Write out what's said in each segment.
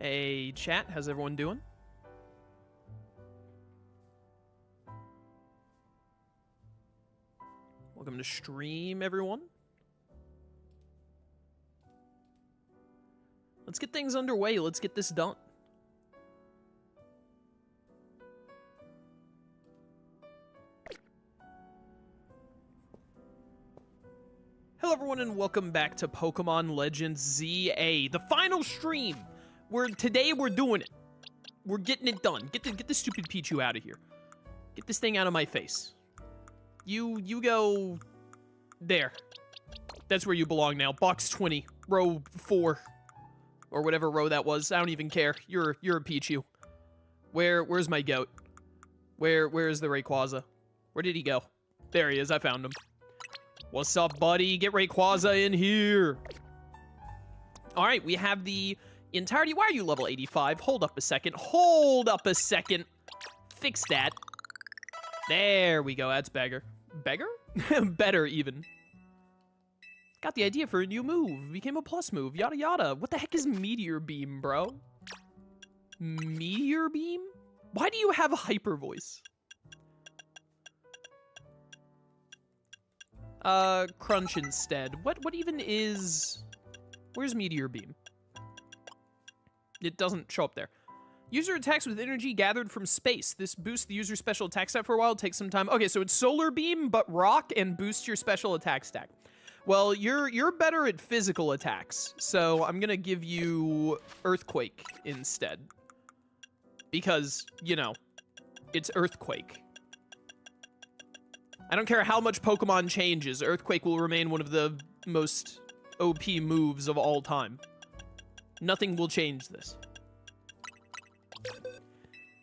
Hey, chat, how's everyone doing? Welcome to stream, everyone. Let's get things underway. Let's get this done. Hello, everyone, and welcome back to Pokemon Legends ZA, the final stream. Today we're doing it. We're getting it done. Get this stupid Pichu out of here. Get this thing out of my face. You go there. That's where you belong now. Box 20, row 4, or whatever row that was. I don't even care. You're a Pichu. Where's my goat? Where's the Rayquaza? Where did he go? There he is. I found him. What's up, buddy? Get Rayquaza in here. All right, we have the entirety. Why are you level 85? Hold up a second. Hold up a second. Fix that. There we go. That's beggar. Beggar? Better, even. Got the idea for a new move. Became a plus move. Yada yada. What the heck is Meteor Beam, bro? Meteor Beam? Why do you have a hyper voice? Crunch instead. What even is... Where's Meteor Beam? It doesn't show up there. User attacks with energy gathered from space. This boosts the user's special attack stat for a while. Takes some time. Okay, so it's Solar Beam, but rock, and boosts your special attack stack. Well, you're better at physical attacks, so I'm gonna give you Earthquake instead. Because, you know, it's Earthquake. I don't care how much Pokemon changes, Earthquake will remain one of the most OP moves of all time. Nothing will change this.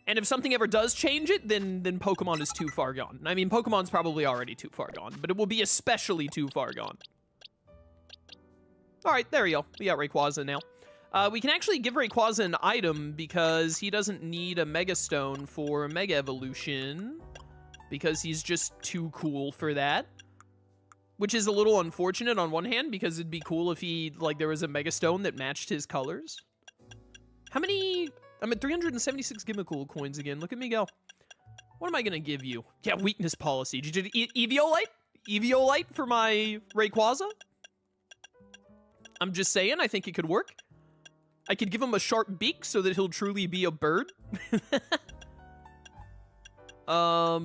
And if something ever does change it, then Pokemon is too far gone. I mean, Pokemon's probably already too far gone, but it will be especially too far gone. Alright, there we go. We got Rayquaza now. We can actually give Rayquaza an item because he doesn't need a Mega Stone for Mega Evolution. Because he's just too cool for that. Which is a little unfortunate on one hand, because it'd be cool if he, like, there was a Mega Stone that matched his colors. How many... I'm at 376 Gimmicool coins again. Look at me go. What am I gonna give you? Yeah, weakness policy. Did you Eviolite? Eviolite for my Rayquaza? I'm just saying, I think it could work. I could give him a sharp beak so that he'll truly be a bird. I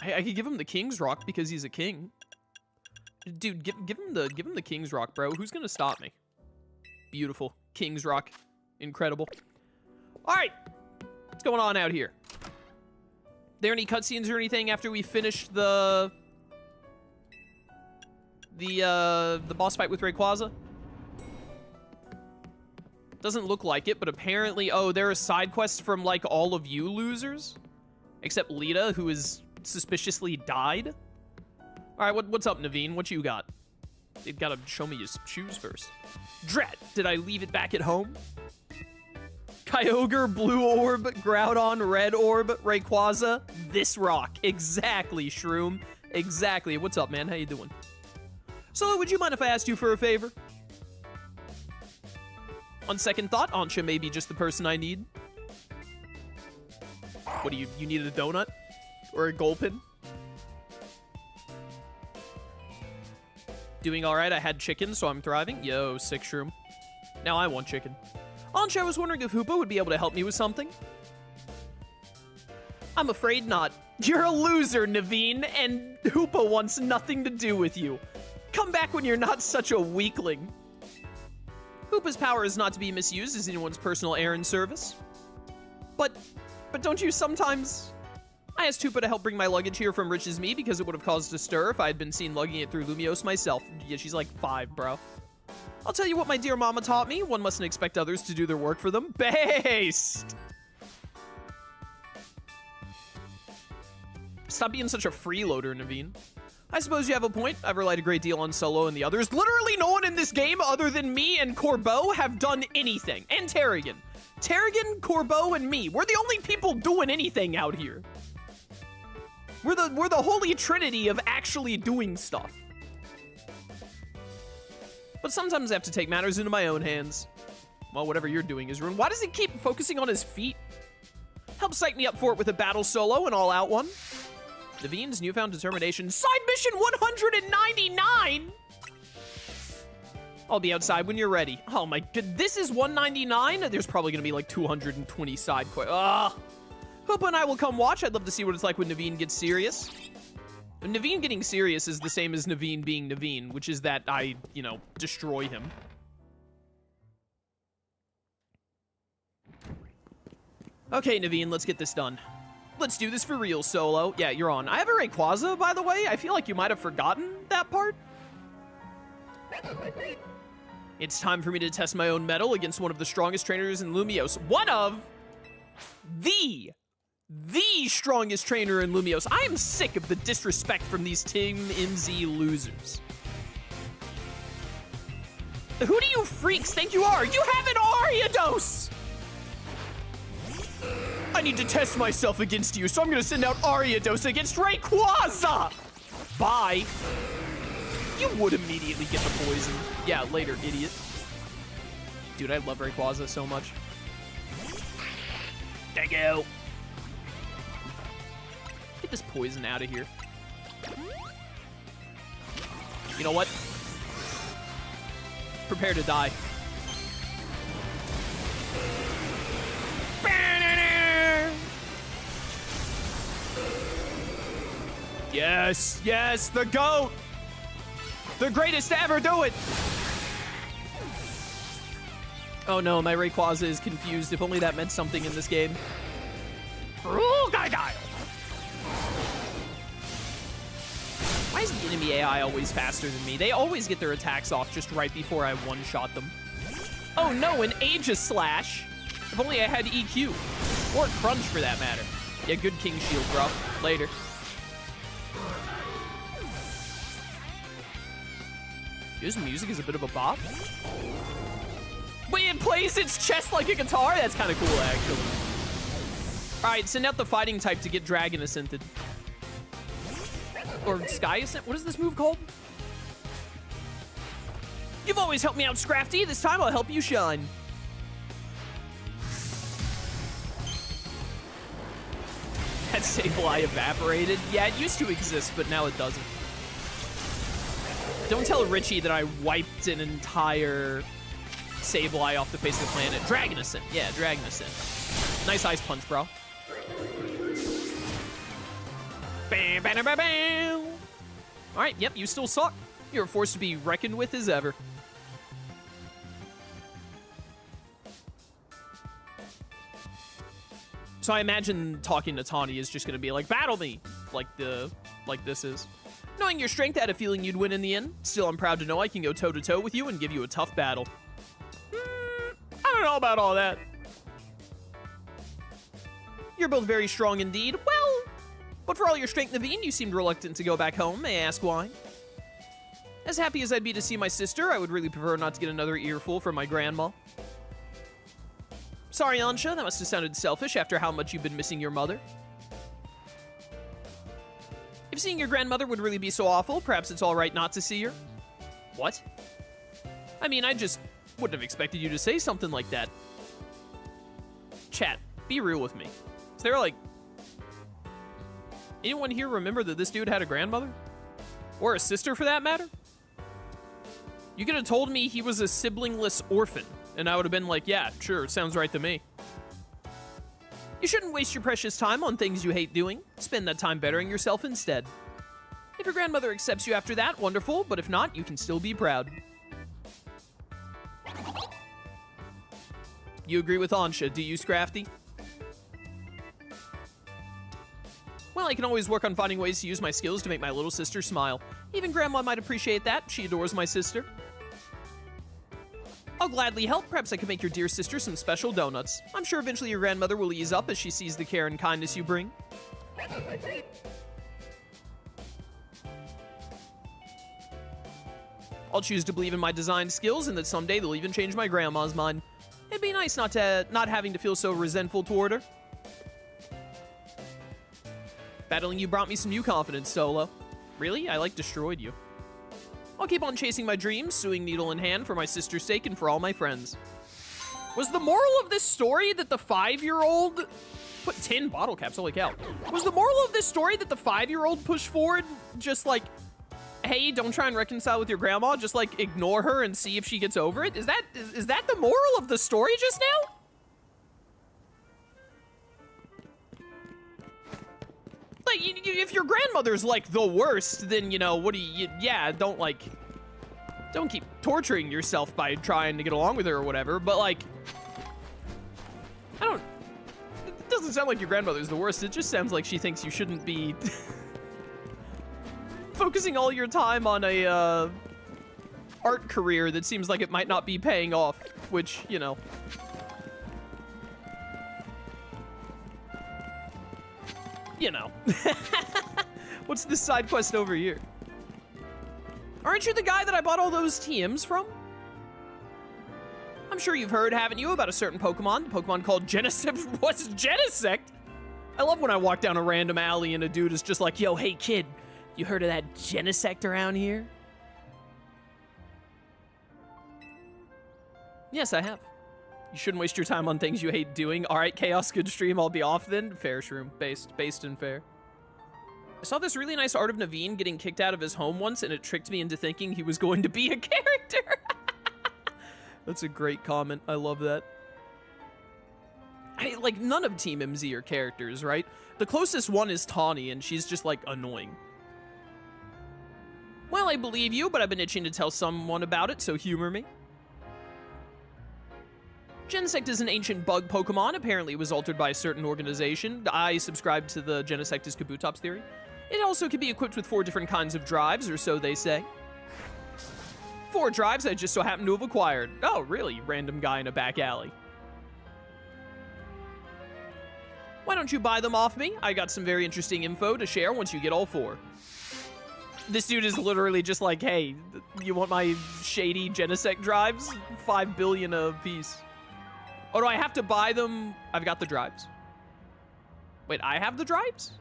could give him the King's Rock because he's a king. Dude, give him the King's Rock, bro. Who's gonna stop me? Beautiful. King's Rock. Incredible. Alright. What's going on out here? There any cutscenes or anything after we finish the boss fight with Rayquaza? Doesn't look like it, but apparently... Oh, there are side quests from, like, all of you losers? Except Lida, who is suspiciously died. All right, what's up, Naveen? What you got? You gotta show me his shoes first. Drat, did I leave it back at home? Kyogre, Blue Orb, Groudon, Red Orb, Rayquaza, this rock. Exactly, Shroom. Exactly. What's up, man? How you doing? So, would you mind if I asked you for a favor? On second thought, Ancha may be just the person I need. What do you needed a donut? Or a gulpin? Doing alright, I had chicken, so I'm thriving. Yo, sick shroom. Now I want chicken. Ancha, I was wondering if Hoopa would be able to help me with something. I'm afraid not. You're a loser, Naveen, and Hoopa wants nothing to do with you. Come back when you're not such a weakling. Hoopa's power is not to be misused as anyone's personal errand service. But don't you sometimes... I asked Hoopa to help bring my luggage here from Rich's Me because it would have caused a stir if I had been seen lugging it through Lumiose myself. Yeah, she's like 5, bro. I'll tell you what my dear mama taught me. One mustn't expect others to do their work for them. Based! Stop being such a freeloader, Naveen. I suppose you have a point. I've relied a great deal on Solo and the others. Literally no one in this game other than me and Corbo have done anything. And Terrigan. Terrigan, Corbo, and me. We're the only people doing anything out here. We're the holy trinity of actually doing stuff. But sometimes I have to take matters into my own hands. Well, whatever you're doing is ruined. Why does he keep focusing on his feet? Help psych me up for it with a battle solo, an all-out one. Naveen's newfound determination. Side mission 199! I'll be outside when you're ready. Oh my god, this is 199? There's probably gonna be like 220 side quests. Ugh. Hoopa and I will come watch. I'd love to see what it's like when Naveen gets serious. And Naveen getting serious is the same as Naveen being Naveen, which is that I, you know, destroy him. Okay, Naveen, let's get this done. Let's do this for real, Solo. Yeah, you're on. I have a Rayquaza, by the way. I feel like you might have forgotten that part. It's time for me to test my own mettle against one of the strongest trainers in Lumiose. One of the strongest trainer in Lumiose. I am sick of the disrespect from these Team MZ losers. Who do you freaks think you are? You have an Ariados! I need to test myself against you, so I'm gonna send out Ariados against Rayquaza! Bye. You would immediately get the poison. Yeah, later, idiot. Dude, I love Rayquaza so much. Thank you. Get this poison out of here. You know what? Prepare to die. Yes, yes, the GOAT! The greatest to ever do it! Oh no, my Rayquaza is confused. If only that meant something in this game. Why is the enemy AI always faster than me? They always get their attacks off just right before I one-shot them. Oh no, an Aegis Slash! If only I had EQ. Or Crunch for that matter. Yeah, good King Shield, bro. Later. His music is a bit of a bop. Wait, it plays its chest like a guitar? That's kind of cool, actually. All right, send out the fighting type to get Dragon Ascented. Or Sky Ascent? What is this move called? You've always helped me out, Scrafty. This time I'll help you shine. That Sableye evaporated. Yeah, it used to exist, but now it doesn't. Don't tell Richie that I wiped an entire Sableye off the face of the planet. Dragon Ascent. Yeah, Dragon Ascent. Nice Ice Punch, bro. Bam, bam, bam, bam. All right, yep, you still suck. You're a force to be reckoned with as ever. So I imagine talking to Tawny is just gonna be like, battle me, like this is. Knowing your strength, I had a feeling you'd win in the end. Still, I'm proud to know I can go toe-to-toe with you and give you a tough battle. I don't know about all that. You're both very strong indeed. Well, but for all your strength, Naveen, you seemed reluctant to go back home. May I ask why? As happy as I'd be to see my sister, I would really prefer not to get another earful from my grandma. Sorry, Ansha, that must have sounded selfish after how much you've been missing your mother. If seeing your grandmother would really be so awful, perhaps it's all right not to see her. What? I mean, I just wouldn't have expected you to say something like that. Chat, be real with me. Is there, like, anyone here remember that this dude had a grandmother? Or a sister, for that matter? You could have told me he was a siblingless orphan, and I would have been like, yeah, sure, sounds right to me. You shouldn't waste your precious time on things you hate doing. Spend that time bettering yourself instead. If your grandmother accepts you after that, wonderful, but if not, you can still be proud. You agree with Ansha, do you, Scrafty? Well, I can always work on finding ways to use my skills to make my little sister smile. Even Grandma might appreciate that. She adores my sister. I'll gladly help. Perhaps I can make your dear sister some special donuts. I'm sure eventually your grandmother will ease up as she sees the care and kindness you bring. I'll choose to believe in my design skills and that someday they'll even change my grandma's mind. It'd be nice not having to feel so resentful toward her. Battling you brought me some new confidence, Solo. Really? I, like, destroyed you. I'll keep on chasing my dreams, suing needle in hand for my sister's sake and for all my friends. Was the moral of this story that the 5-year-old put 10 bottle caps? Holy cow! Was the moral of this story that the 5-year-old pushed forward, just like, hey, don't try and reconcile with your grandma, just like ignore her and see if she gets over it? Is that the moral of the story just now? Like, if your grandmother's like the worst, then, you know, what do you, yeah, don't keep torturing yourself by trying to get along with her or whatever, but like, it doesn't sound like your grandmother's the worst. It just sounds like she thinks you shouldn't be focusing all your time on a art career that seems like it might not be paying off, which, you know. You know. What's this side quest over here? Aren't you the guy that I bought all those TMs from? I'm sure you've heard, haven't you, about a certain Pokemon, the Pokemon called Genesect. What's Genesect? I love when I walk down a random alley and a dude is just like, yo, hey kid, you heard of that Genesect around here? Yes, I have. You shouldn't waste your time on things you hate doing. All right, Chaos, good stream. I'll be off then. Fair, Shroom. Based and fair. I saw this really nice art of Naveen getting kicked out of his home once, and it tricked me into thinking he was going to be a character. That's a great comment. I love that. Like, none of Team MZ are characters, right? The closest one is Tawny, and she's just, like, annoying. Well, I believe you, but I've been itching to tell someone about it, so humor me. Genesect is an ancient bug Pokemon. Apparently it was altered by a certain organization. I subscribe to the Genesect is Kabutops theory. It also can be equipped with 4 different kinds of drives, or so they say. 4 drives I just so happen to have acquired. Oh, really? Random guy in a back alley. Why don't you buy them off me? I got some very interesting info to share once you get all 4. This dude is literally just like, hey, you want my shady Genesect drives? 5 billion a piece. Oh, do I have to buy them? I've got the drives. Wait, I have the drives?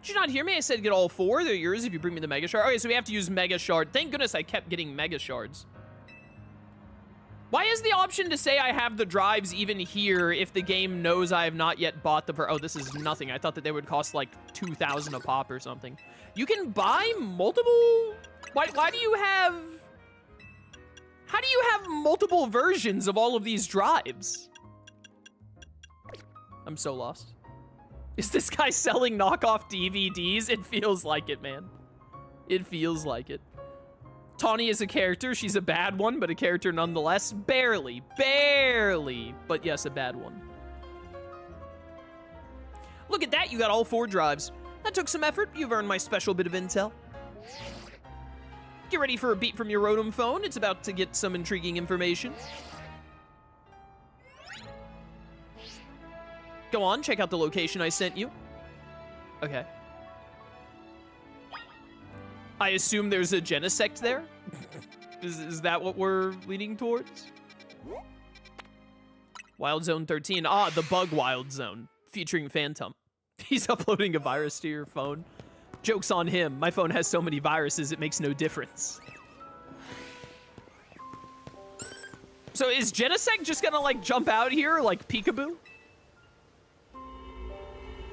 Did you not hear me? I said get all 4. They're yours if you bring me the Mega Shard. Okay, so we have to use Mega Shard. Thank goodness I kept getting Mega Shards. Why is the option to say I have the drives even here if the game knows I have not yet bought them? Oh, this is nothing. I thought that they would cost like 2,000 a pop or something. You can buy multiple? Why do you have... How do you have multiple versions of all of these drives? I'm so lost. Is this guy selling knockoff DVDs? It feels like it, man. It feels like it. Tawny is a character. She's a bad one, but a character nonetheless. Barely. But yes, a bad one. Look at that. You got all 4 drives. That took some effort. You've earned my special bit of intel. Get ready for a beat from your Rotom phone. It's about to get some intriguing information. Go on, check out the location I sent you. Okay. I assume there's a Genesect there? Is that what we're leaning towards? Wild Zone 13. Ah, the bug Wild Zone. Featuring Phantom. He's uploading a virus to your phone. Joke's on him. My phone has so many viruses, it makes no difference. So is Genesect just gonna, like, jump out here like Peekaboo?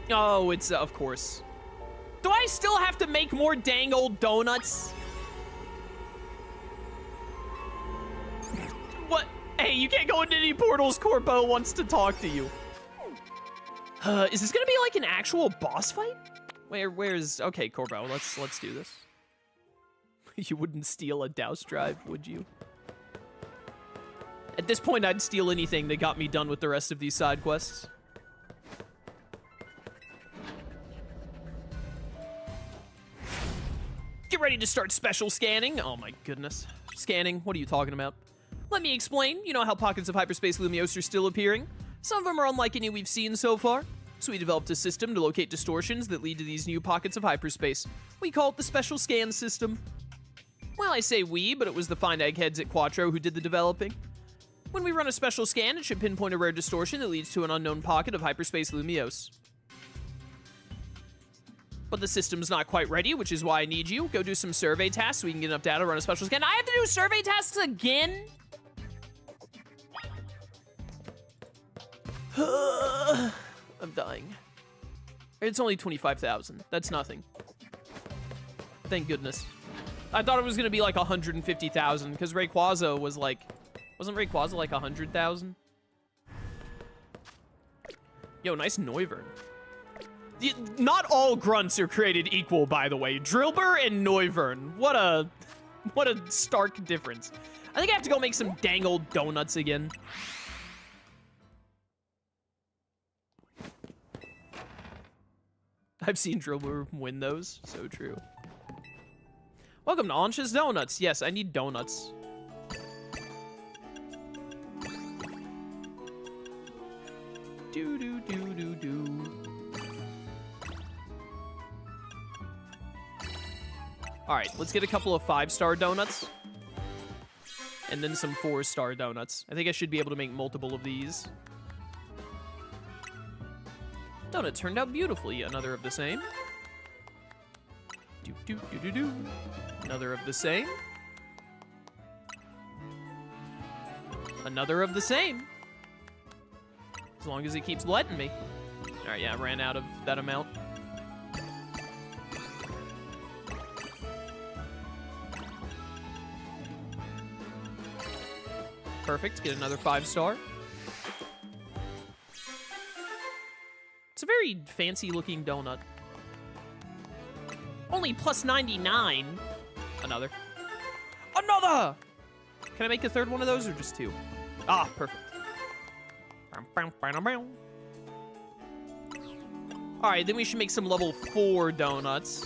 Oh, it's, of course. Do I still have to make more dang old donuts? What? Hey, you can't go into any portals. Corbo wants to talk to you. Is this gonna be like an actual boss fight? Where's... Okay, Corbo, let's do this. You wouldn't steal a Douse drive, would you? At this point, I'd steal anything that got me done with the rest of these side quests. Get ready to start special scanning. Oh my goodness. Scanning, what are you talking about? Let me explain. You know how pockets of hyperspace Lumiose are still appearing? Some of them are unlike any we've seen so far. So we developed a system to locate distortions that lead to these new pockets of hyperspace. We call it the Special Scan System. Well, I say we, but it was the fine eggheads at Quattro who did the developing. When we run a special scan, it should pinpoint a rare distortion that leads to an unknown pocket of hyperspace Lumiose. But the system's not quite ready, which is why I need you. Go do some survey tasks so we can get enough data to run a special scan. I have to do survey tasks again? I'm dying. It's only 25,000. That's nothing. Thank goodness. I thought it was gonna be like 150,000 because Rayquaza was like, wasn't Rayquaza like 100,000? Yo, nice Noivern. Not all grunts are created equal, by the way. Drillbur and Noivern. What a stark difference. I think I have to go make some dang old donuts again. I've seen Drillbur win those. So true. Welcome to Ansh's Donuts. Yes, I need donuts. Do do do do do. All right, let's get a couple of 5-star donuts. And then some 4-star donuts. I think I should be able to make multiple of these. Donut turned out beautifully. Another of the same. Do do do do do. Another of the same. Another of the same. As long as it keeps letting me. All right, yeah, I ran out of that amount. Perfect, get another 5-star. It's a very fancy looking donut. Only plus 99. Another. Another! Can I make a third one of those or just 2? Ah, perfect. Alright, then we should make some level 4 donuts.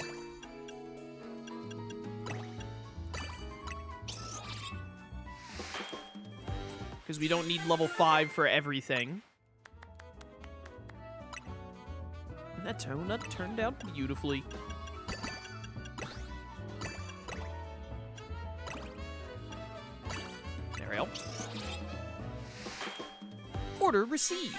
Because we don't need level 5 for everything. And that donut turned out beautifully. There we go. Order received.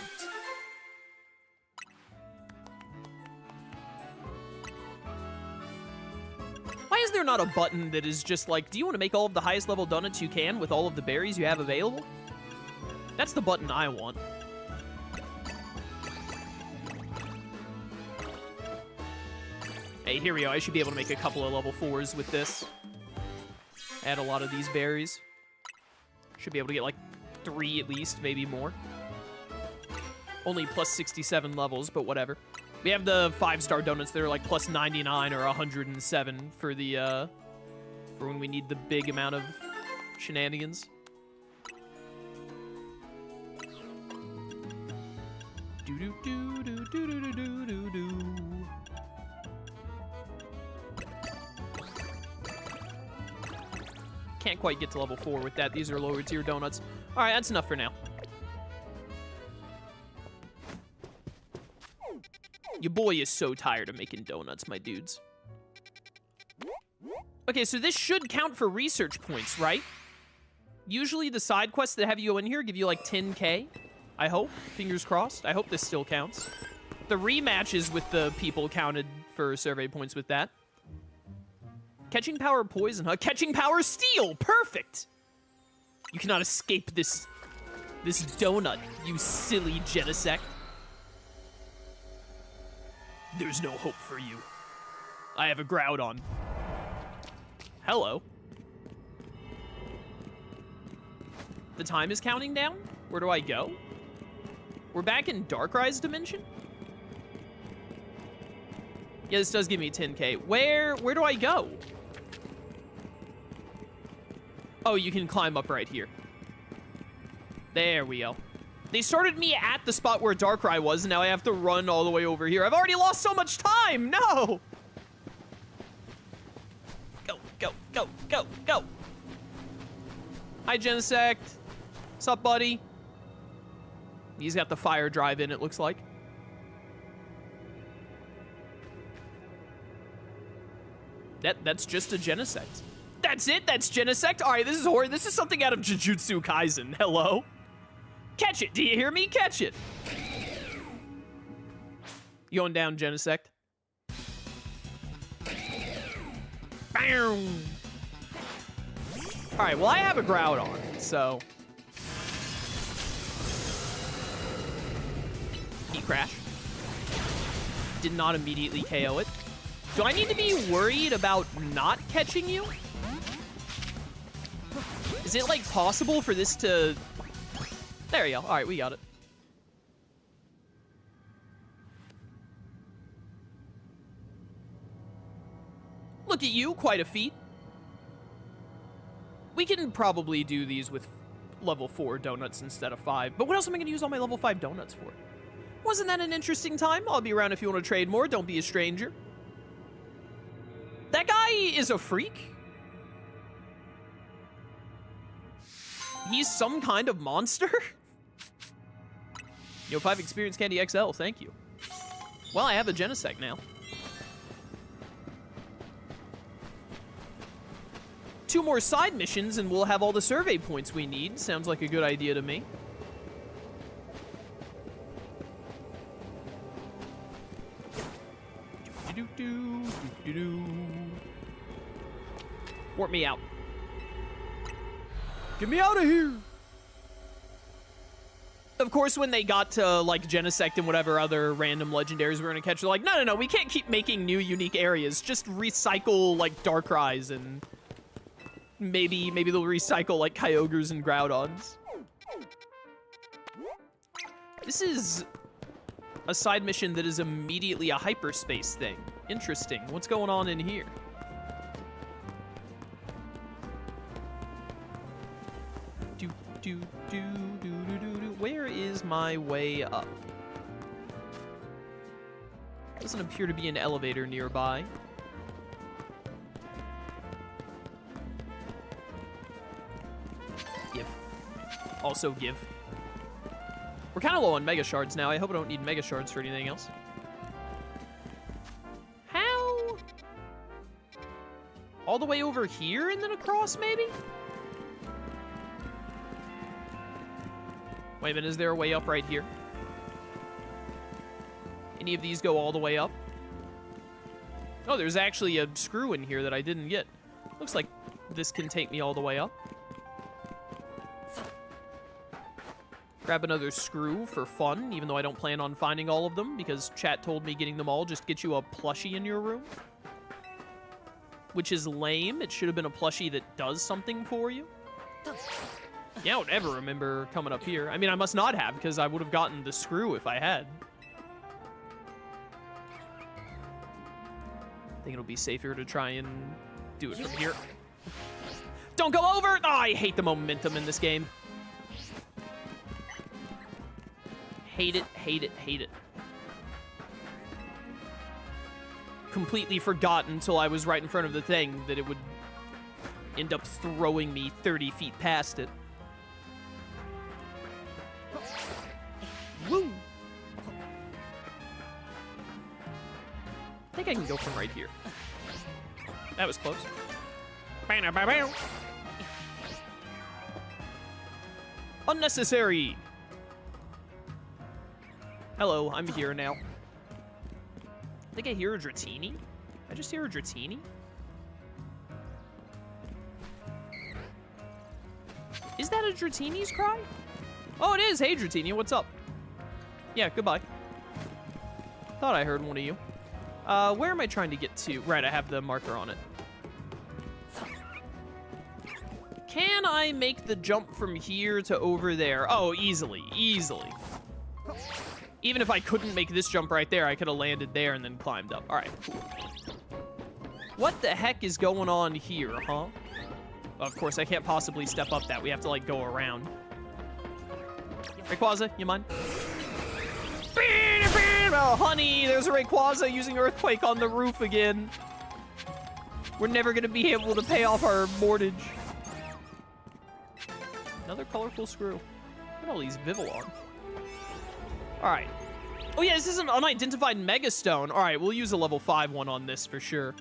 Why is there not a button that is just like, do you want to make all of the highest level donuts you can with all of the berries you have available? That's the button I want. Hey, here we go. I should be able to make a couple of level 4s with this. Add a lot of these berries. Should be able to get like 3 at least, maybe more. Only plus 67 levels, but whatever. We have the 5-star donuts that are like plus 99 or 107 for the, for when we need the big amount of shenanigans. Do do do do do do do do do. Can't quite get to level 4 with that. These are lower tier donuts. All right, that's enough for now. Your boy is so tired of making donuts, my dudes. Okay, so this should count for research points, right? Usually the side quests that have you go in here give you like 10k. I hope. Fingers crossed. I hope this still counts. The rematches with the people counted for survey points with that. Catching power poison, huh? Catching power steel! Perfect! You cannot escape this donut, you silly Genesect. There's no hope for you. I have a Groudon. Hello. The time is counting down? Where do I go? We're back in Darkrai's dimension? Yeah, this does give me 10k. Where do I go? Oh, you can climb up right here. There we go. They started me at the spot where Darkrai was, and now I have to run all the way over here. I've already lost so much time! No! Go, go, go, go, go! Hi, Genesect. What's up, buddy? He's got the fire drive in, it looks like. That's just a Genesect. That's it? That's Genesect? All right, this is horrid. This is something out of Jujutsu Kaisen. Hello? Catch it. Do you hear me? Catch it. You going down, Genesect? Bam! All right, well, I have a Groudon, so... Heat Crash. Did not immediately KO it. Do I need to be worried about not catching you? Is it, like, possible for this to... There you go. All right, we got it. Look at you, quite a feat. We can probably do these with level 4 donuts instead of 5. But what else am I going to use all my level 5 donuts for? Wasn't that an interesting time? I'll be around if you want to trade more. Don't be a stranger. That guy is a freak. He's some kind of monster. Yo, 5 Experience Candy XL, thank you. Well, I have a Genesect now. 2 more side missions and we'll have all the survey points we need. Sounds like a good idea to me. Warp me out. Get me out of here! Of course, when they got to, like, Genesect and whatever other random legendaries we're gonna catch, they're like, no, we can't keep making new unique areas. Just recycle, like, Darkrai's and maybe they'll recycle, like, Kyogres and Groudons. This is a side mission that is immediately a hyperspace thing. Interesting. What's going on in here? Where is my way up? Doesn't appear to be an elevator nearby. Give. Also give. We're kind of low on Mega Shards now. I hope I don't need Mega Shards for anything else. How? All the way over here and then across, maybe? Wait a minute, is there a way up right here? Any of these go all the way up? Oh, there's actually a screw in here that I didn't get. Looks like this can take me all the way up. Grab another screw for fun, even though I don't plan on finding all of them, because chat told me getting them all just gets you a plushie in your room. Which is lame. It should have been a plushie that does something for you. Yeah, I don't ever remember coming up here. I mean, I must not have, because I would have gotten the screw if I had. I think it'll be safer to try and do it from here. Don't go over! Oh, I hate the momentum in this game. Hate it, hate it, hate it. Completely forgot until I was right in front of the thing that it would end up throwing me 30 feet past it. Woo! I think I can go from right here. That was close. Unnecessary! Hello, I'm here now. I think I hear a Dratini. I just hear a Dratini. Is that a Dratini's cry? Oh, it is. Hey, Dratini, what's up? Yeah, goodbye. Thought I heard one of you. Where am I trying to get to? Right, I have the marker on it. Can I make the jump from here to over there? Oh, easily, easily. Even if I couldn't make this jump right there, I could have landed there and then climbed up. All right, cool. What the heck is going on here, huh? Of course, I can't possibly step up that. We have to, like, go around. Rayquaza, you mind? Oh, honey, there's a Rayquaza using Earthquake on the roof again. We're never going to be able to pay off our mortgage. Another colorful screw. Look at all these Vivillon. All right. Oh, yeah, this is an unidentified Megastone. All right, we'll use a level 5 one on this for sure.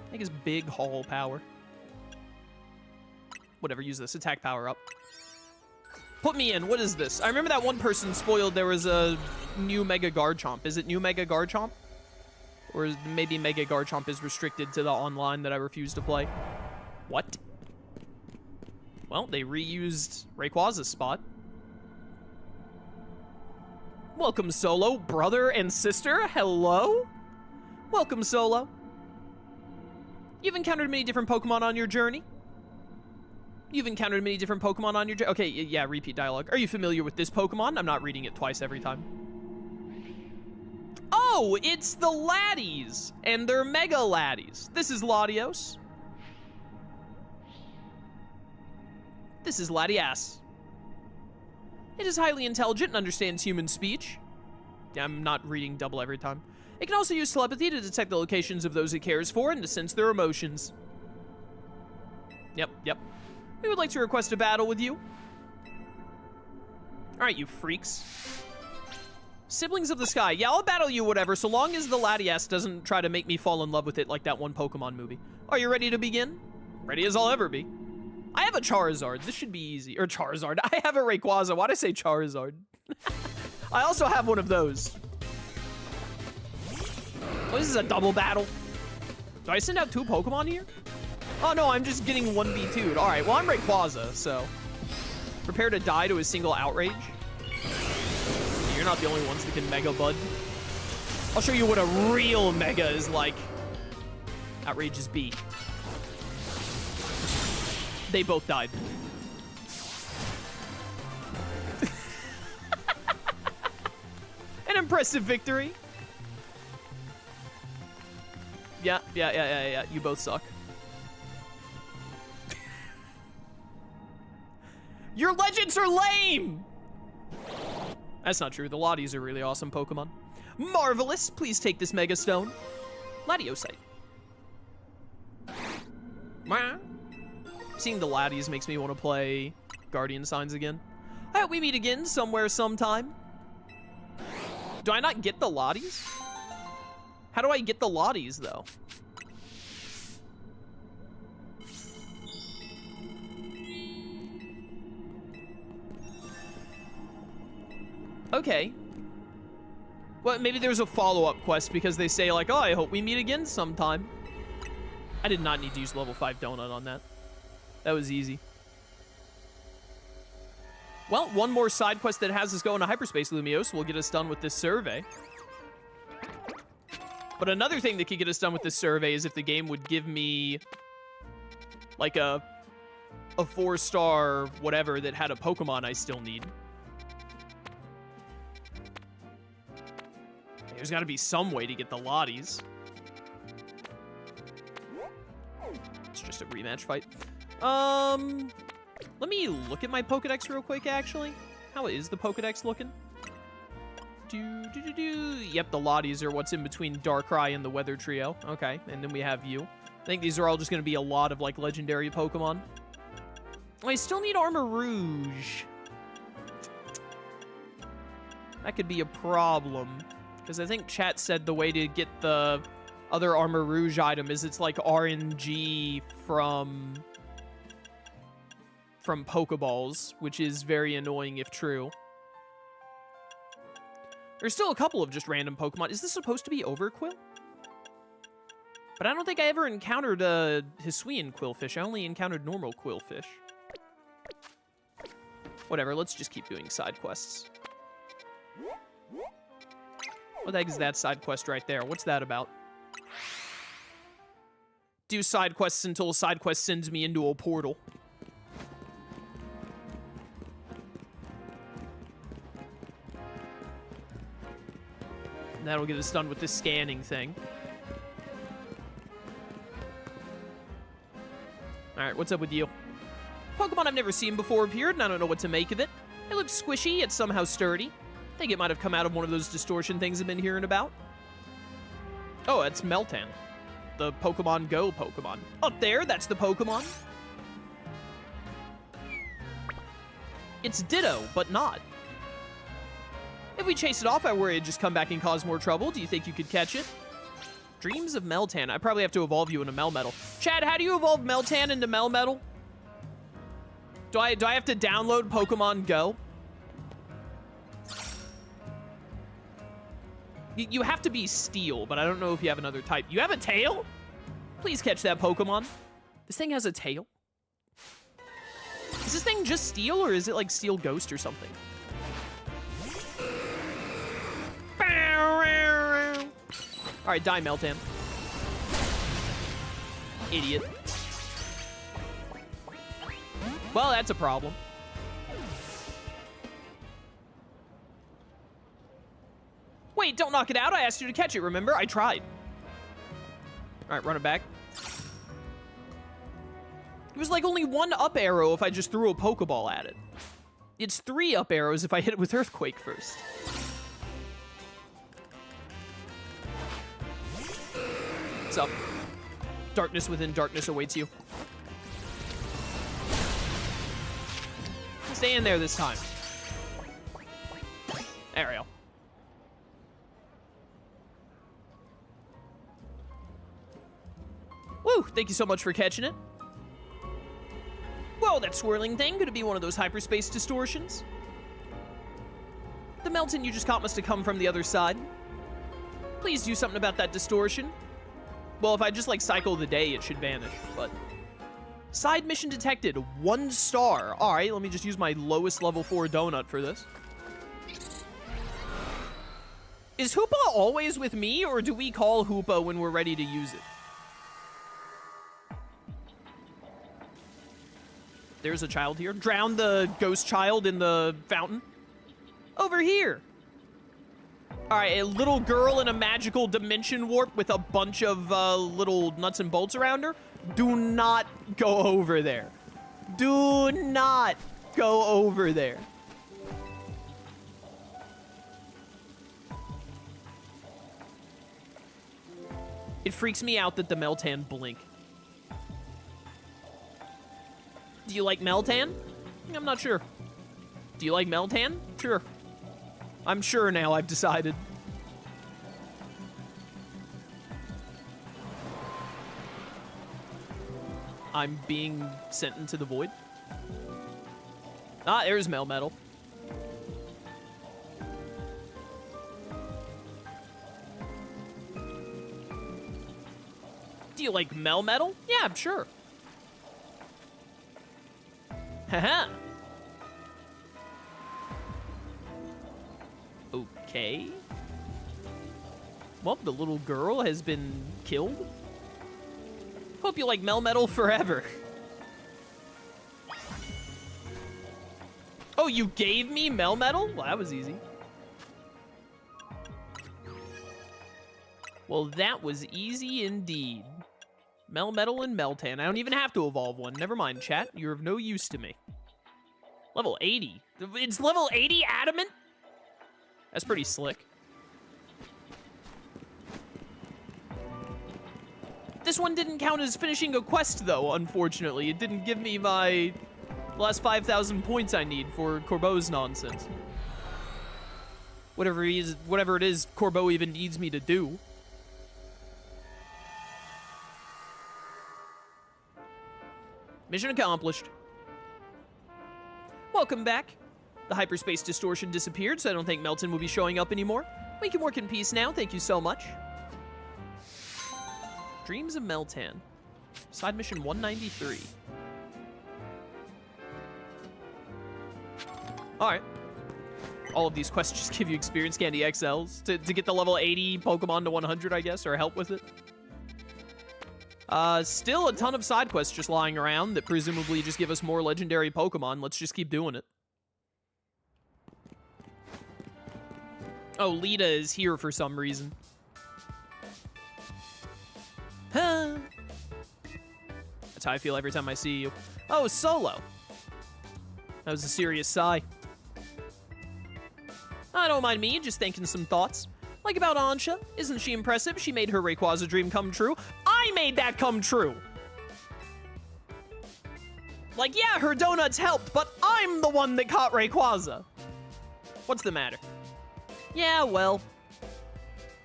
I think it's big haul power. Whatever, use this. Attack power up. Put me in. What is this? I remember that one person spoiled there was a new Mega Garchomp. Is it new Mega Garchomp? Or is maybe Mega Garchomp is restricted to the online that I refuse to play? What? Well, they reused Rayquaza's spot. Welcome, Solo, brother and sister. Hello. Welcome, Solo. You've encountered many different Pokemon on your journey. Okay, yeah, repeat dialogue. Are you familiar with this Pokemon? I'm not reading it twice every time. Oh, it's the Latias and their Mega Latias. This is Latios. This is Latias. It is highly intelligent and understands human speech. Yeah, I'm not reading double every time. It can also use telepathy to detect the locations of those it cares for and to sense their emotions. Yep. We would like to request a battle with you. All right, you freaks. Siblings of the Sky. Yeah, I'll battle you, whatever, so long as the Latias doesn't try to make me fall in love with it like that one Pokemon movie. Are you ready to begin? Ready as I'll ever be. I have a Charizard. This should be easy. Or Charizard. I have a Rayquaza. Why'd I say Charizard? I also have one of those. Oh, this is a double battle. Do I send out 2 Pokemon here? Oh, no, I'm just getting 1v2'd. All right, well, I'm Rayquaza, so. Prepare to die to a single outrage. You're not the only ones that can Mega Bud. I'll show you what a real Mega is like. Outrage is B. They both died. An impressive victory. Yeah. You both suck. Your legends are lame! That's not true. The Latias are really awesome Pokemon. Marvelous. Please take this Mega Stone. Latiosite. Seeing the Latias makes me want to play Guardian Signs again. I hope we meet again somewhere sometime. Do I not get the Latias? How do I get the Latias, though? Okay. Well, maybe there's a follow-up quest because they say, like, oh, I hope we meet again sometime. I did not need to use level 5 Donut on that. That was easy. Well, one more side quest that has us go into hyperspace, Lumiose, will get us done with this survey. But another thing that could get us done with this survey is if the game would give me, like, a 4-star whatever that had a Pokemon I still need. There's got to be some way to get the Latias. It's just a rematch fight. Let me look at my Pokedex real quick, actually. How is the Pokedex looking? Yep, the Latias are what's in between Darkrai and the Weather Trio. Okay, and then we have you. I think these are all just going to be a lot of, like, legendary Pokemon. I still need Armor Rouge. That could be a problem. Because I think chat said the way to get the other Armor Rouge item is it's like RNG from Pokeballs, which is very annoying if true. There's still a couple of just random Pokemon. Is this supposed to be Overquill? But I don't think I ever encountered a Hisuian Quillfish. I only encountered normal Quillfish. Whatever, let's just keep doing side quests. What the heck is that side quest right there? What's that about? Do side quests until a side quest sends me into a portal. And that'll get us done with this scanning thing. Alright, what's up with you? Pokemon I've never seen before appeared, and I don't know what to make of it. It looks squishy, yet somehow sturdy. I think it might have come out of one of those distortion things I've been hearing about. Oh, it's Meltan. The Pokemon Go Pokemon. Up there, that's the Pokemon. It's Ditto, but not. If we chase it off, I worry it'd just come back and cause more trouble. Do you think you could catch it? Dreams of Meltan. I probably have to evolve you into Melmetal. Chad, how do you evolve Meltan into Melmetal? Do I have to download Pokemon Go? You have to be Steel, but I don't know if you have another type. You have a tail? Please catch that Pokemon. This thing has a tail? Is this thing just Steel, or is it like Steel Ghost or something? All right, die, Meltan. Idiot. Well, that's a problem. Wait, don't knock it out. I asked you to catch it, remember? I tried. All right, run it back. It was like only one up arrow if I just threw a Pokeball at it. It's 3 up arrows if I hit it with Earthquake first. What's up? Darkness within darkness awaits you. Stay in there this time. There we go. Woo! Thank you so much for catching it. Whoa, that swirling thing, could it be one of those hyperspace distortions? The Meltan you just caught must have come from the other side. Please do something about that distortion. Well, if I just, like, cycle the day, it should vanish, but... Side mission detected, 1 star. All right, let me just use my lowest level 4 donut for this. Is Hoopa always with me, or do we call Hoopa when we're ready to use it? There's a child here. Drown the ghost child in the fountain. Over here. All right, a little girl in a magical dimension warp with a bunch of little nuts and bolts around her. Do not go over there. Do not go over there. It freaks me out that the Meltan blink. Do you like Meltan? I'm not sure. Do you like Meltan? Sure. I'm sure now, I've decided. I'm being sent into the void. Ah, there's Melmetal. Do you like Melmetal? Yeah, I'm sure. Haha. Okay. Well, the little girl has been killed. Hope you like Melmetal forever. Oh, you gave me Melmetal? Well, that was easy. Well, that was easy indeed. Melmetal and Meltan. I don't even have to evolve one. Never mind, chat. You're of no use to me. Level 80. It's level 80 adamant? That's pretty slick. This one didn't count as finishing a quest, though, unfortunately. It didn't give me my last 5,000 points I need for Corbo's nonsense. Whatever it is Corbo even needs me to do. Mission accomplished. Welcome back. The hyperspace distortion disappeared, so I don't think Meltan will be showing up anymore. We can work in peace now, thank you so much. Dreams of Meltan. Side mission 193. Alright. All of these quests just give you experience candy XLs to get the level 80 Pokemon to 100, I guess, or help with it. Still a ton of side quests just lying around that presumably just give us more legendary Pokemon. Let's just keep doing it. Oh, Lida is here for some reason. Huh. That's how I feel every time I see you. Oh, Solo. That was a serious sigh. Don't mind me, just thinking some thoughts. Like about Ansha, isn't she impressive? She made her Rayquaza dream come true. I made that come true! Like, yeah, her donuts helped, but I'm the one that caught Rayquaza. What's the matter? Yeah, well.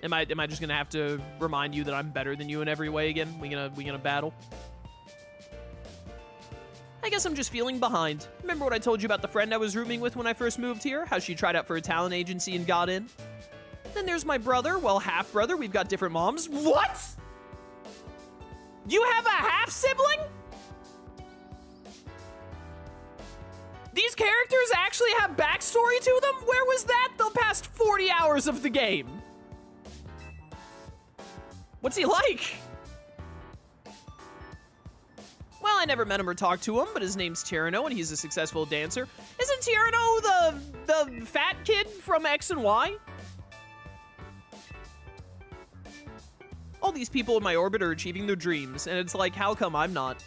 Am I just gonna have to remind you that I'm better than you in every way again? We gonna battle? I guess I'm just feeling behind. Remember what I told you about the friend I was rooming with when I first moved here? How she tried out for a talent agency and got in? Then there's my brother, well, half-brother. We've got different moms. What? You have a half-sibling? These characters actually have backstory to them? Where was that the past 40 hours of the game? What's he like? Well, I never met him or talked to him, but his name's Tyranno, and he's a successful dancer. Isn't Tyranno the fat kid from X and Y? All these people in my orbit are achieving their dreams, and it's like, how come I'm not?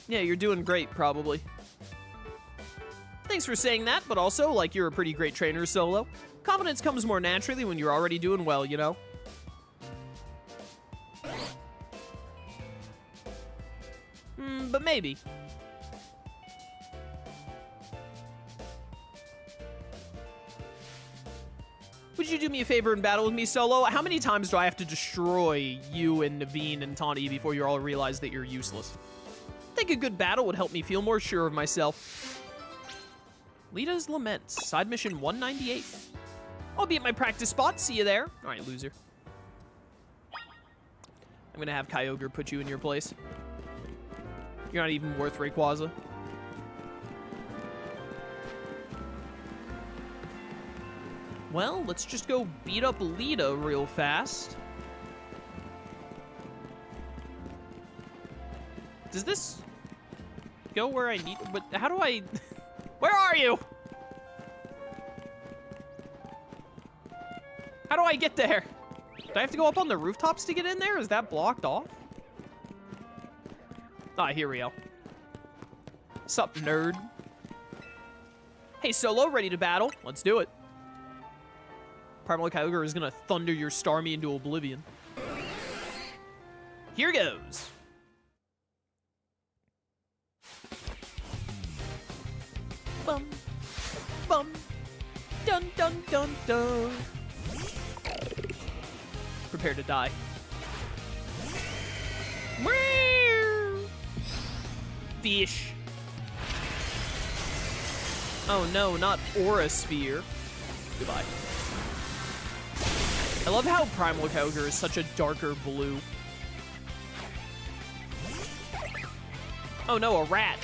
Yeah, you're doing great, probably. Thanks for saying that, but also, like, you're a pretty great trainer, Solo. Confidence comes more naturally when you're already doing well, you know? But maybe. Would you do me a favor and battle with me, Solo? How many times do I have to destroy you and Naveen and Tawny before you all realize that you're useless? I think a good battle would help me feel more sure of myself. Lida's Lament, side mission 198. I'll be at my practice spot. See you there. All right, loser. I'm gonna have Kyogre put you in your place. You're not even worth Rayquaza. Well, let's just go beat up Lida real fast. Does this go where I need? But how do I? Where are you? How do I get there? Do I have to go up on the rooftops to get in there? Is that blocked off? Ah, here we go. Sup, nerd? Hey, Solo, ready to battle? Let's do it. Primal Kyogre is gonna thunder your Starmie into oblivion. Here goes. Bum, bum, dun, dun, dun, dun. Prepare to die. Fish. Oh no, not Aura Sphere. Goodbye. I love how Primal Kyogre is such a darker blue. Oh no, a rat.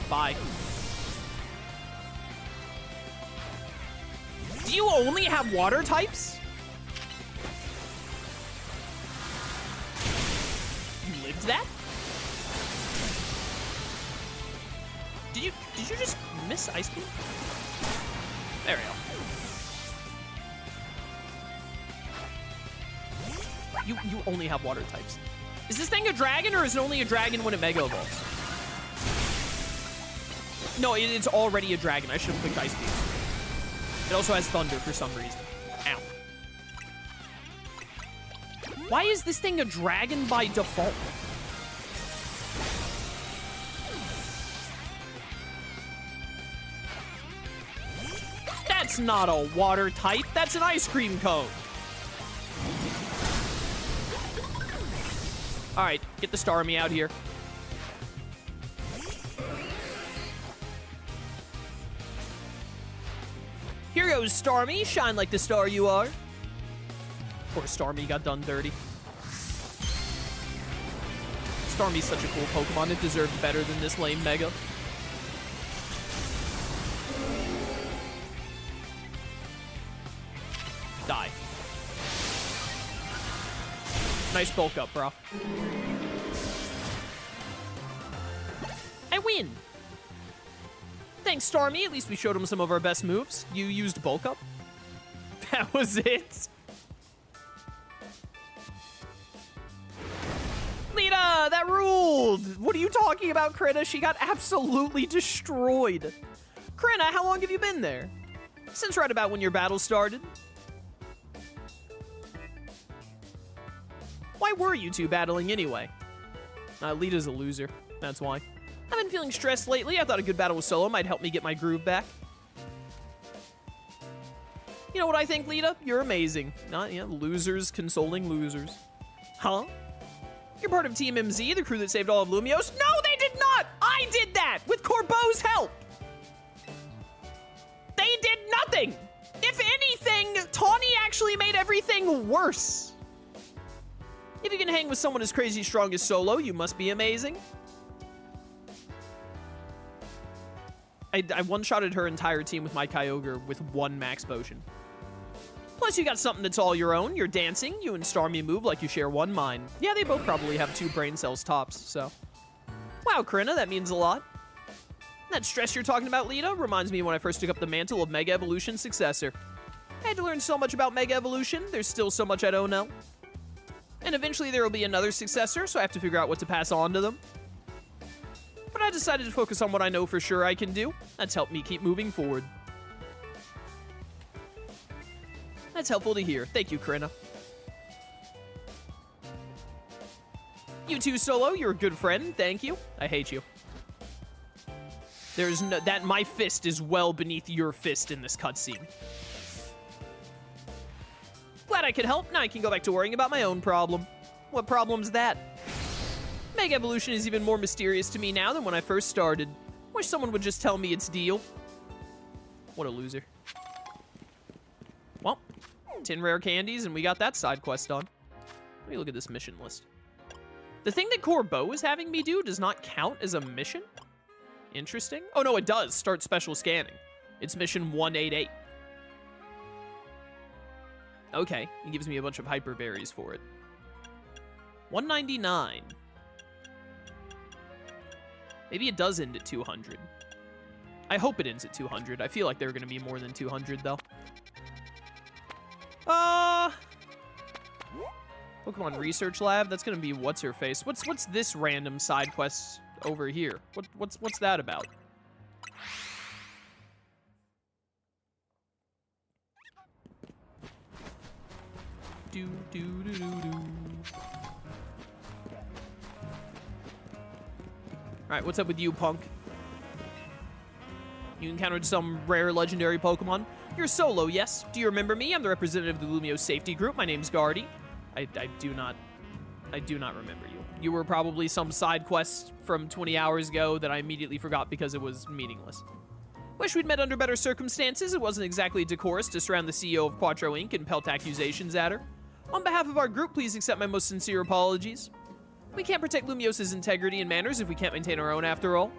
Bye. Do you only have water types? You lived that? Did you just miss Ice Beam? There we go. You only have water types. Is this thing a dragon, or is it only a dragon when it Mega Evolves? No, it's already a dragon. I should have clicked Ice Beam. It also has Thunder for some reason. Ow. Why is this thing a dragon by default? That's not a water type. That's an ice cream cone. All right, get the Starmie out here. Here goes Starmie. Shine like the star you are. Poor Starmie got done dirty. Starmie's such a cool Pokemon. It deserved better than this lame Mega. Die. Nice bulk up, bro. I win. Thanks, Starmie. At least we showed him some of our best moves. You used bulk up. That was it. Lida, that ruled. What are you talking about, Krita? She got absolutely destroyed. Krita, how long have you been there? Since right about when your battle started. Why were you two battling anyway? Lida's a loser. That's why. I've been feeling stressed lately. I thought a good battle with Solo might help me get my groove back. You know what I think, Lida? You're amazing. Losers consoling losers. Huh? You're part of Team MZ, the crew that saved all of Lumiose? No, they did not! I did that with Corbo's help! They did nothing! If anything, Tawny actually made everything worse. If you can hang with someone as crazy strong as Solo, you must be amazing. I one-shotted her entire team with my Kyogre with 1 max potion. Plus, you got something that's all your own. You're dancing. You and Starmie move like you share 1 mind. Yeah, they both probably have 2 brain cells tops, so. Wow, Corinna, that means a lot. That stress you're talking about, Lida, reminds me when I first took up the mantle of Mega Evolution Successor. I had to learn so much about Mega Evolution. There's still so much I don't know. And eventually there will be another successor, so I have to figure out what to pass on to them. But I decided to focus on what I know for sure I can do. That's helped me keep moving forward. That's helpful to hear. Thank you, Corinna. You too, Solo. You're a good friend. Thank you. I hate you. There's no... That my fist is well beneath your fist in this cutscene. Glad I could help. Now I can go back to worrying about my own problem. What problem's that? Mega Evolution is even more mysterious to me now than when I first started. Wish someone would just tell me its deal. What a loser. Well, 10 rare candies, and we got that side quest done. Let me look at this mission list. The thing that Corbo is having me do does not count as a mission? Interesting. Oh, no, it does. Start special scanning. It's mission 188. Okay, he gives me a bunch of hyper berries for it. 199. Maybe it does end at 200. I hope it ends at 200. I feel like there are going to be more than 200, though. Pokemon Research Lab. That's going to be what's-her-face. What's this random side quest over here? What's that about? Do do do do do. Alright, what's up with you, punk? You encountered some rare legendary Pokemon? You're Solo, yes? Do you remember me? I'm the representative of the Lumiose safety group. My name's Guardy. I do not remember you. You were probably some side quest from 20 hours ago that I immediately forgot because it was meaningless. Wish we'd met under better circumstances. It wasn't exactly decorous to surround the CEO of Quattro Inc. and pelt accusations at her. On behalf of our group, please accept my most sincere apologies. We can't protect Lumiose's integrity and manners if we can't maintain our own after all.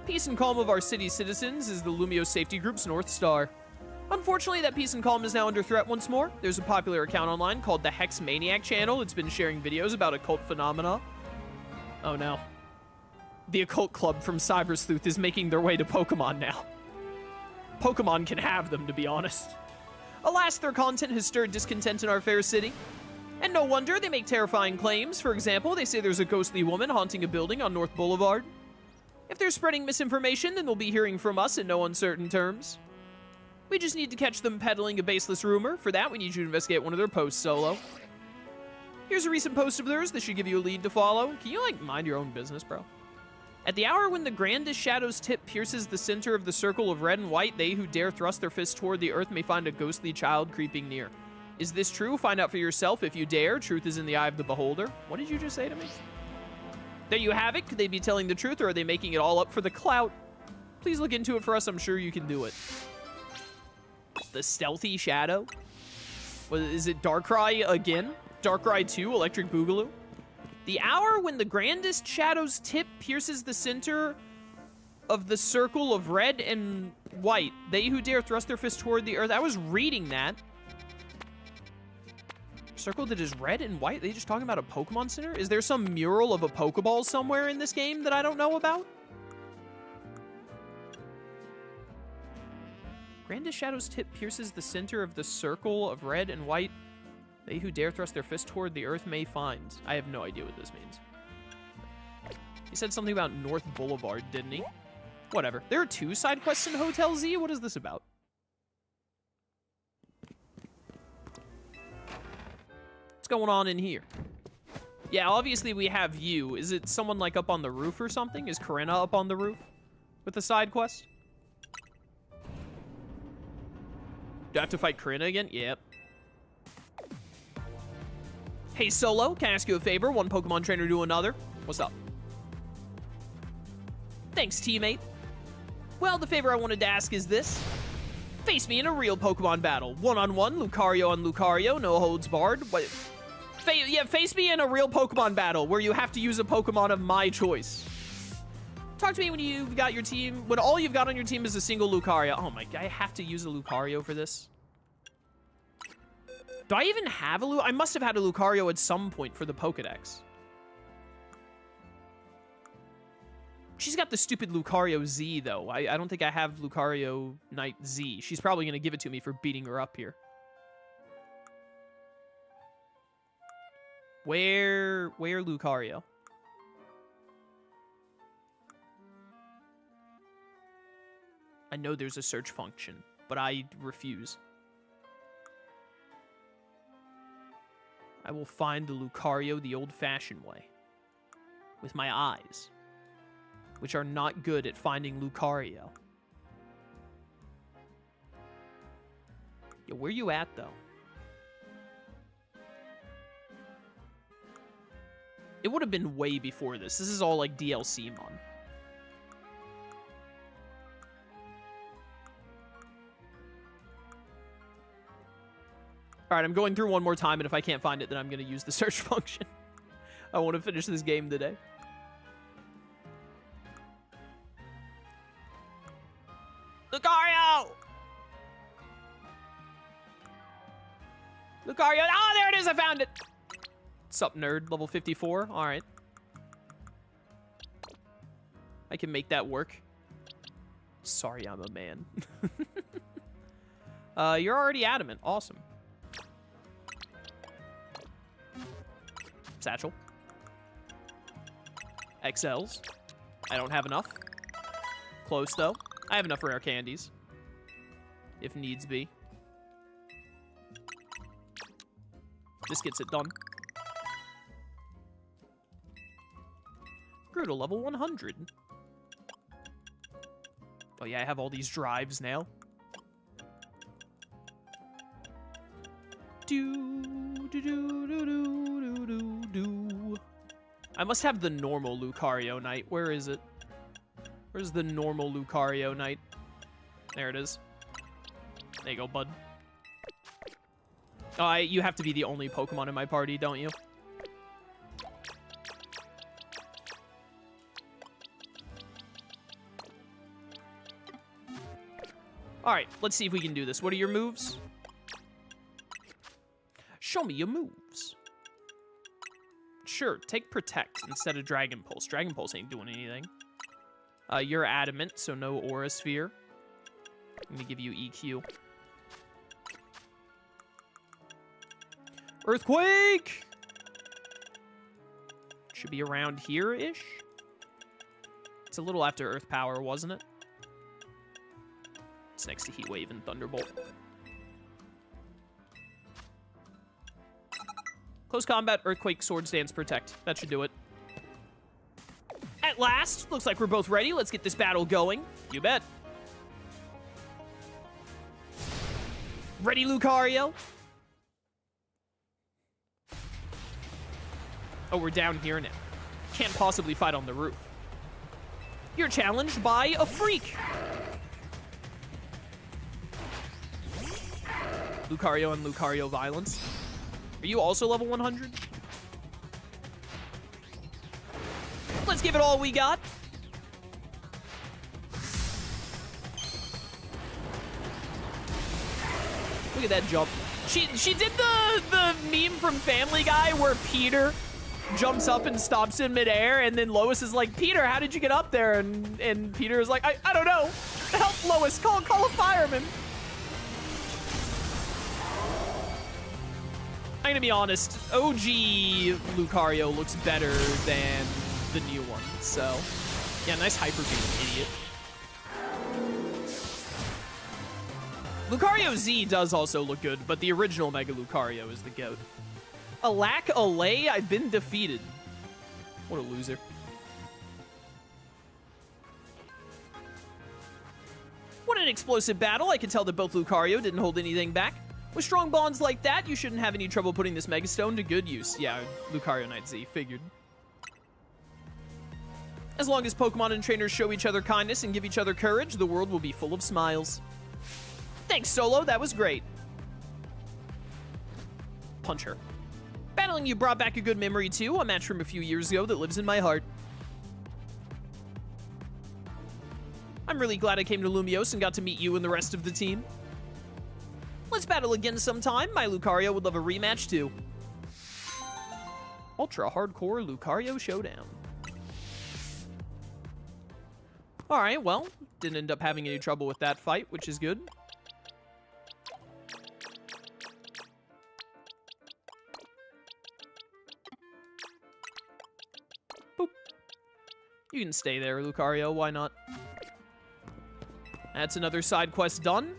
Peace and calm of our city's citizens is the Lumiose Safety Group's North Star. Unfortunately, that peace and calm is now under threat once more. There's a popular account online called the Hex Maniac channel. It's been sharing videos about occult phenomena. Oh no. The occult club from Cyber Sleuth is making their way to Pokemon now. Pokemon can have them, to be honest. Alas, their content has stirred discontent in our fair city. And no wonder, they make terrifying claims. For example, they say there's a ghostly woman haunting a building on North Boulevard. If they're spreading misinformation, then they'll be hearing from us in no uncertain terms. We just need to catch them peddling a baseless rumor. For that, we need you to investigate one of their posts, Solo. Here's a recent post of theirs. This should give you a lead to follow. Can you, like, mind your own business, bro? At the hour when the grandest shadow's tip pierces the center of the circle of red and white, they who dare thrust their fists toward the earth may find a ghostly child creeping near. Is this true? Find out for yourself if you dare. Truth is in the eye of the beholder. What did you just say to me? There you have it. Could they be telling the truth, or are they making it all up for the clout? Please look into it for us. I'm sure you can do it. The stealthy shadow? Is it Darkrai again? Darkrai 2, Electric Boogaloo? The hour when the grandest shadow's tip pierces the center of the circle of red and white. They who dare thrust their fist toward the earth. I was reading that. Circle that is red and white? Are they just talking about a Pokemon Center? Is there some mural of a Pokeball somewhere in this game that I don't know about? Grandest shadow's tip pierces the center of the circle of red and white. They who dare thrust their fist toward the earth may find. I have no idea what this means. He said something about North Boulevard, didn't he? Whatever. There are 2 side quests in Hotel Z? What is this about? What's going on in here? Yeah, obviously we have you. Is it someone like up on the roof or something? Is Corinna up on the roof with the side quest? Do I have to fight Corinna again? Yep. Hey, Solo, can I ask you a favor? One Pokemon trainer to another. What's up? Thanks, teammate. Well, the favor I wanted to ask is this. Face me in a real Pokemon battle. One-on-one, Lucario on Lucario, no holds barred. What? Yeah, face me in a real Pokemon battle where you have to use a Pokemon of my choice. Talk to me when you've got your team, when all you've got on your team is a single Lucario. Oh my god, I have to use a Lucario for this. Do I even have a I must have had a Lucario at some point for the Pokedex. She's got the stupid Lucario Z, though. I don't think I have Lucario Knight Z. She's probably going to give it to me for beating her up here. Where Lucario? I know there's a search function, but I refuse. I will find the Lucario the old-fashioned way. With my eyes. Which are not good at finding Lucario. Yo, where you at, though? It would have been way before this. This is all, like, DLC mon. Alright, I'm going through one more time, and if I can't find it, then I'm going to use the search function. I want to finish this game today. Lucario! Lucario! Oh, there it is! I found it! Sup, nerd? Level 54? Alright. I can make that work. Sorry, I'm a man. You're already adamant. Awesome. Satchel. XLs. I don't have enough. Close, though. I have enough rare candies. If needs be. This gets it done. Grew to level 100. Oh yeah, I have all these drives now. I must have the normal Lucario Knight. Where is it? Where's the normal Lucario Knight? There it is. There you go, bud. Oh, you have to be the only Pokemon in my party, don't you? Alright, let's see if we can do this. What are your moves? Show me your moves. Sure, take Protect instead of Dragon Pulse. Dragon Pulse ain't doing anything. You're Adamant, so no Aura Sphere. I'm gonna give you EQ. Earthquake! Should be around here-ish? It's a little after Earth Power, wasn't it? It's next to Heat Wave and Thunderbolt. Close combat, Earthquake, Swords Dance, Protect. That should do it. At last, looks like we're both ready. Let's get this battle going. You bet. Ready, Lucario? Oh, we're down here now. Can't possibly fight on the roof. You're challenged by a freak. Lucario and Lucario Violence. Are you also level 100? Let's give it all we got. Look at that jump. She did the meme from Family Guy where Peter jumps up and stops in midair, and then Lois is like, Peter, how did you get up there? And Peter is like, I don't know. Help, Lois. Call a fireman. I'm gonna be honest, OG Lucario looks better than the new one, so yeah, nice Hyper Beam, idiot. Lucario Z does also look good, but the original Mega Lucario is the GOAT. Alack Alay, I've been defeated. What a loser. What an explosive battle. I can tell that both Lucario didn't hold anything back. With strong bonds like that, you shouldn't have any trouble putting this Mega Stone to good use. Yeah, Lucario Knight Z, figured. As long as Pokemon and trainers show each other kindness and give each other courage, the world will be full of smiles. Thanks, Solo, that was great. Punch her. Battling you brought back a good memory too, a match from a few years ago that lives in my heart. I'm really glad I came to Lumiose and got to meet you and the rest of the team. Let's battle again sometime. My Lucario would love a rematch too. Ultra hardcore Lucario showdown. Alright, well, didn't end up having any trouble with that fight, which is good. Boop. You can stay there, Lucario, why not? That's another side quest done.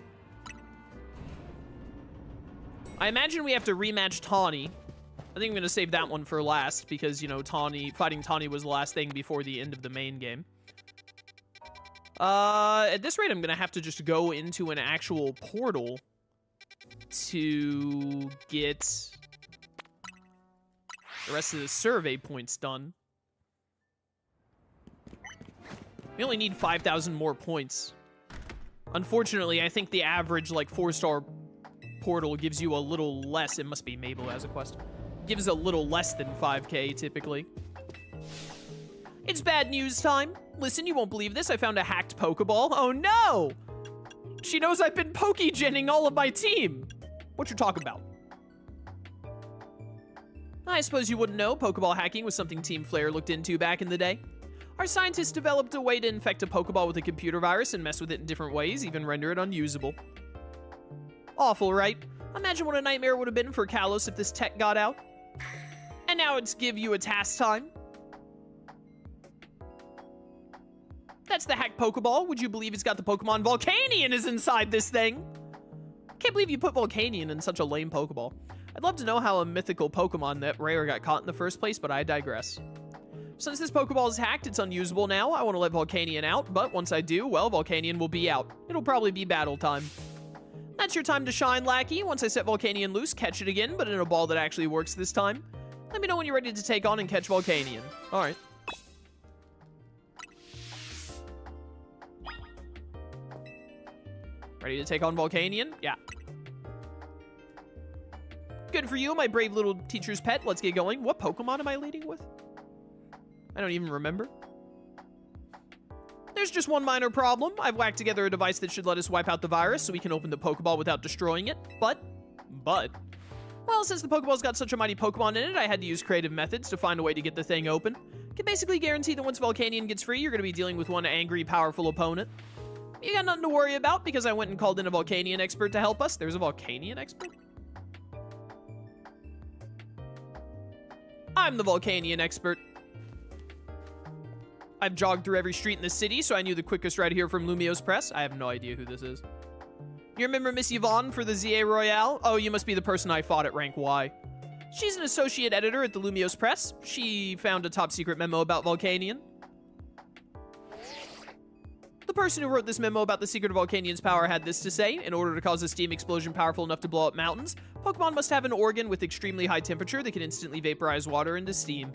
I imagine we have to rematch Tawny. I think I'm going to save that one for last because, you know, fighting Tawny was the last thing before the end of the main game. At this rate, I'm going to have to just go into an actual portal to get the rest of the survey points done. We only need 5,000 more points. Unfortunately, I think the average, like, 4-star portal gives you a little less. It must be Mabel as a quest. Gives a little less than 5k, typically. It's bad news time. Listen, you won't believe this. I found a hacked Pokeball. Oh, no! She knows I've been Pokegenning all of my team. What you talking about? I suppose you wouldn't know. Pokeball hacking was something Team Flare looked into back in the day. Our scientists developed a way to infect a Pokeball with a computer virus and mess with it in different ways, even render it unusable. Awful, right? Imagine what a nightmare it would have been for Kalos if this tech got out. And now it's give you a task time. That's the hacked Pokeball. Would you believe it's got the Pokemon Volcanion is inside this thing? Can't believe you put Volcanion in such a lame Pokeball. I'd love to know how a mythical Pokemon that rare got caught in the first place, but I digress. Since this Pokeball is hacked, it's unusable now. I want to let Volcanion out, but once I do, well, Volcanion will be out. It'll probably be battle time. That's your time to shine, Lackey. Once I set Volcanion loose, catch it again, but in a ball that actually works this time. Let me know when you're ready to take on and catch Volcanion. Alright. Ready to take on Volcanion? Yeah. Good for you, my brave little teacher's pet. Let's get going. What Pokemon am I leading with? I don't even remember. There's just one minor problem. I've whacked together a device that should let us wipe out the virus so we can open the Pokeball without destroying it. But, well, since the Pokeball's got such a mighty Pokemon in it, I had to use creative methods to find a way to get the thing open. Can basically guarantee that once Volcanion gets free, you're going to be dealing with one angry, powerful opponent. You got nothing to worry about because I went and called in a Volcanion expert to help us. There's a Volcanion expert? I'm the Volcanion expert. I've jogged through every street in the city, so I knew the quickest ride here from Lumiose Press. I have no idea who this is. You remember Miss Yvonne for the ZA Royale? Oh, you must be the person I fought at rank Y. She's an associate editor at the Lumiose Press. She found a top secret memo about Volcanion. The person who wrote this memo about the secret of Volcanion's power had this to say: in order to cause a steam explosion powerful enough to blow up mountains, Pokemon must have an organ with extremely high temperature that can instantly vaporize water into steam.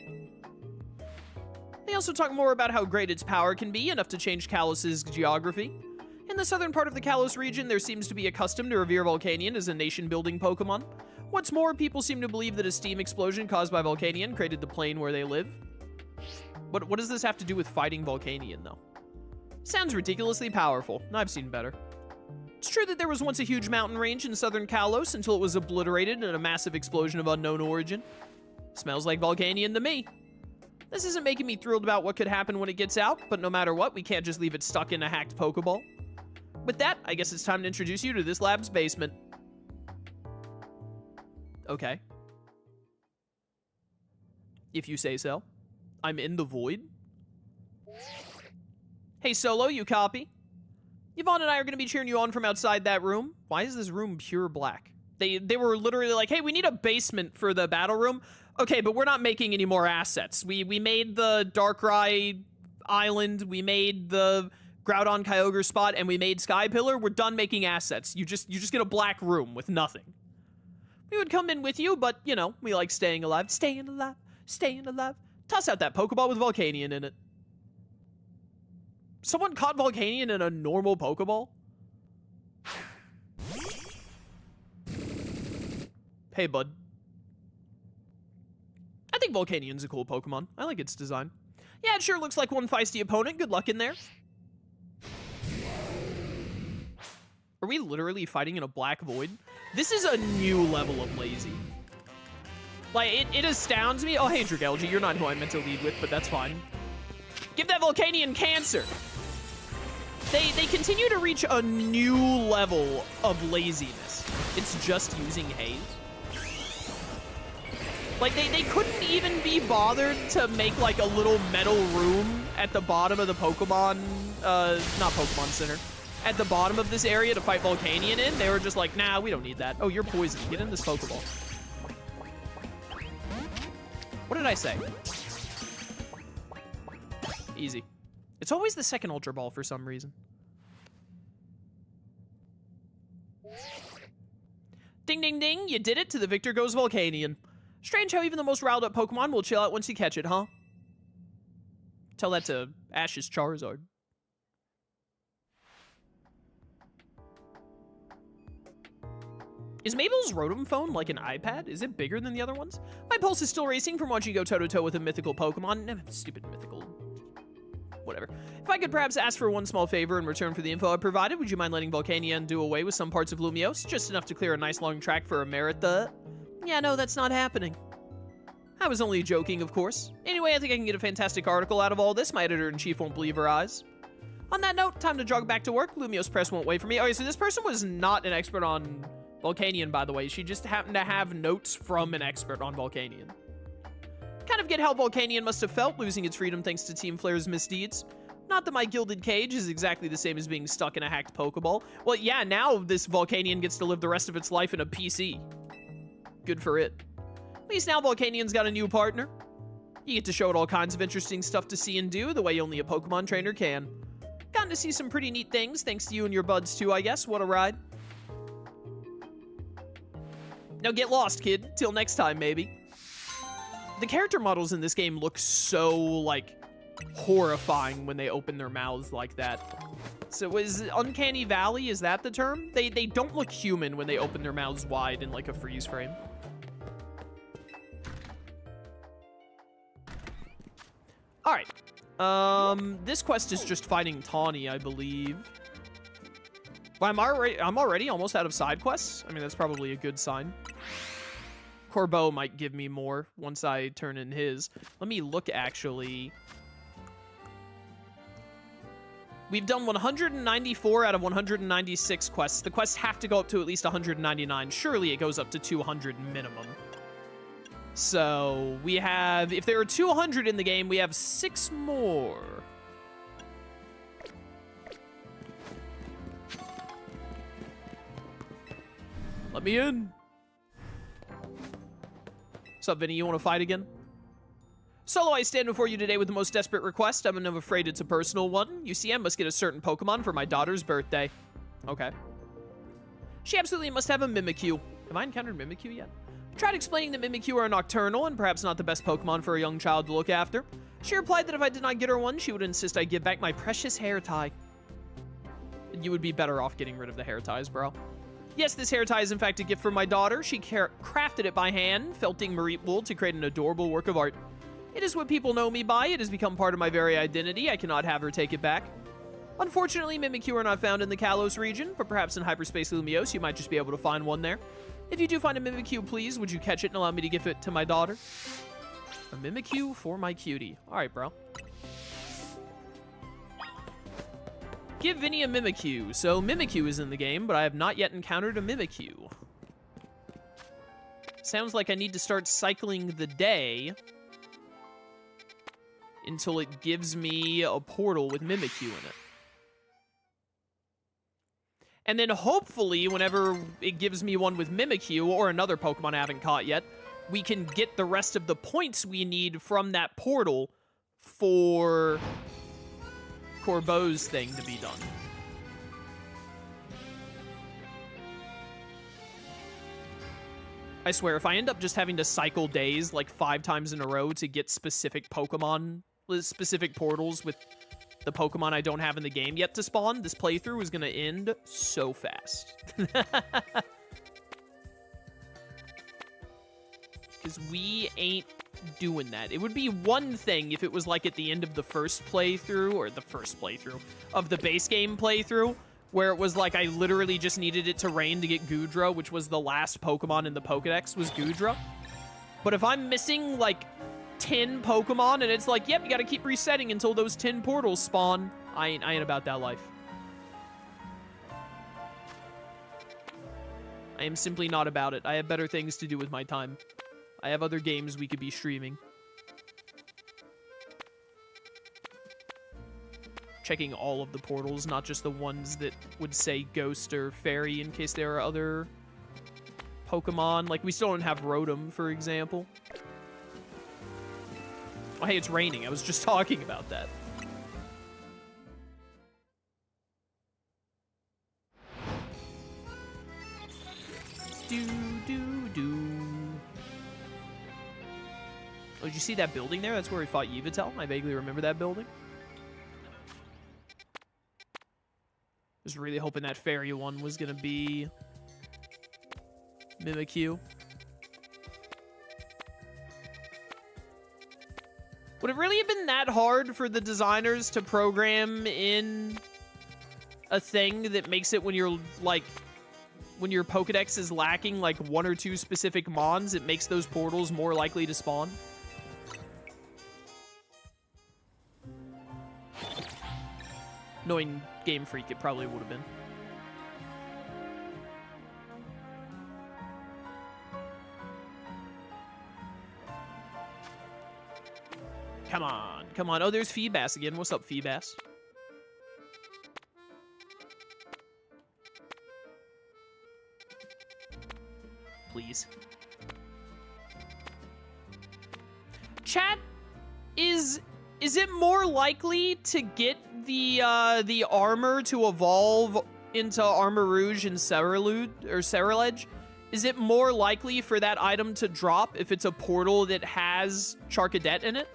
They also talk more about how great its power can be, enough to change Kalos' geography. In the southern part of the Kalos region, there seems to be a custom to revere Volcanion as a nation-building Pokemon. What's more, people seem to believe that a steam explosion caused by Volcanion created the plane where they live. But what does this have to do with fighting Volcanion, though? Sounds ridiculously powerful. I've seen better. It's true that there was once a huge mountain range in southern Kalos until it was obliterated in a massive explosion of unknown origin. Smells like Volcanion to me. This isn't making me thrilled about what could happen when it gets out, but no matter what, we can't just leave it stuck in a hacked Pokeball. With that, I guess it's time to introduce you to this lab's basement. Okay. If you say so. I'm in the void. Hey, Solo, you copy? Yvonne and I are going to be cheering you on from outside that room. Why is this room pure black? They were literally like, hey, we need a basement for the battle room. Okay, but we're not making any more assets. We made the Darkrai Island, we made the Groudon Kyogre spot, and we made Sky Pillar. We're done making assets. You just get a black room with nothing. We would come in with you, but, you know, we like staying alive. Staying alive, staying alive. Toss out that Pokeball with Volcanion in it. Someone caught Volcanion in a normal Pokeball? Hey, bud. I think Volcanion's a cool Pokemon. I like its design. Yeah, it sure looks like one feisty opponent. Good luck in there. Are we literally fighting in a black void? This is a new level of lazy. Like, it astounds me. Oh, hey, Dragalge, you're not who I meant to lead with, but that's fine. Give that Volcanion cancer. They continue to reach a new level of laziness. It's just using haze. Like, they couldn't even be bothered to make, like, a little metal room at the bottom of the Pokemon, not Pokemon Center, at the bottom of this area to fight Volcanion in. They were just like, nah, we don't need that. Oh, you're poisoned. Get in this Pokeball. What did I say? Easy. It's always the second Ultra Ball for some reason. Ding, ding, ding. You did it. To the victor goes Volcanion. Strange how even the most riled up Pokemon will chill out once you catch it, huh? Tell that to Ash's Charizard. Is Mabel's Rotom phone like an iPad? Is it bigger than the other ones? My pulse is still racing from watching you go toe-to-toe with a mythical Pokemon. Stupid mythical. Whatever. If I could perhaps ask for one small favor in return for the info I provided, would you mind letting Volcanion do away with some parts of Lumiose? Just enough to clear a nice long track for a Meritha. Yeah, no, that's not happening. I was only joking, of course. Anyway, I think I can get a fantastic article out of all this. My editor-in-chief won't believe her eyes. On that note, time to jog back to work. Lumiose Press won't wait for me. Okay, so this person was not an expert on Volcanion, by the way. She just happened to have notes from an expert on Volcanion. Kind of get how Volcanion must have felt losing its freedom thanks to Team Flare's misdeeds. Not that my gilded cage is exactly the same as being stuck in a hacked Pokeball. Well, yeah, now this Volcanion gets to live the rest of its life in a PC. Good for it. At least now Volcanion's got a new partner. You get to show it all kinds of interesting stuff to see and do, the way only a Pokemon trainer can. Gotten to see some pretty neat things, thanks to you and your buds too, I guess. What a ride. Now get lost, kid. Till next time, maybe. The character models in this game look so, like, horrifying when they open their mouths like that. So is Uncanny Valley, is that the term? They don't look human when they open their mouths wide in, like, a freeze frame. Alright. This quest is just fighting Tawny, I believe. Well, I'm already almost out of side quests. I mean, that's probably a good sign. Corbo might give me more once I turn in his. Let me look, actually. We've done 194 out of 196 quests. The quests have to go up to at least 199. Surely it goes up to 200 minimum. So we have, if there are 200 in the game, we have 6 more. Let me in. What's up, Vinny? You want to fight again? Solo, I stand before you today with the most desperate request. I'm afraid it's a personal one. You see, I must get a certain Pokemon for my daughter's birthday. Okay. She absolutely must have a Mimikyu. Have I encountered Mimikyu yet? Tried explaining that Mimikyu are nocturnal and perhaps not the best Pokemon for a young child to look after. She replied that if I did not get her one, she would insist I give back my precious hair tie. You would be better off getting rid of the hair ties, bro. Yes, this hair tie is in fact a gift from my daughter. She crafted it by hand, felting Marite wool to create an adorable work of art. It is what people know me by. It has become part of my very identity. I cannot have her take it back. Unfortunately, Mimikyu are not found in the Kalos region, but perhaps in Hyperspace Lumiose, you might just be able to find one there. If you do find a Mimikyu, please, would you catch it and allow me to give it to my daughter? A Mimikyu for my cutie. All right, bro. Give Vinny a Mimikyu. So Mimikyu is in the game, but I have not yet encountered a Mimikyu. Sounds like I need to start cycling the day until it gives me a portal with Mimikyu in it. And then hopefully, whenever it gives me one with Mimikyu or another Pokemon I haven't caught yet, we can get the rest of the points we need from that portal for Corbo's thing to be done. I swear, if I end up just having to cycle days like 5 times in a row to get specific Pokemon, specific portals with the Pokemon I don't have in the game yet to spawn, this playthrough is going to end so fast. Because we ain't doing that. It would be one thing if it was like at the end of the first playthrough, or the first playthrough, of the base game playthrough, where it was like I literally just needed it to rain to get Goodra, which was the last Pokemon in the Pokedex was Goodra. But if I'm missing like 10 Pokemon and it's like, yep, you gotta keep resetting until those 10 portals spawn, I ain't about that life. I am simply not about it. I have better things to do with my time. I have other games we could be streaming. Checking all of the portals, not just the ones that would say Ghost or Fairy in case there are other Pokemon. Like, we still don't have Rotom, for example. Oh, hey, it's raining. I was just talking about that. Oh, did you see that building there? That's where we fought Yveltal. I vaguely remember that building. Was really hoping that fairy one was gonna be Mimikyu. Would it really have been that hard for the designers to program in a thing that makes it when you're like, when your Pokedex is lacking like 1 or 2 specific Mons, it makes those portals more likely to spawn? Knowing Game Freak, it probably would have been. Come on, come on. Oh, there's Feebas again. What's up, Feebas? Please. Chat, is it more likely to get the armor to evolve into Armor Rouge and Ceruledge? Is it more likely for that item to drop if it's a portal that has Charcadet in it?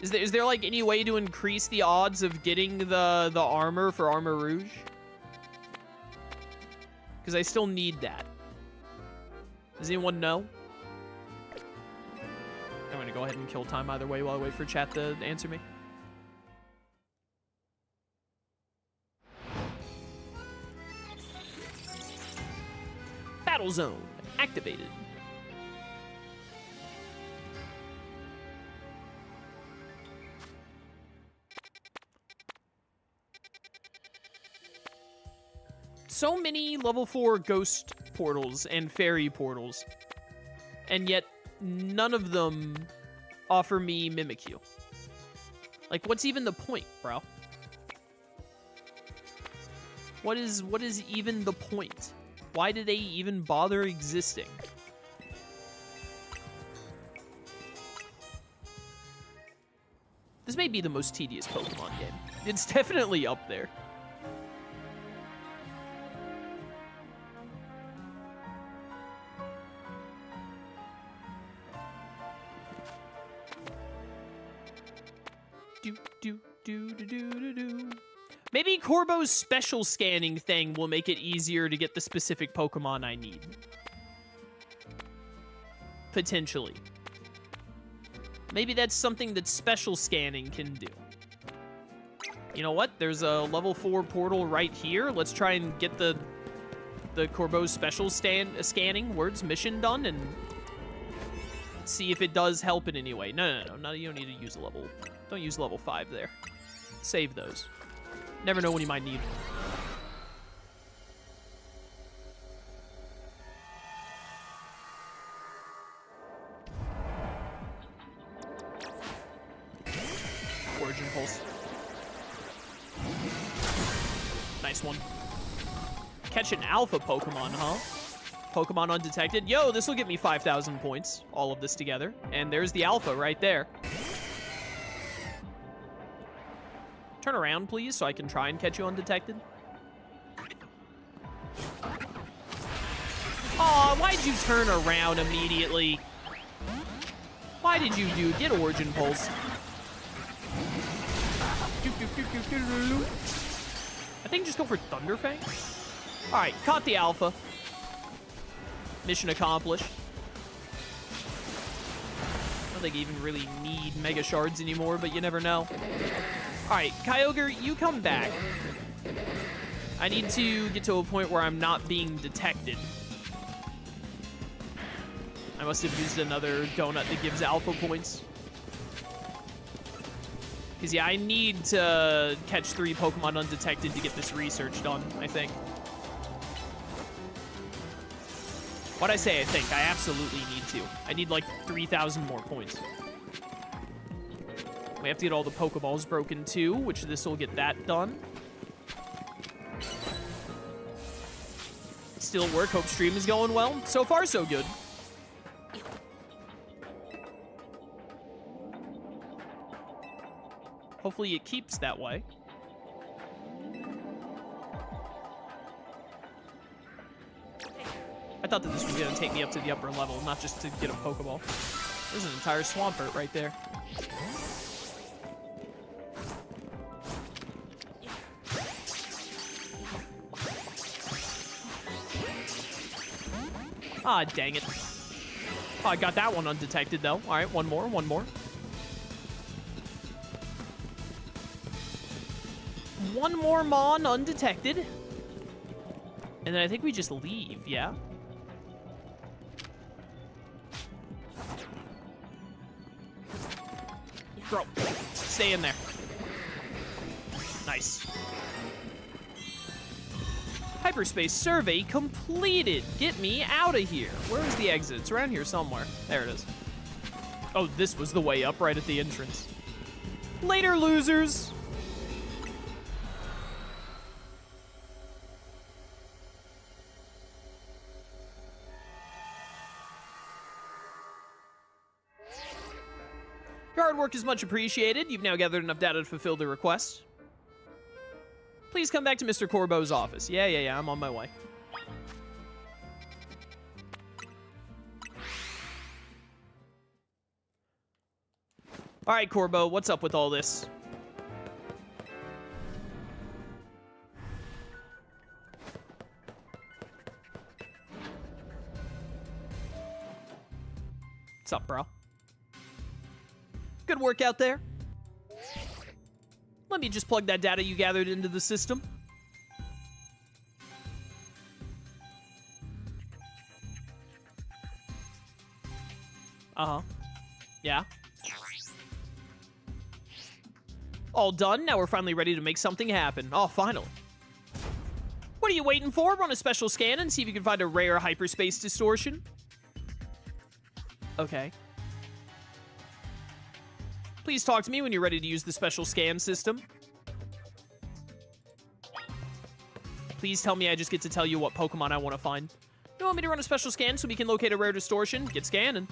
Is there like any way to increase the odds of getting the armor for Armor Rouge? Because I still need that. Does anyone know? I'm gonna go ahead and kill time either way while I wait for chat to answer me. Battle zone activated. So many level 4 ghost portals and fairy portals, and yet none of them offer me Mimikyu. Like, what's even the point, bro? What is even the point? Why do they even bother existing? This may be the most tedious Pokemon game. It's definitely up there. Maybe Corbo's special scanning thing will make it easier to get the specific Pokemon I need. Potentially. Maybe that's something that special scanning can do. You know what? There's a level 4 portal right here. Let's try and get the Corbo's special scanning words mission done and see if it does help in any way. No, you don't need to use a level. Don't use level 5 there. Save those. Never know when you might need them. Origin Pulse. Nice one. Catch an alpha Pokemon, huh? Pokemon undetected. Yo, this will get me 5,000 points. All of this together. And there's the alpha right there. Turn around, please, so I can try and catch you undetected. Aw, why'd you turn around immediately? Why did you get Origin Pulse? I think just go for Thunderfang. Alright, caught the alpha. Mission accomplished. I don't think I even really need Mega Shards anymore, but you never know. Alright, Kyogre, you come back. I need to get to a point where I'm not being detected. I must have used another donut that gives alpha points. Because, yeah, I need to catch 3 Pokemon undetected to get this research done, I think. What'd I say I think? I absolutely need to. I need, like, 3,000 more points. We have to get all the Pokeballs broken, too, which this will get that done. Still work. Hope stream is going well. So far, so good. Hopefully it keeps that way. I thought that this was going to take me up to the upper level, not just to get a Pokeball. There's an entire Swampert right there. Ah, dang it. Oh, I got that one undetected, though. All right, one more. One more Mon undetected. And then I think we just leave, yeah? Bro, stay in there. Nice. Hyperspace survey completed. Get me out of here. Where is the exit? It's around here somewhere. There it is. Oh, this was the way up right at the entrance. Later, losers. Your hard work is much appreciated. You've now gathered enough data to fulfill the request. Please come back to Mr. Corbo's office. Yeah, I'm on my way. All right, Corbo, what's up with all this? What's up, bro? Good work out there. Let me just plug that data you gathered into the system. Uh-huh. Yeah. All done. Now we're finally ready to make something happen. Oh, finally. What are you waiting for? Run a special scan and see if you can find a rare hyperspace distortion. Okay. Please talk to me when you're ready to use the special scan system. Please tell me I just get to tell you what Pokemon I want to find. You want me to run a special scan so we can locate a rare distortion? Get scanning.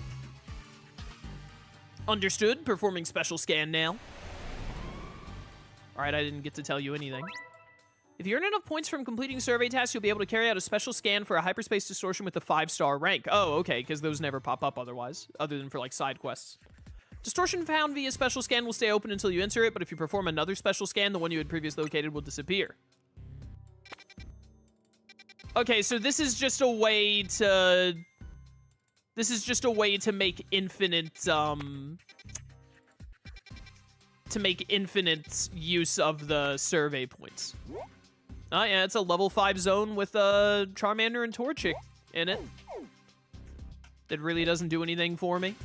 Understood. Performing special scan now. Alright, I didn't get to tell you anything. If you earn enough points from completing survey tasks, you'll be able to carry out a special scan for a hyperspace distortion with a 5-star rank. Oh, okay, because those never pop up otherwise, other than for, like, side quests. Distortion found via special scan will stay open until you enter it, but if you perform another special scan, the one you had previously located will disappear. Okay, so this is just a way to... This is just a way to make infinite, to make infinite use of the survey points. Oh, yeah, it's a level 5 zone with a Charmander and Torchic in it. That really doesn't do anything for me.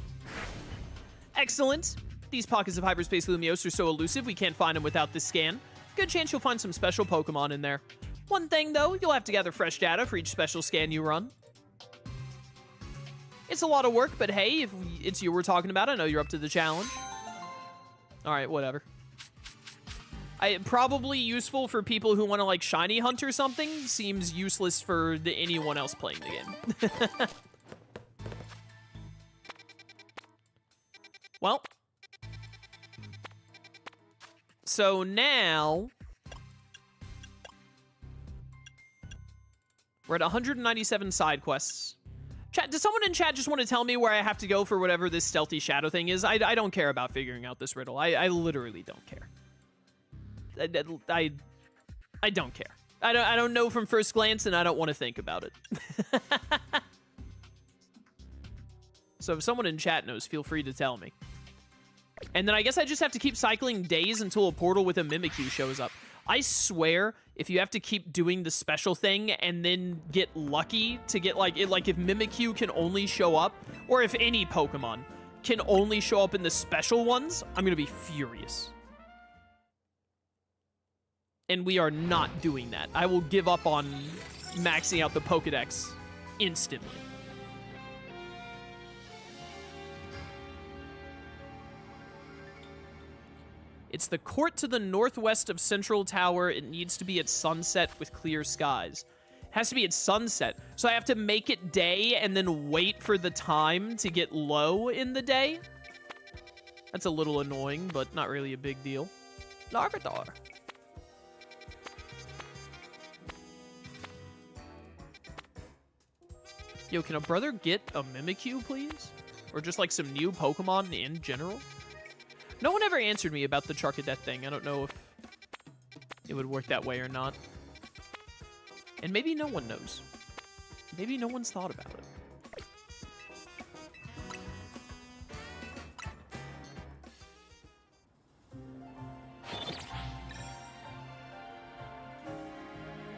Excellent. These pockets of hyperspace Lumiose are so elusive, we can't find them without this scan. Good chance you'll find some special Pokemon in there. One thing, though, you'll have to gather fresh data for each special scan you run. It's a lot of work, but hey, if it's you we're talking about, I know you're up to the challenge. Alright, whatever. Probably useful for people who want to, like, shiny hunt or something. Seems useless for anyone else playing the game. Well. So now... we're at 197 side quests. Chat, does someone in chat just want to tell me where I have to go for whatever this stealthy shadow thing is? I don't care about figuring out this riddle. I literally don't care. I don't care. I don't know from first glance, and I don't want to think about it. So if someone in chat knows, feel free to tell me. And then I guess I just have to keep cycling days until a portal with a Mimikyu shows up. I swear, if you have to keep doing the special thing and then get lucky to get, like, if Mimikyu can only show up, or if any Pokemon can only show up in the special ones, I'm gonna be furious. And we are not doing that. I will give up on maxing out the Pokedex instantly. It's the court to the northwest of Central Tower. It needs to be at sunset with clear skies. It has to be at sunset. So I have to make it day and then wait for the time to get low in the day? That's a little annoying, but not really a big deal. Larvitar. Yo, can a brother get a Mimikyu, please? Or just, like, some new Pokemon in general? No one ever answered me about the Charcadet thing. I don't know if it would work that way or not. And maybe no one knows. Maybe no one's thought about it.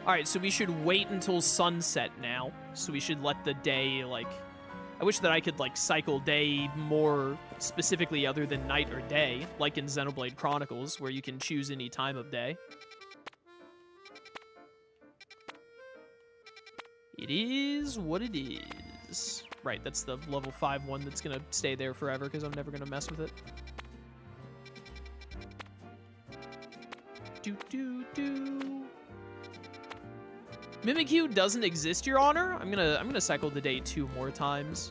Alright, so we should wait until sunset now. So we should let the day, like... I wish that I could, like, cycle day more specifically other than night or day, like in Xenoblade Chronicles, where you can choose any time of day. It is what it is. Right, that's the level 5 one that's gonna stay there forever, because I'm never gonna mess with it. Do. Mimikyu doesn't exist, Your Honor. I'm gonna cycle the day 2 more times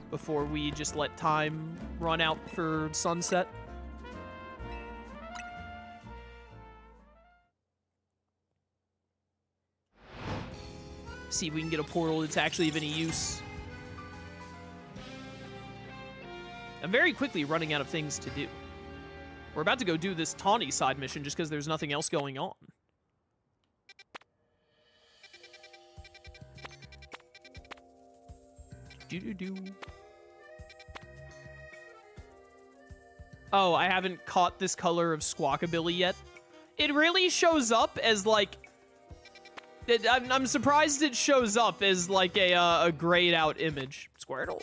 before we just let time run out for sunset. See if we can get a portal that's actually of any use. I'm very quickly running out of things to do. We're about to go do this Tawny side mission just because there's nothing else going on. Oh, I haven't caught this color of Squawkabilly yet. It really shows up as, like... I'm surprised it shows up as, like, a grayed out image. Squirtle.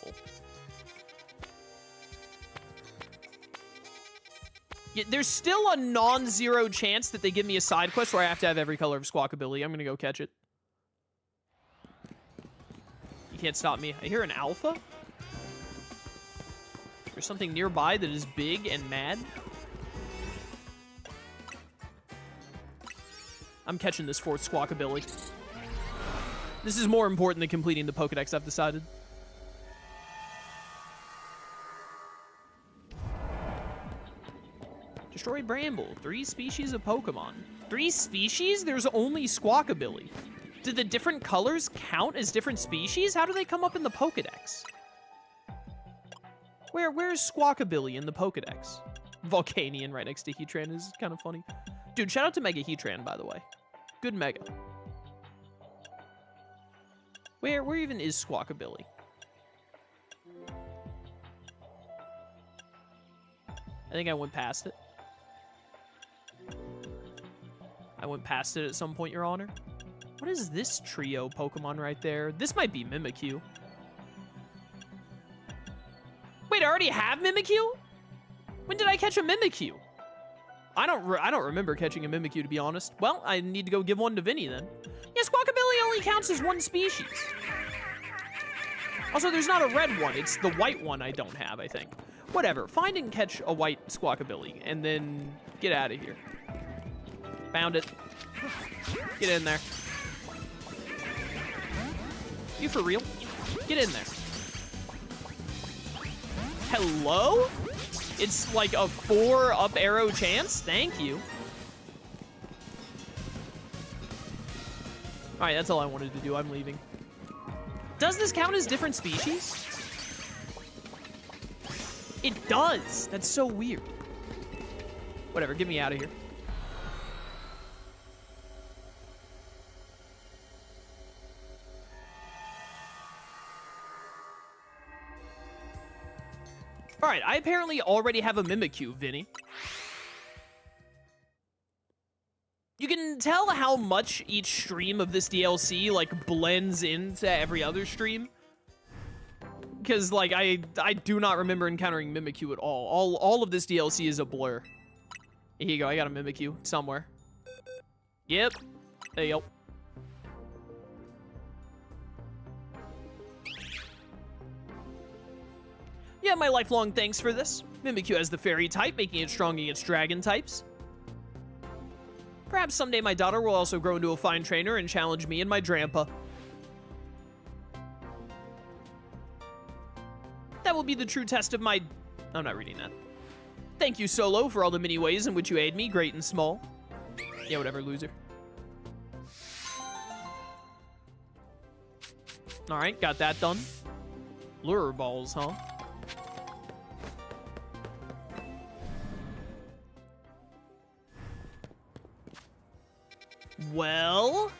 Yeah, there's still a non-zero chance that they give me a side quest where I have to have every color of Squawkabilly. I'm gonna go catch it. You can't stop me. I hear an alpha? There's something nearby that is big and mad. I'm catching this 4th Squawkabilly. This is more important than completing the Pokedex, I've decided. Destroy Bramble. 3 species of Pokemon. 3 species? There's only Squawkabilly. Do the different colors count as different species? How do they come up in the Pokedex? Where's Squawkabilly in the Pokedex? Volcanion right next to Heatran is kind of funny. Dude, shout out to Mega Heatran, by the way. Good Mega. Where even is Squawkabilly? I think I went past it. I went past it at some point, Your Honor. What is this trio Pokemon right there? This might be Mimikyu. Wait, I already have Mimikyu? When did I catch a Mimikyu? I don't remember catching a Mimikyu, to be honest. Well, I need to go give one to Vinny, then. Yeah, Squawkabilly only counts as 1 species. Also, there's not a red one. It's the white one I don't have, I think. Whatever. Find and catch a white Squawkabilly, and then get out of here. Found it. Get in there. You for real? Get in there. Hello? It's like a 4 up arrow chance? Thank you. Alright, that's all I wanted to do. I'm leaving. Does this count as different species? It does! That's so weird. Whatever, get me out of here. Alright, I apparently already have a Mimikyu, Vinny. You can can tell how much each stream of this DLC, like, blends into every other stream. Because, like, I do not remember encountering Mimikyu at all. All of this DLC is a blur. Here you go, I got a Mimikyu somewhere. Yep. There you go. Yeah, my lifelong thanks for this. Mimikyu has the fairy type, making it strong against dragon types. Perhaps someday my daughter will also grow into a fine trainer and challenge me and my grandpa. That will be the true test of my... I'm not reading that. Thank you, Solo, for all the many ways in which you aid me, great and small. Yeah, whatever, loser. Alright, got that done. Lure balls, huh? Well...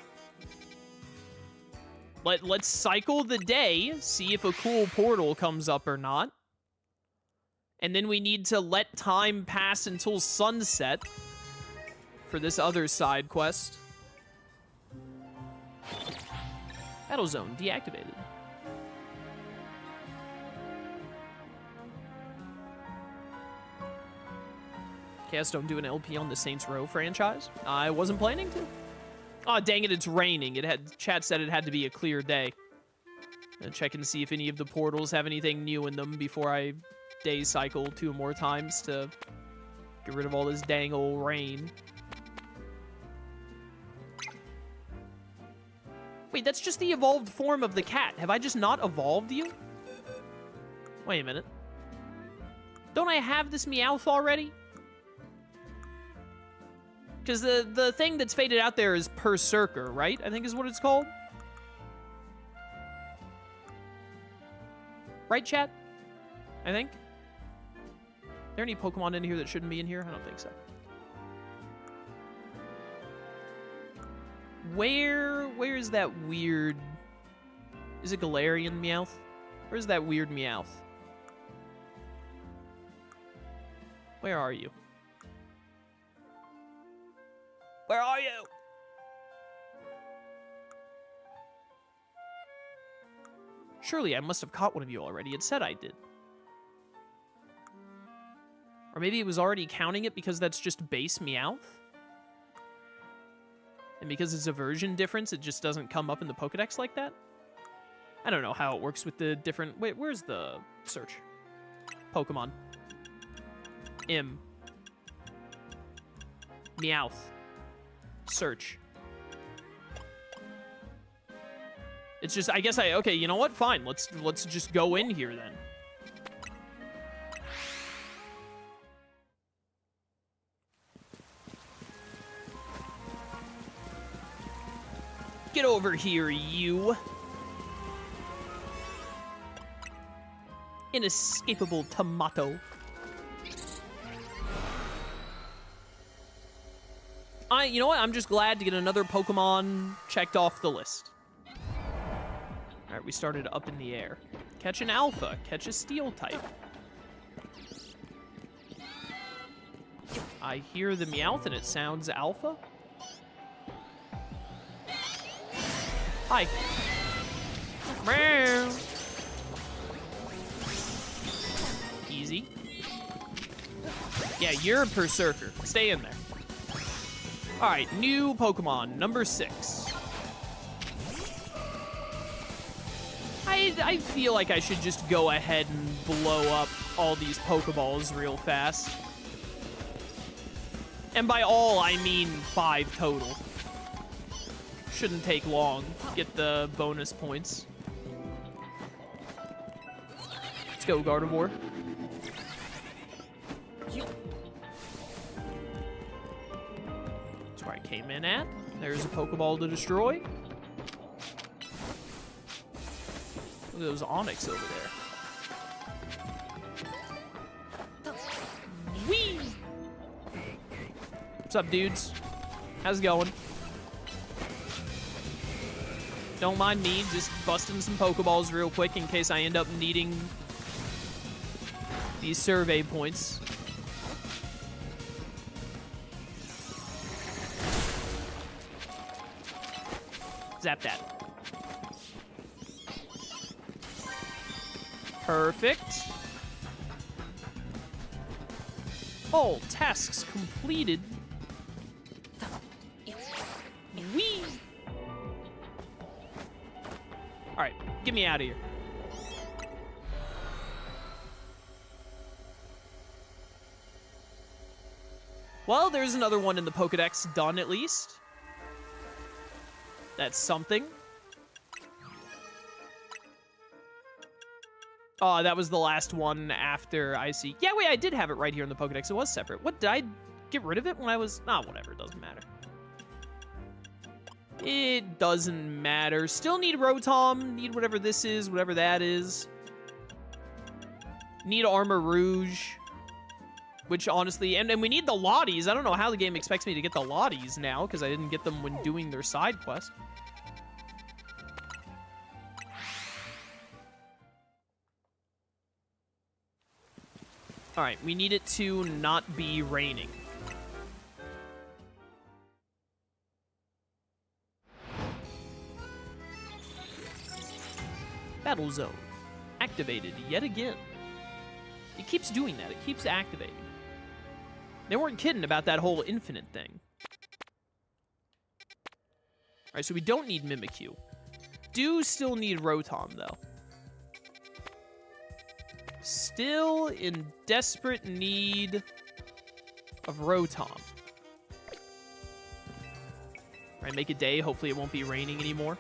Let's cycle the day, see if a cool portal comes up or not. And then we need to let time pass until sunset for this other side quest. Battle zone deactivated. Chaos don't do an LP on the Saints Row franchise. I wasn't planning to. Aw, dang it, it's raining. Chat said it had to be a clear day. Gonna check and see if any of the portals have anything new in them before I day cycle 2 more times to get rid of all this dang old rain. Wait, that's just the evolved form of the cat. Have I just not evolved you? Wait a minute. Don't I have this Meowth already? Because the thing that's faded out there is Berserker, right? I think is what it's called. Right, chat? I think. Are there any Pokemon in here that shouldn't be in here? I don't think so. Where is that weird... Is it Galarian Meowth? Where's that weird Meowth? Where are you? Where are you? Surely I must have caught one of you already. It said I did. Or maybe it was already counting it because that's just base Meowth? And because it's a version difference, it just doesn't come up in the Pokedex like that? I don't know how it works with the different... Wait, where's the search? Pokemon. Meowth. Search. It's just, I guess okay, you know what? Fine, let's just go in here then. Get over here, you. Inescapable tomato. You know what? I'm just glad to get another Pokemon checked off the list. Alright, we started up in the air. Catch an Alpha. Catch a Steel type. I hear the Meowth and it sounds Alpha. Hi. Meow. Easy. Yeah, you're a Berserker. Stay in there. Alright, new Pokemon, number 6. I feel like I should just go ahead and blow up all these Pokeballs real fast. And by all, I mean 5 total. Shouldn't take long to get the bonus points. Let's go, Gardevoir. That's where I came in at. There's a Pokeball to destroy. Look at those Onyx over there. Whee! What's up, dudes? How's it going? Don't mind me just busting some Pokeballs real quick in case I end up needing these survey points. Zap that. Perfect. All tasks completed. Whee! Alright, get me out of here. Well, there's another one in the Pokedex done, at least. That's something. Oh, that was the last one after I see. Yeah, wait, I did have it right here in the Pokedex. It was separate. What, did I get rid of it when I was... Nah, whatever, it doesn't matter. It doesn't matter. Still need Rotom. Need whatever this is, whatever that is. Need Armor Rouge. Which, honestly... And we need the Lotties. I don't know how the game expects me to get the Lotties now, because I didn't get them when doing their side quest. Alright, we need it to not be raining. Battle Zone. Activated yet again. It keeps doing that. It keeps activating. They weren't kidding about that whole infinite thing. Alright, so we don't need Mimikyu. Do still need Rotom, though. Still in desperate need of Rotom. Alright, make a day. Hopefully it won't be raining anymore.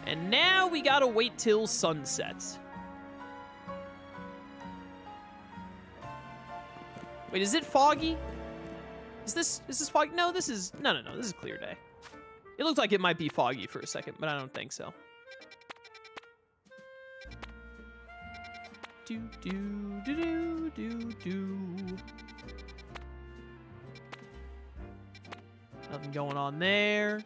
And now we gotta wait till sunset. Wait, is it foggy? Is this foggy? No, this is... No, this is clear day. It looked like it might be foggy for a second, but I don't think so. Do, do, do, do, do. Nothing going on there.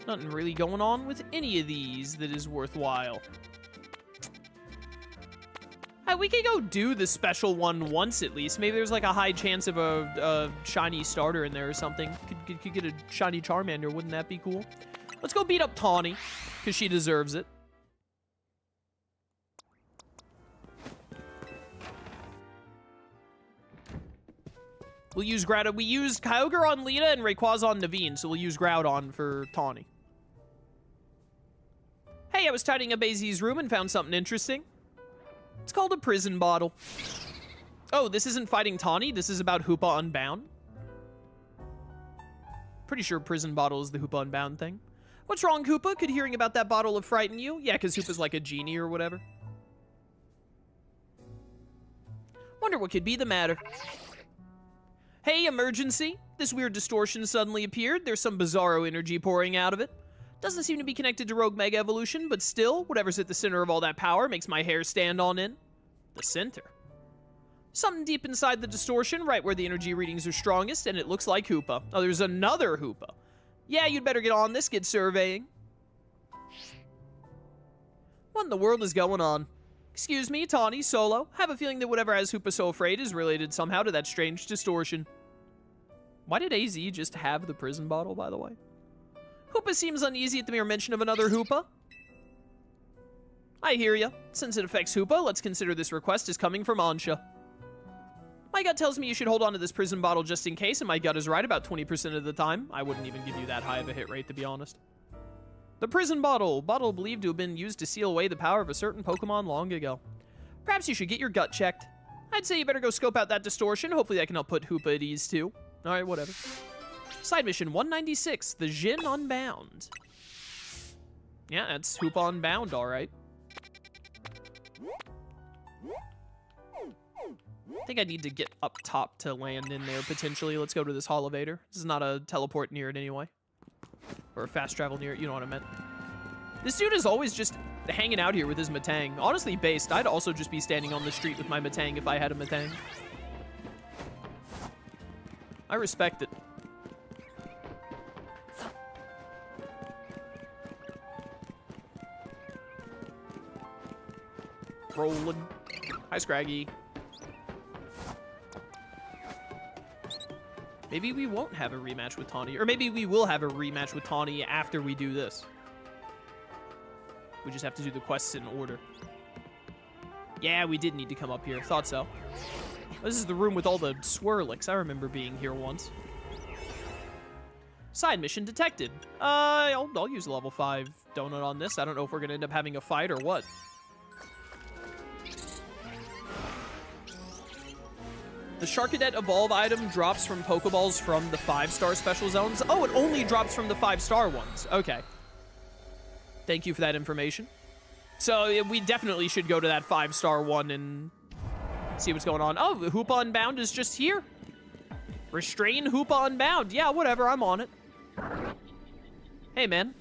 Nothing really going on with any of these that is worthwhile. We could go do the special one once at least. Maybe there's like a high chance of a shiny starter in there or something. Could get a shiny Charmander. Wouldn't that be cool? Let's go beat up Tawny, because she deserves it. We'll use Groudon. We used Kyogre on Lida and Rayquaza on Naveen, so we'll use Groudon for Tawny. Hey, I was tidying up AZ's room and found something interesting. It's called a prison bottle. Oh, this isn't fighting Tawny. This is about Hoopa Unbound. Pretty sure prison bottle is the Hoopa Unbound thing. What's wrong, Hoopa? Could hearing about that bottle have frightened you? Yeah, because Hoopa's like a genie or whatever. Wonder what could be the matter. Hey, emergency. This weird distortion suddenly appeared. There's some bizarro energy pouring out of it. Doesn't seem to be connected to Rogue Mega Evolution, but still, whatever's at the center of all that power makes my hair stand on end. The center. Something deep inside the distortion, right where the energy readings are strongest, and it looks like Hoopa. Oh, there's another Hoopa. Yeah, you'd better get on this, get surveying. What in the world is going on? Excuse me, Tawny, Solo. Have a feeling that whatever has Hoopa so afraid is related somehow to that strange distortion. Why did AZ just have the prison bottle, by the way? Hoopa seems uneasy at the mere mention of another Hoopa. I hear ya. Since it affects Hoopa, let's consider this request as coming from Ansha. My gut tells me you should hold on to this prison bottle just in case, and my gut is right about 20% of the time. I wouldn't even give you that high of a hit rate, to be honest. The prison bottle. Bottle believed to have been used to seal away the power of a certain Pokemon long ago. Perhaps you should get your gut checked. I'd say you better go scope out that distortion. Hopefully that can help put Hoopa at ease, too. Alright, whatever. Side mission 196, the Jin Unbound. Yeah, that's Hoopa Unbound, alright. I think I need to get up top to land in there, potentially. Let's go to this Holovator. This is not a teleport near it anyway. Or a fast travel near it, you know what I meant. This dude is always just hanging out here with his Metang. Honestly, based, I'd also just be standing on the street with my Metang if I had a Metang. I respect it. Rolling. Hi, Scraggy. Maybe we won't have a rematch with Tawny. Or maybe we will have a rematch with Tawny after we do this. We just have to do the quests in order. Yeah, we did need to come up here. Thought so. This is the room with all the Swirlix. I remember being here once. Side mission detected. I'll use a level 5 donut on this. I don't know if we're gonna end up having a fight or what. The Sharkadet Evolve item drops from Pokeballs from the 5-star special zones. Oh, it only drops from the 5-star ones. Okay. Thank you for that information. So we definitely should go to that 5-star one and see what's going on. Oh, the Hoopa Unbound is just here. Restrain Hoopa Unbound. Yeah, whatever, I'm on it. Hey, man.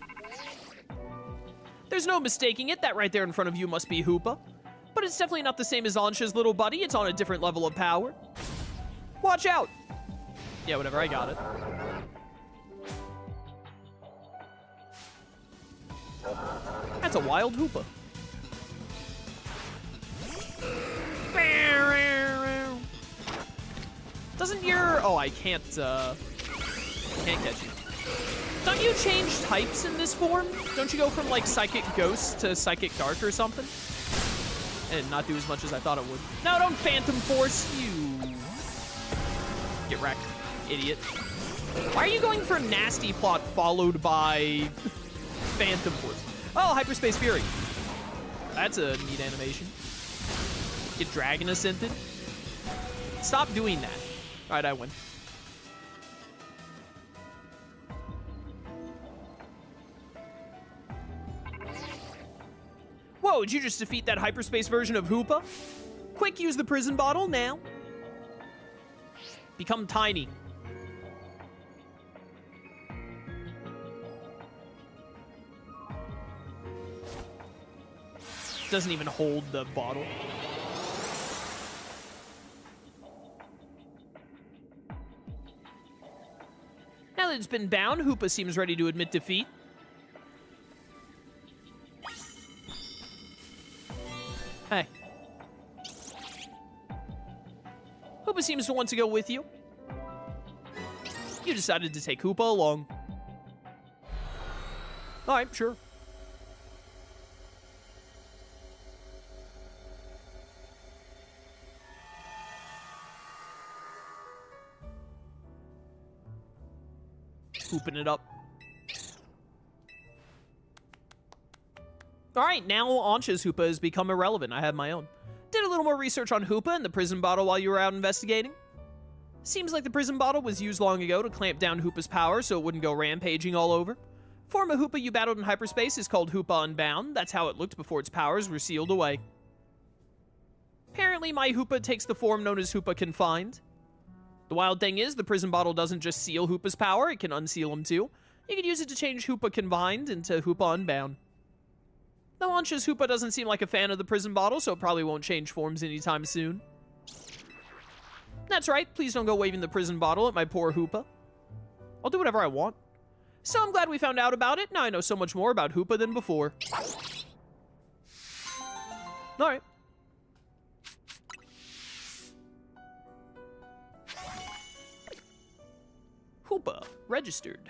There's no mistaking it. That right there in front of you must be Hoopa. But it's definitely not the same as Ansha's little buddy. It's on a different level of power. Watch out. Yeah, whatever, I got it. That's a wild Hoopa. Doesn't your... Oh, I can't catch you. Don't you change types in this form? Don't you go from, like, Psychic Ghost to Psychic Dark or something? And not do as much as I thought it would. No, don't Phantom Force, you... Get wrecked, idiot. Why are you going for Nasty Plot followed by Phantom Force? Oh, Hyperspace Fury. That's a neat animation. Get Dragon Ascended. Stop doing that. All right, I win. Whoa, did you just defeat that hyperspace version of Hoopa? Quick, use the prison bottle now. Become tiny. Doesn't even hold the bottle. Now that it's been bound, Hoopa seems ready to admit defeat. Hey. Hoopa seems to want to go with you. You decided to take Hoopa along. Alright, sure. Hooping it up. Alright, now Ansha's Hoopa has become irrelevant. I have my own. Did a little more research on Hoopa and the prison bottle while you were out investigating. Seems like the prison bottle was used long ago to clamp down Hoopa's power so it wouldn't go rampaging all over. Form of Hoopa you battled in hyperspace is called Hoopa Unbound. That's how it looked before its powers were sealed away. Apparently my Hoopa takes the form known as Hoopa Confined. The wild thing is, the prison bottle doesn't just seal Hoopa's power, it can unseal him too. You can use it to change Hoopa Confined into Hoopa Unbound. Though Ansha's Hoopa doesn't seem like a fan of the prison bottle, so it probably won't change forms anytime soon. That's right, please don't go waving the prison bottle at my poor Hoopa. I'll do whatever I want. So I'm glad we found out about it. Now I know so much more about Hoopa than before. Alright. Hoopa, registered.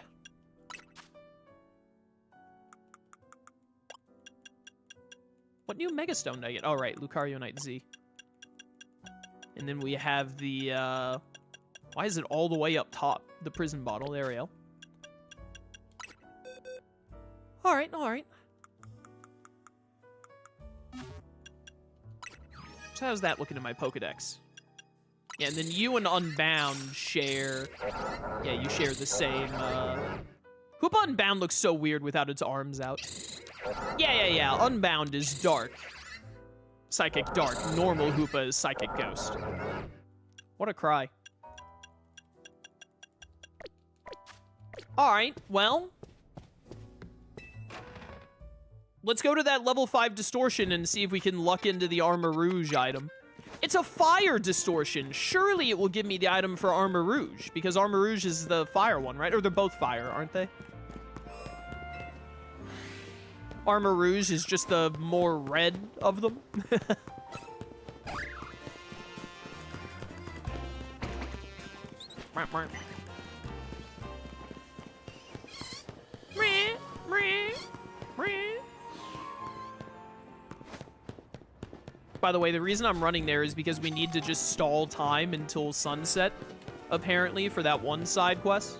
What new Megastone did I get? Oh, right, Lucario Knight Z. And then we have the, why is it all the way up top? The prison bottle, there we go. Alright, alright. So how's that looking in my Pokedex? Yeah, and then you and Unbound share... Yeah, you share the same, Hoopa Unbound looks so weird without its arms out. Yeah. Unbound is dark. Psychic Dark. Normal Hoopa is Psychic Ghost. What a cry. Alright, well... Let's go to that level 5 distortion and see if we can luck into the Armor Rouge item. It's a fire distortion. Surely it will give me the item for Armor Rouge, because Armor Rouge is the fire one, right? Or they're both fire, aren't they? Armor Rouge is just the more red of them. By the way, the reason I'm running there is because we need to just stall time until sunset, apparently, for that one side quest.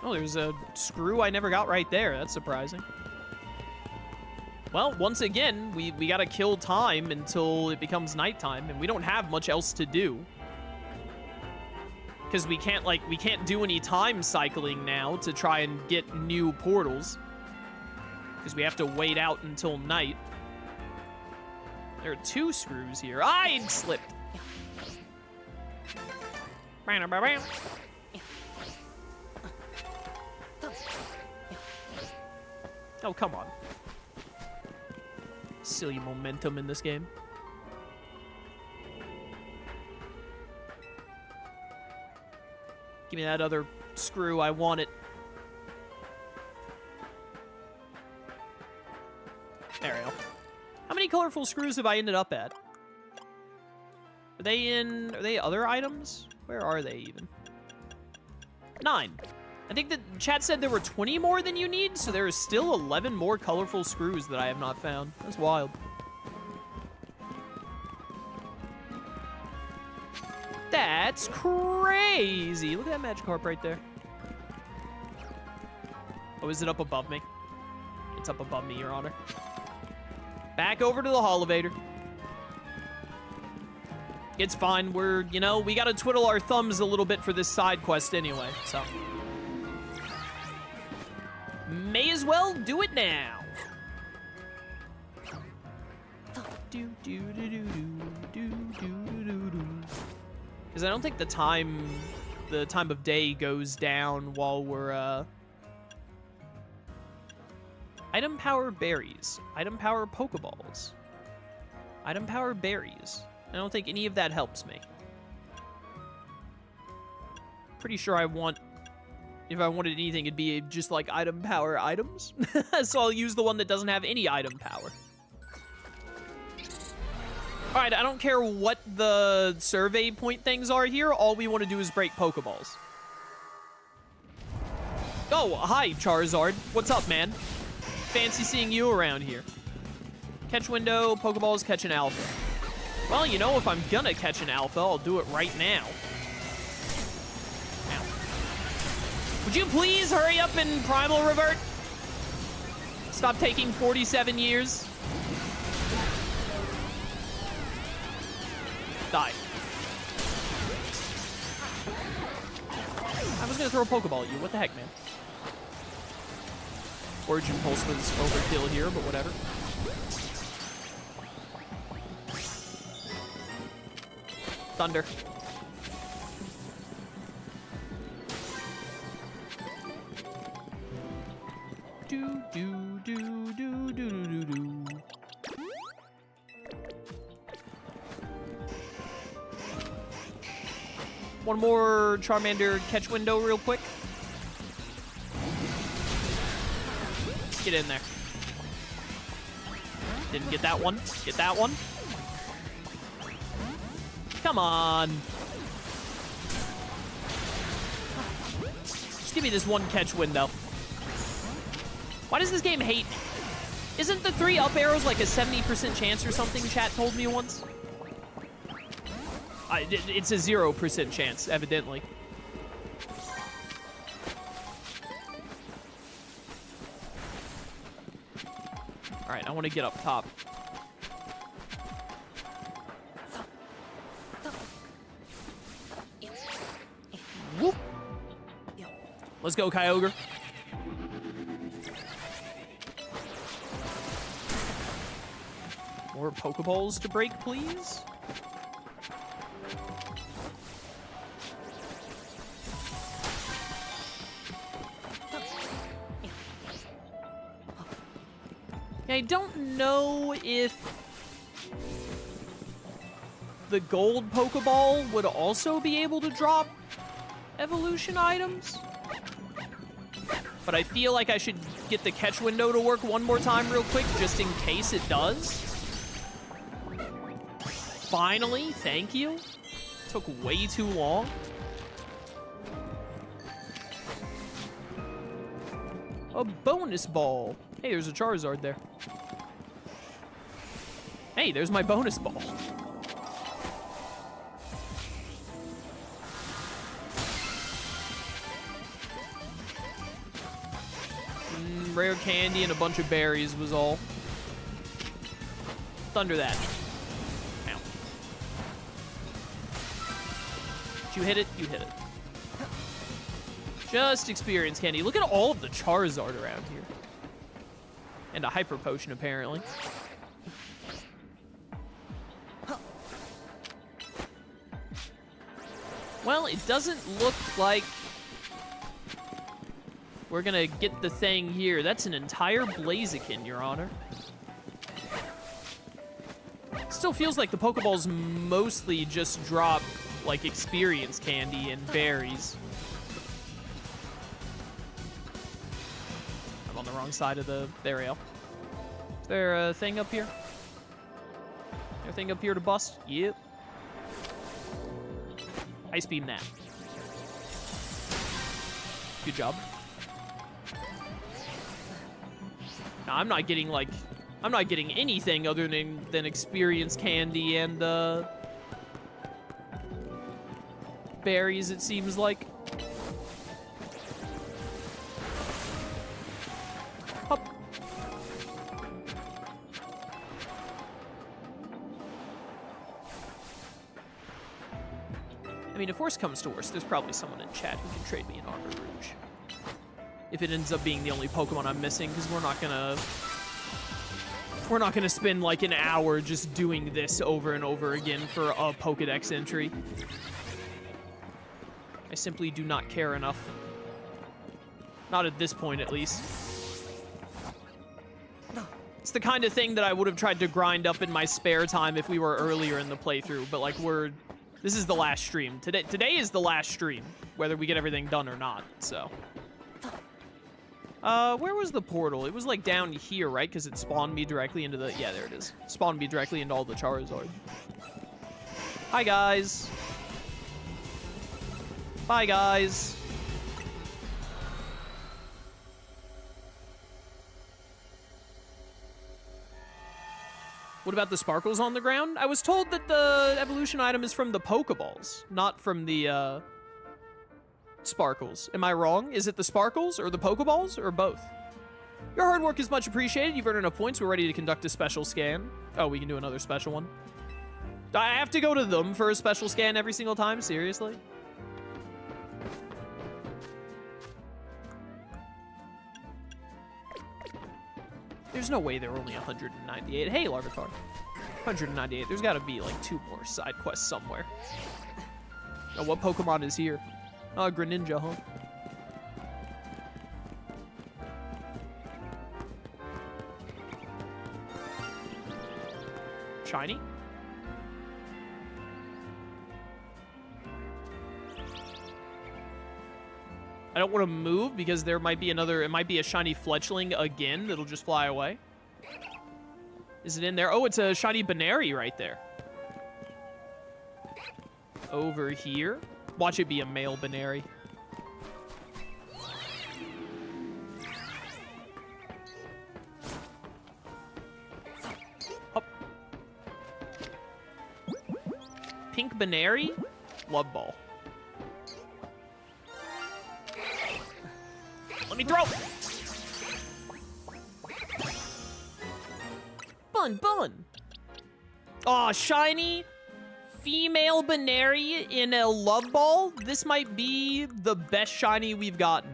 Oh, there's a screw I never got right there. That's surprising. Well, once again, we gotta kill time until it becomes nighttime, and we don't have much else to do. Because we can't do any time cycling now to try and get new portals. Because we have to wait out until night. There are 2 screws here. I slipped. Oh, come on. Silly momentum in this game. Give me that other screw. I want it. There we go. How many colorful screws have I ended up at? Are they other items? Where are they even? 9. I think the chat said there were 20 more than you need, so there is still 11 more colorful screws that I have not found. That's wild. That's crazy. Look at that Magikarp right there. Oh, is it up above me? It's up above me, Your Honor. Back over to the Holovator. It's fine. We're, you know, we gotta twiddle our thumbs a little bit for this side quest anyway, so. May as well do it now. Because I don't think the time of day goes down while we're, Item power berries. Item power Pokeballs. Item power berries. I don't think any of that helps me. Pretty sure if I wanted anything, it'd be just like item power items. So I'll use the one that doesn't have any item power. All right, I don't care what the survey point things are here. All we want to do is break Pokeballs. Oh, hi, Charizard. What's up, man? Fancy seeing you around here. Catch window, Pokeballs, catch an alpha. Well, you know, if I'm gonna catch an alpha, I'll do it right now. Ow. Would you please hurry up and Primal Revert? Stop taking 47 years. Die. I was gonna throw a Pokeball at you. What the heck, man? Origin Pulse was overkill here, but whatever. Thunder. Do do do do do do do. One more Charmander catch window real quick. Get in there. Didn't get that one. Get that one. Come on. Just give me this one catch window. Why does this game hate me? Isn't the 3 up arrows like a 70% chance or something, chat told me once? It's a 0% chance, evidently. All right, I want to get up top. Whoop. Let's go, Kyogre. More Pokeballs to break, please. I don't know if the gold Pokeball would also be able to drop evolution items, but I feel like I should get the catch window to work one more time real quick just in case it does. Finally, thank you. Took way too long. a bonus ball. Hey, there's a Charizard there. Hey, there's my bonus ball. Rare candy and a bunch of berries was all. Thunder that. Ow. Did you hit it? You hit it. Just experience candy. Look at all of the Charizard around here. And a Hyper Potion, apparently. Well, it doesn't look like we're gonna get the thing here. That's an entire Blaziken, Your Honor. Still feels like the Pokeballs mostly just drop, like, experience candy and berries. I'm on the wrong side of the burial. Is there a thing up here? Is there a thing up here to bust? Yep. Ice Beam that. Good job. Now, I'm not getting, like, I'm not getting anything other than experience candy and, berries, it seems like. Hop. I mean, if worse comes to worse, there's probably someone in chat who can trade me an Armor Rouge. If it ends up being the only Pokemon I'm missing, because we're not gonna spend like an hour just doing this over and over again for a Pokedex entry. I simply do not care enough. Not at this point, at least. It's the kind of thing that I would have tried to grind up in my spare time if we were earlier in the playthrough, but like this is the last stream. Today is the last stream, whether we get everything done or not, so. Where was the portal? It was like down here, right? Because it spawned me directly into the... Yeah, there it is. Spawned me directly into all the Charizard. Hi, guys. Bye, guys. What about the sparkles on the ground? I was told that the evolution item is from the Pokeballs, not from the, sparkles. Am I wrong? Is it the sparkles or the Pokeballs or both? Your hard work is much appreciated. You've earned enough points. We're ready to conduct a special scan. Oh, we can do another special one. I have to go to them for a special scan every single time? Seriously? There's no way there are only 198. Hey, Larvitar. 198. There's got to be like 2 more side quests somewhere. Oh, what Pokemon is here? Greninja, huh? Shiny? I don't want to move because there might be another, it might be a shiny fletchling again that'll just fly away. Is it in there? Oh, it's a shiny Banary right there. Over here. Watch it be a male Banary. Up. Pink Banary? Love Ball. Let me throw! Bun! Aw, shiny female Banary in a Love Ball? This might be the best shiny we've gotten.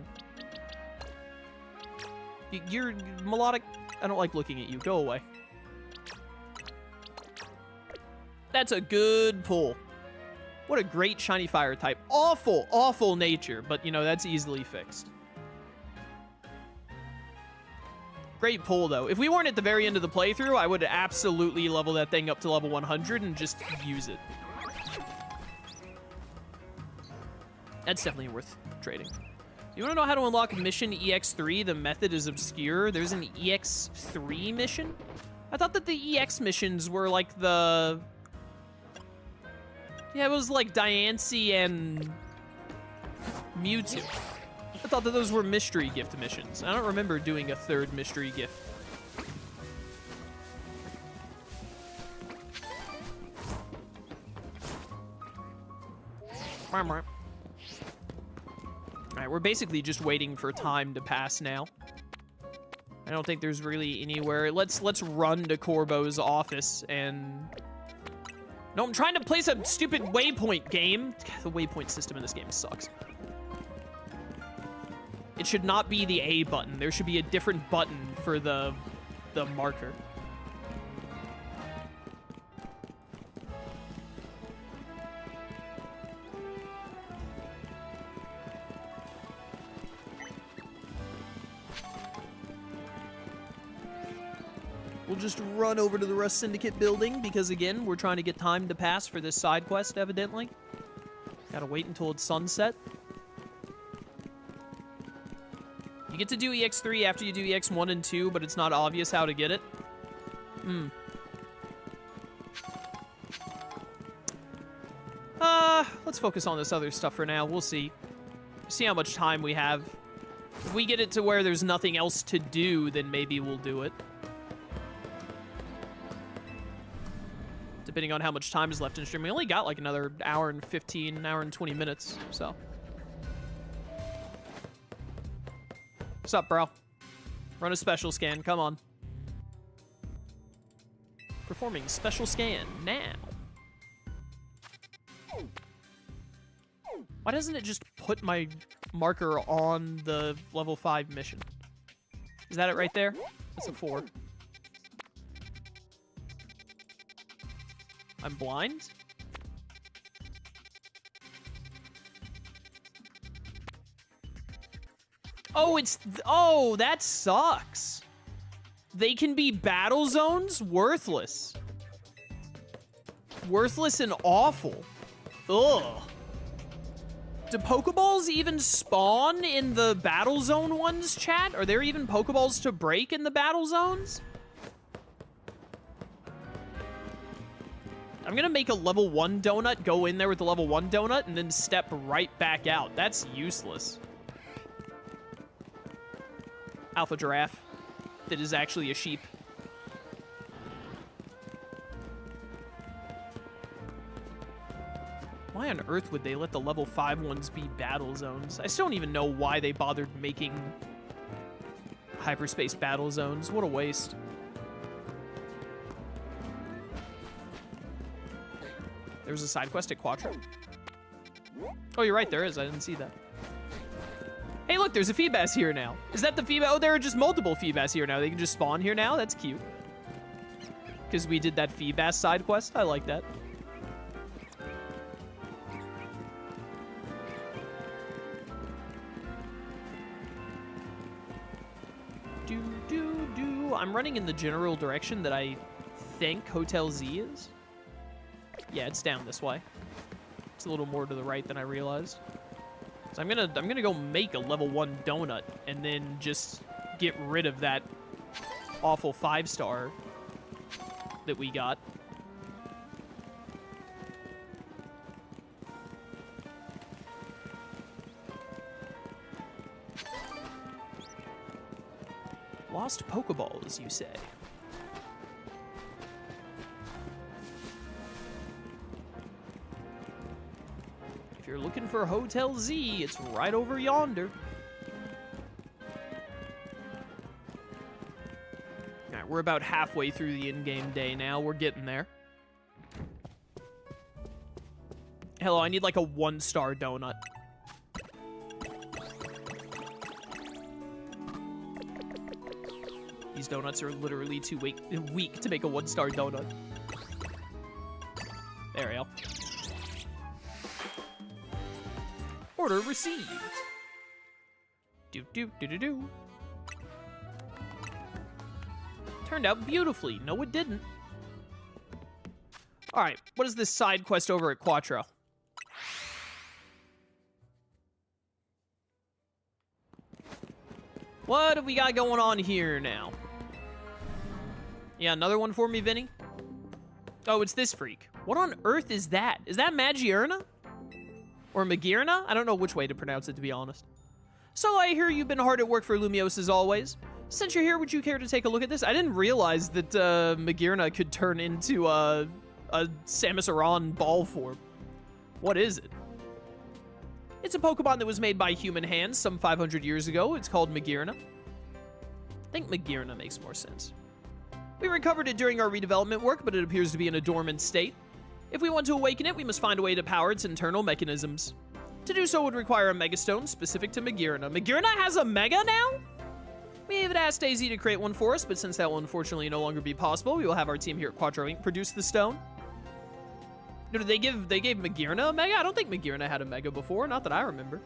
You're melodic. I don't like looking at you. Go away. That's a good pull. What a great shiny fire type. Awful nature, but you know, that's easily fixed. Great pull, though. If we weren't at the very end of the playthrough, I would absolutely level that thing up to level 100 and just use it. That's definitely worth trading. You want to know how to unlock mission EX3? The method is obscure. There's an EX3 mission? I thought that the EX missions were like the... Yeah, it was like Diancie and Mewtwo. thought that those were mystery gift missions. I don't remember doing a third mystery gift. Alright, we're basically just waiting for time to pass now. I don't think there's really anywhere. Let's run to Corbo's office and... No, I'm trying to place a stupid waypoint game. The waypoint system in this game sucks. It should not be the A button. There should be a different button for the marker. We'll just run over to the Rust Syndicate building because, again, we're trying to get time to pass for this side quest, evidently. Gotta wait until it's sunset. You get to do EX3 after you do EX1 and 2, but it's not obvious how to get it. Let's focus on this other stuff for now. We'll see. See how much time we have. If we get it to where there's nothing else to do, then maybe we'll do it. Depending on how much time is left in stream. We only got like another hour and 15, hour and 20 minutes, so. What's up, bro? Run a special scan, come on. Performing special scan now. Why doesn't it just put my marker on the level 5 mission? Is that it right there? That's a 4. I'm blind? Oh, oh, that sucks. They can be battle zones? Worthless. Worthless and awful. Ugh. Do Pokeballs even spawn in the battle zone ones, chat? Are there even Pokeballs to break in the battle zones? I'm gonna make a level 1 donut, go in there with the level 1 donut, and then step right back out. That's useless. Alpha giraffe. That is actually a sheep. Why on earth would they let the level 5 ones be battle zones? I still don't even know why they bothered making hyperspace battle zones. What a waste. There's a side quest at Quattro. Oh, you're right, there is. I didn't see that. Hey, look, there's a Feebas here now. Is that the Feebas? Oh, there are just multiple Feebas here now. They can just spawn here now? That's cute. Because we did that Feebas side quest. I like that. I'm running in the general direction that I think Hotel Z is. Yeah, it's down this way. It's a little more to the right than I realized. So I'm gonna go make a level 1 donut and then just get rid of that awful 5-star that we got. Lost Pokeballs, you say? If you're looking for Hotel Z, it's right over yonder. Alright, we're about halfway through the in-game day now. We're getting there. Hello, I need like a 1-star donut. These donuts are literally too weak to make a 1-star donut. There we go. Order received. Do. Turned out beautifully. No, it didn't. All right, what is this side quest over at Quattro? What have we got going on here now? Yeah, another one for me, Vinny? Oh, it's this freak. What on earth is that? Is that Magierna? Or Magierna? I don't know which way to pronounce it, to be honest. So I hear you've been hard at work for Lumiose as always. Since you're here, would you care to take a look at this? I didn't realize that Magearna could turn into a Samus Aran ball form. What is it? It's a Pokemon that was made by human hands some 500 years ago. It's called Magearna. I think Magearna makes more sense. We recovered it during our redevelopment work, but it appears to be in a dormant state. If we want to awaken it, we must find a way to power its internal mechanisms. To do so would require a Megastone specific to Magearna. Magearna has a Mega now? We have asked Daisy to create one for us, but since that will unfortunately no longer be possible, we will have our team here at Quattro Inc. produce the stone. No, they gave Magearna a Mega? I don't think Magearna had a Mega before, not that I remember.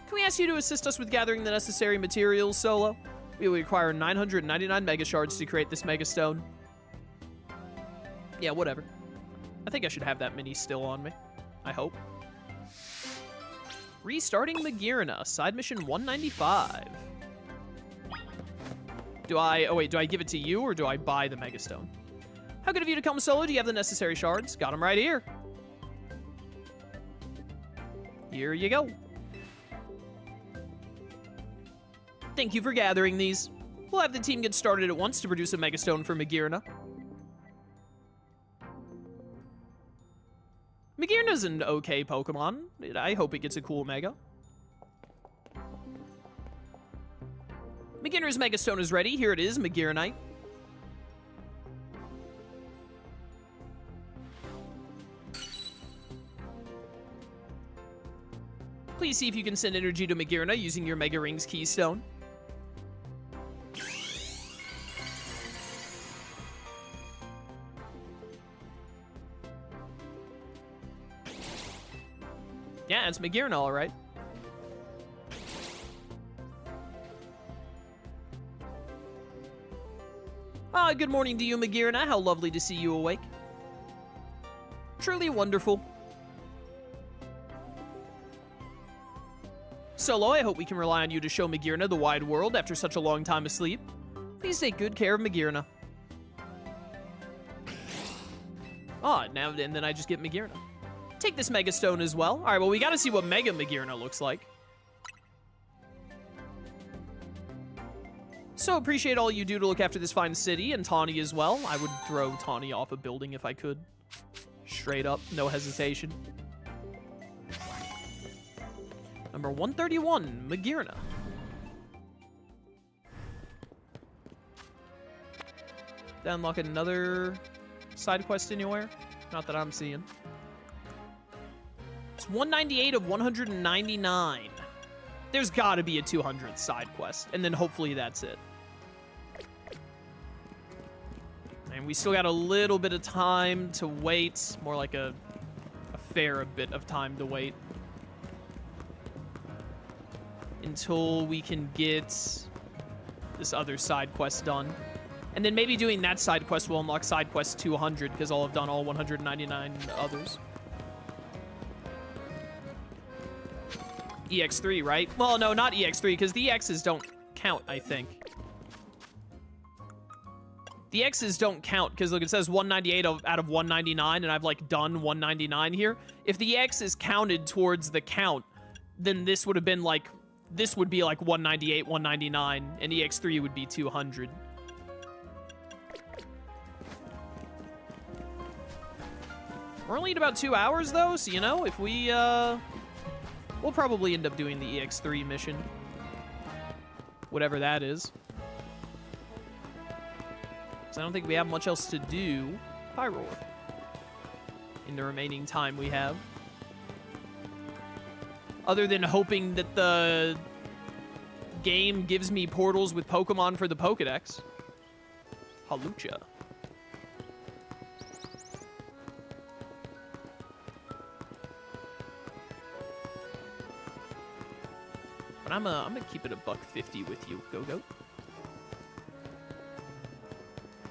Can we ask you to assist us with gathering the necessary materials, Solo? We will require 999 Mega Shards to create this Mega Stone. Yeah, whatever. I think I should have that mini still on me. I hope. Restarting Magearna, side mission 195. Do I give it to you, or do I buy the Mega Stone? How good of you to come, Solo. Do you have the necessary shards? Got them right here. Here you go. Thank you for gathering these. We'll have the team get started at once to produce a Mega Stone for Magearna. Magearna's an okay Pokemon. I hope it gets a cool Mega. Magearna's Mega Stone is ready. Here it is, Magearnite. Please see if you can send energy to Magearna using your Mega Rings Keystone. Yeah, it's Magearna, all right. Good morning to you, Magearna. How lovely to see you awake. Truly wonderful. Solo, I hope we can rely on you to show Magearna the wide world after such a long time asleep. Please take good care of Magearna. Now and then I just get Magearna. Take this Mega Stone as well. All right, well, we got to see what Mega Magearna looks like. So appreciate all you do to look after this fine city, and Tawny as well. I would throw Tawny off a building if I could. Straight up, no hesitation. Number 131, Magearna. Did I unlock another side quest anywhere? Not that I'm seeing. It's 198 of 199. There's gotta be a 200th side quest, and then hopefully that's it. And we still got a little bit of time to wait. More like a fair bit of time to wait. Until we can get this other side quest done. And then maybe doing that side quest will unlock side quest 200, because I'll have done all 199 others. EX3, right? Well, no, not EX3, because the EXs don't count, I think. The X's don't count, because look, it says 198 out of 199, and I've, like, done 199 here. If the X is counted towards the count, then this would have been, like, this would be, like, 198, 199, and EX3 would be 200. We're only at about 2 hours, though, so, you know, if we, we'll probably end up doing the EX3 mission. Whatever that is. I don't think we have much else to do. Pyroar. In the remaining time we have. Other than hoping that the game gives me portals with Pokemon for the Pokedex. Halucha. But I'm gonna keep it $150 with you, Go-Go.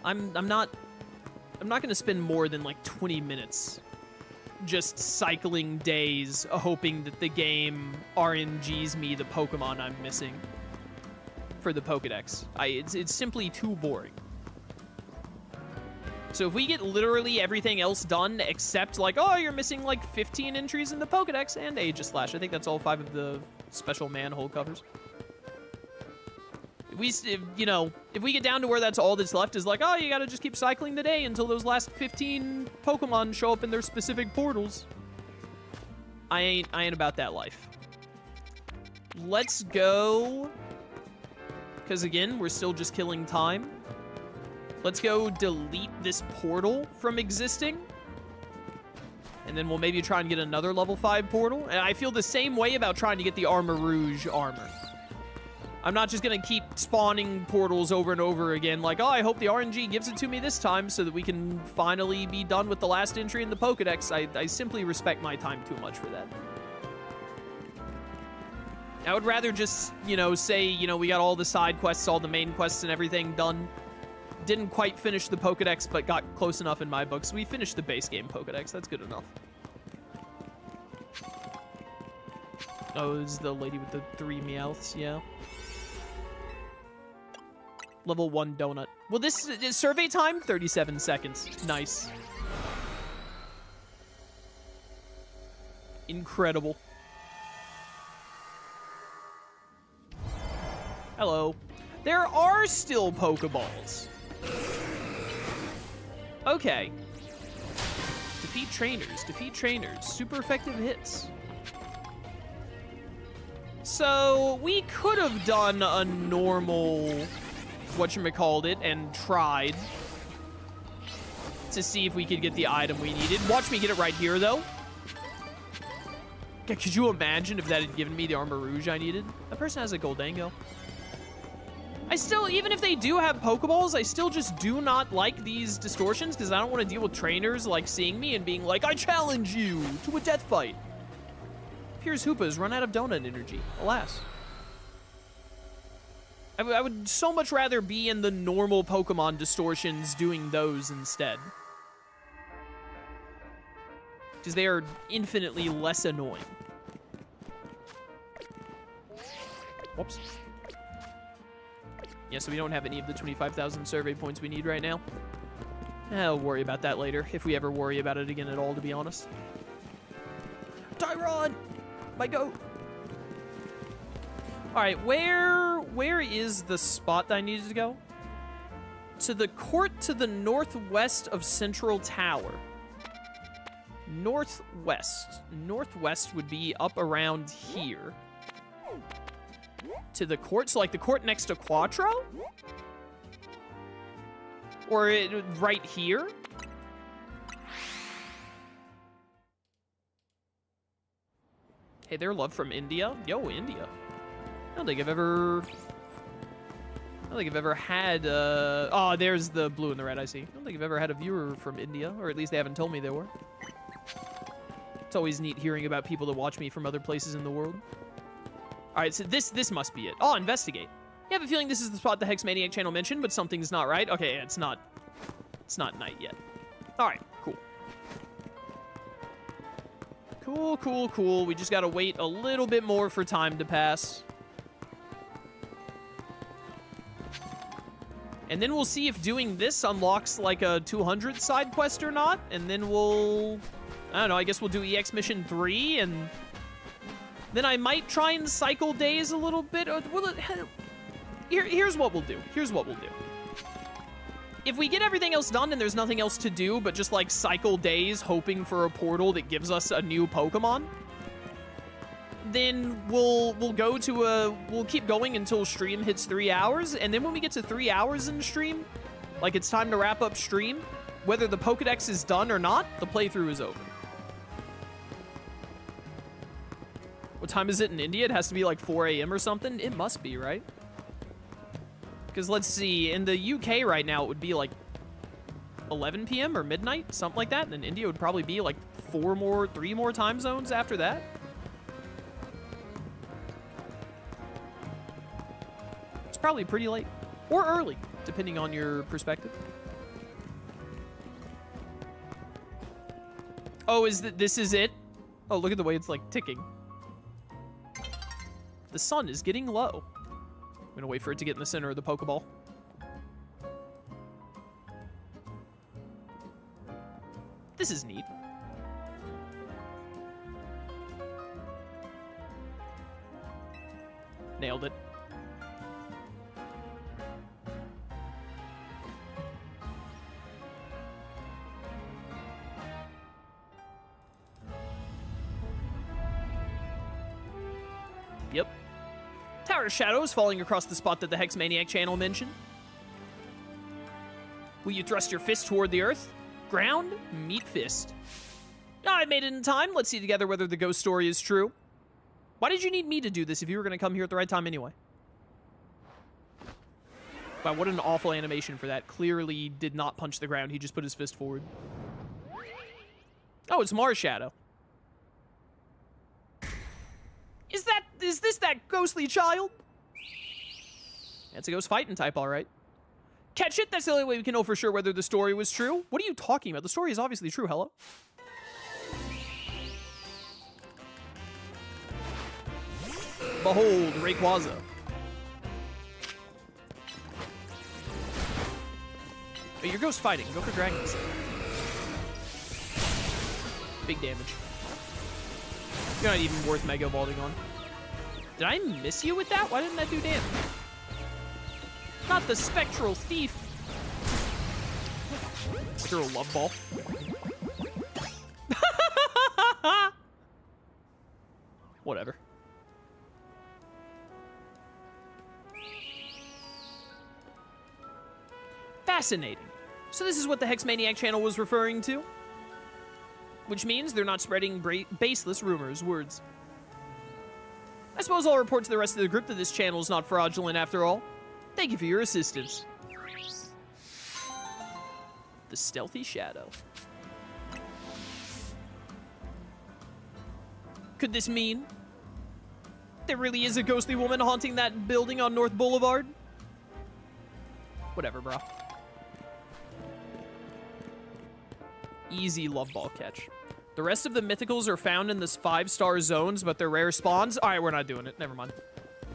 I'm not gonna spend more than like 20 minutes just cycling days hoping that the game RNGs me the Pokemon I'm missing for the Pokedex. It's simply too boring. So if we get literally everything else done except like, oh, you're missing like 15 entries in the Pokedex and Aegislash. I think that's all 5 of the special manhole covers. You know, if we get down to where that's all that's left is like, oh, you gotta just keep cycling the day until those last 15 Pokemon show up in their specific portals. I ain't about that life. Let's go. Because again, we're still just killing time. Let's go delete this portal from existing. And then we'll maybe try and get another level 5 portal. And I feel the same way about trying to get the Armor Rouge armor. I'm not just going to keep spawning portals over and over again like, oh, I hope the RNG gives it to me this time so that we can finally be done with the last entry in the Pokedex. I simply respect my time too much for that. I would rather just, you know, say, you know, we got all the side quests, all the main quests and everything done. Didn't quite finish the Pokedex, but got close enough in my books. We finished the base game Pokedex. That's good enough. Oh, this is the lady with the 3 Meowths, yeah. Level 1 donut. Well, this is survey time, 37 seconds. Nice. Incredible. Hello. There are still Pokeballs. Okay. Defeat trainers. Defeat trainers. Super effective hits. So, we could have done a normal whatchamacallit and tried to see if we could get the item we needed. Watch me get it right here, though. Could you imagine if that had given me the Armor Rouge I needed? That person has a Goldango. I still, even if they do have Pokeballs, I still just do not like these distortions because I don't want to deal with trainers like seeing me and being like, I challenge you to a death fight. Appears Hoopa has run out of donut energy, alas. I would so much rather be in the normal Pokemon distortions doing those instead. Because they are infinitely less annoying. Whoops. Yeah, so we don't have any of the 25,000 survey points we need right now. I'll worry about that later, if we ever worry about it again at all, to be honest. Tyron! My goat! Alright, where is the spot that I needed to go? To the court to the northwest of Central Tower. Northwest. Northwest would be up around here. To the court? So, like, the court next to Quattro? Or right here? Hey, they're love from India? Yo, India. I don't think I've ever had, oh, there's the blue and the red, I see. I don't think I've ever had a viewer from India, or at least they haven't told me they were. It's always neat hearing about people that watch me from other places in the world. All right, so this must be it. Oh, investigate. You have a feeling this is the spot the Hexmaniac channel mentioned, but something's not right. Okay, it's not night yet. All right, cool. Cool, cool, cool. We just gotta wait a little bit more for time to pass. And then we'll see if doing this unlocks like a 200 side quest or not. And then we'll, I don't know, I guess we'll do EX Mission 3 and then I might try and cycle days a little bit. Here's what we'll do. Here's what we'll do. If we get everything else done and there's nothing else to do but just like cycle days hoping for a portal that gives us a new Pokemon, then we'll go to we'll keep going until stream hits 3 hours, and then when we get to 3 hours in stream, like it's time to wrap up stream, whether the Pokedex is done or not, the playthrough is over. What time is it in India? It has to be like 4 a.m. or something? It must be, right? Because let's see, in the UK right now, it would be like 11 p.m. or midnight, something like that, and then India would probably be like 3 more time zones after that. It's probably pretty late or early, depending on your perspective. Oh, this is it? Oh, look at the way it's like ticking. The sun is getting low. I'm gonna wait for it to get in the center of the Pokeball. This is neat. Nailed it. Yep. Tower of Shadows falling across the spot that the Hex Maniac channel mentioned. Will you thrust your fist toward the earth? Ground, meet fist. I made it in time. Let's see together whether the ghost story is true. Why did you need me to do this if you were going to come here at the right time anyway? Wow, what an awful animation for that. Clearly did not punch the ground. He just put his fist forward. Oh, it's Mars Shadow. Is this that ghostly child? It's a ghost fighting type, all right. Catch it? That's the only way we can know for sure whether the story was true. What are you talking about? The story is obviously true, hello? Behold, Rayquaza. Oh, you're ghost fighting. Go for dragons. Big damage. You're not even worth Mega Evolving on. Did I miss you with that? Why didn't that do damage? Not the Spectral Thief. Throw a love ball. Whatever. Fascinating. So this is what the Hex Maniac channel was referring to? Which means they're not spreading baseless rumors, words. I suppose I'll report to the rest of the group that this channel is not fraudulent after all. Thank you for your assistance. The Stealthy Shadow. Could this mean there really is a ghostly woman haunting that building on North Boulevard? Whatever, bro. Easy love ball catch. The rest of the mythicals are found in this 5-star zones, but they're rare spawns. All right, we're not doing it. Never mind.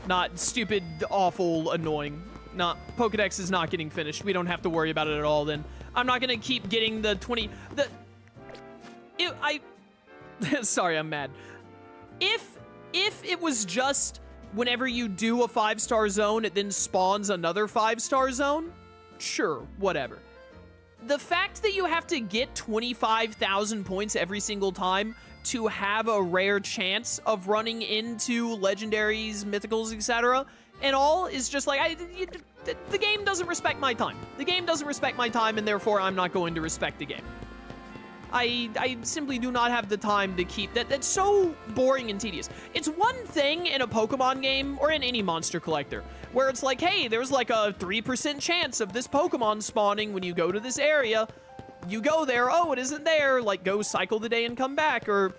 Not stupid, awful, annoying. Not Pokedex is not getting finished. We don't have to worry about it at all. Then I'm not gonna keep getting the 20. Sorry, I'm mad. If it was just whenever you do a 5-star zone, it then spawns another 5-star zone. Sure, whatever. The fact that you have to get 25,000 points every single time to have a rare chance of running into legendaries, mythicals, etc. and all is just like, the game doesn't respect my time. The game doesn't respect my time, and therefore I'm not going to respect the game. I simply do not have the time to keep that. That's so boring and tedious. It's one thing in a Pokemon game or in any monster collector where it's like, hey, there's like a 3% chance of this Pokemon spawning when you go to this area. You go there, oh, it isn't there. Like, go cycle the day and come back, or,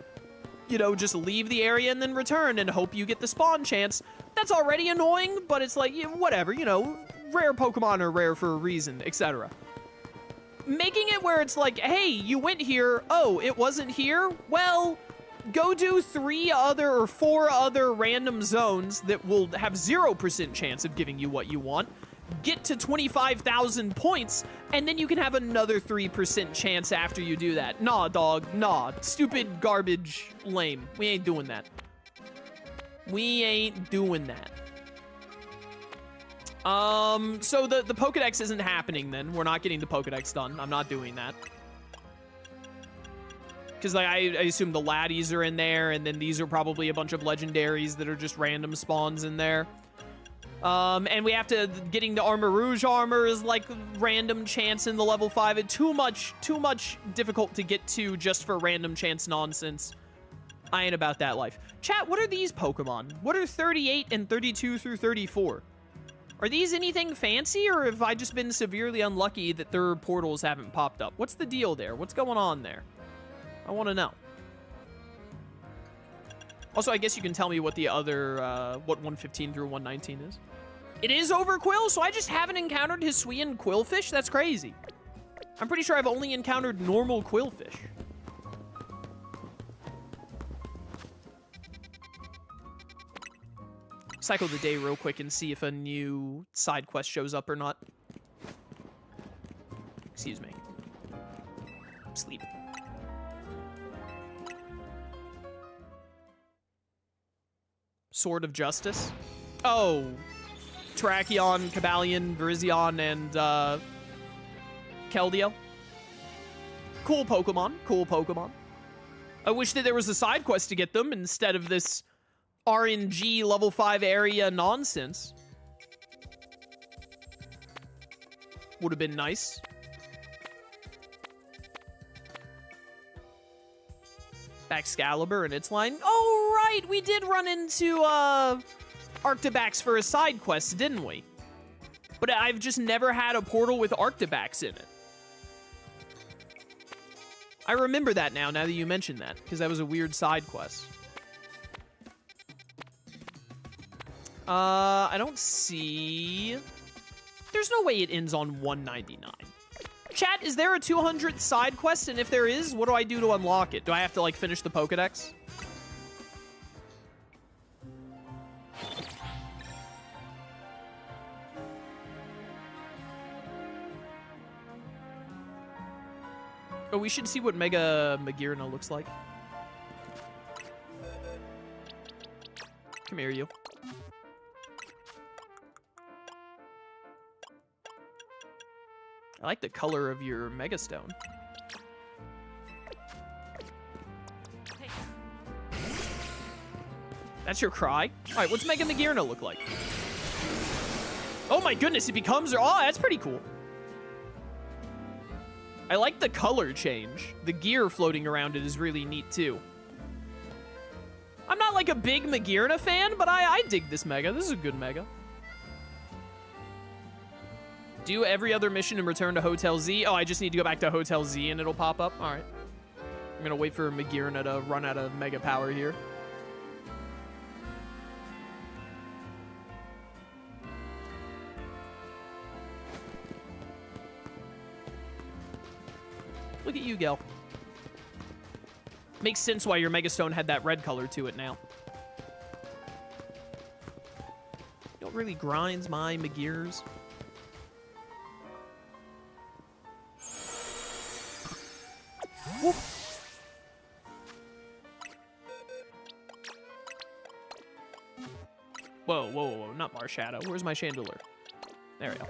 you know, just leave the area and then return and hope you get the spawn chance. That's already annoying, but it's like, yeah, whatever, you know, rare Pokemon are rare for a reason, etc. Making it where it's like, hey, you went here, oh, it wasn't here? Well, go do 4 other random zones that will have 0% chance of giving you what you want. Get to 25,000 points, and then you can have another 3% chance after you do that. Nah, dog, nah. Stupid, garbage, lame. We ain't doing that. We ain't doing that. So the Pokedex isn't happening then. We're not getting the Pokedex done. I'm not doing that. Because like, I assume the Latias are in there, and then these are probably a bunch of legendaries that are just random spawns in there. And we have to, getting the Armor Rouge armor is like random chance in the level 5. It's too much difficult to get to just for random chance nonsense. I ain't about that life. Chat, what are these Pokemon? What are 38 and 32 through 34? Are these anything fancy, or have I just been severely unlucky that their portals haven't popped up? What's the deal there? What's going on there? I want to know. Also, I guess you can tell me what the other, what 115 through 119 is. It is Overquill, so I just haven't encountered Hisuian Quillfish? That's crazy. I'm pretty sure I've only encountered normal Quillfish. Cycle the day real quick and see if a new side quest shows up or not. Excuse me. Sleep. Sword of Justice. Oh. Terrakion, Cabalion, Virizion, and Keldeo. Cool Pokemon. Cool Pokemon. I wish that there was a side quest to get them instead of this RNG level 5 area nonsense. Would have been nice. Excalibur and its line. Oh, right! We did run into, Arctibax for a side quest, didn't we? But I've just never had a portal with Arctibax in it. I remember that now that you mentioned that, because that was a weird side quest. I don't see... There's no way it ends on 199. Chat, is there a 200th side quest? And if there is, what do I do to unlock it? Do I have to, like, finish the Pokedex? Oh, we should see what Mega Magearna looks like. Come here, you. I like the color of your Mega Stone. That's your cry? All right, what's Mega Magearna look like? Oh my goodness, it becomes... Oh, that's pretty cool. I like the color change. The gear floating around it is really neat, too. I'm not like a big Magearna fan, but I dig this Mega. This is a good Mega. Do every other mission and return to Hotel Z. Oh, I just need to go back to Hotel Z and it'll pop up? All right. I'm gonna wait for Magearna to run out of Mega Power here. Look at you, Gel. Makes sense why your Mega Stone had that red color to it now. You know what really grinds my Magears? Whoop. Whoa, whoa, whoa, not Marshadow. Where's my Chandelure? There we go.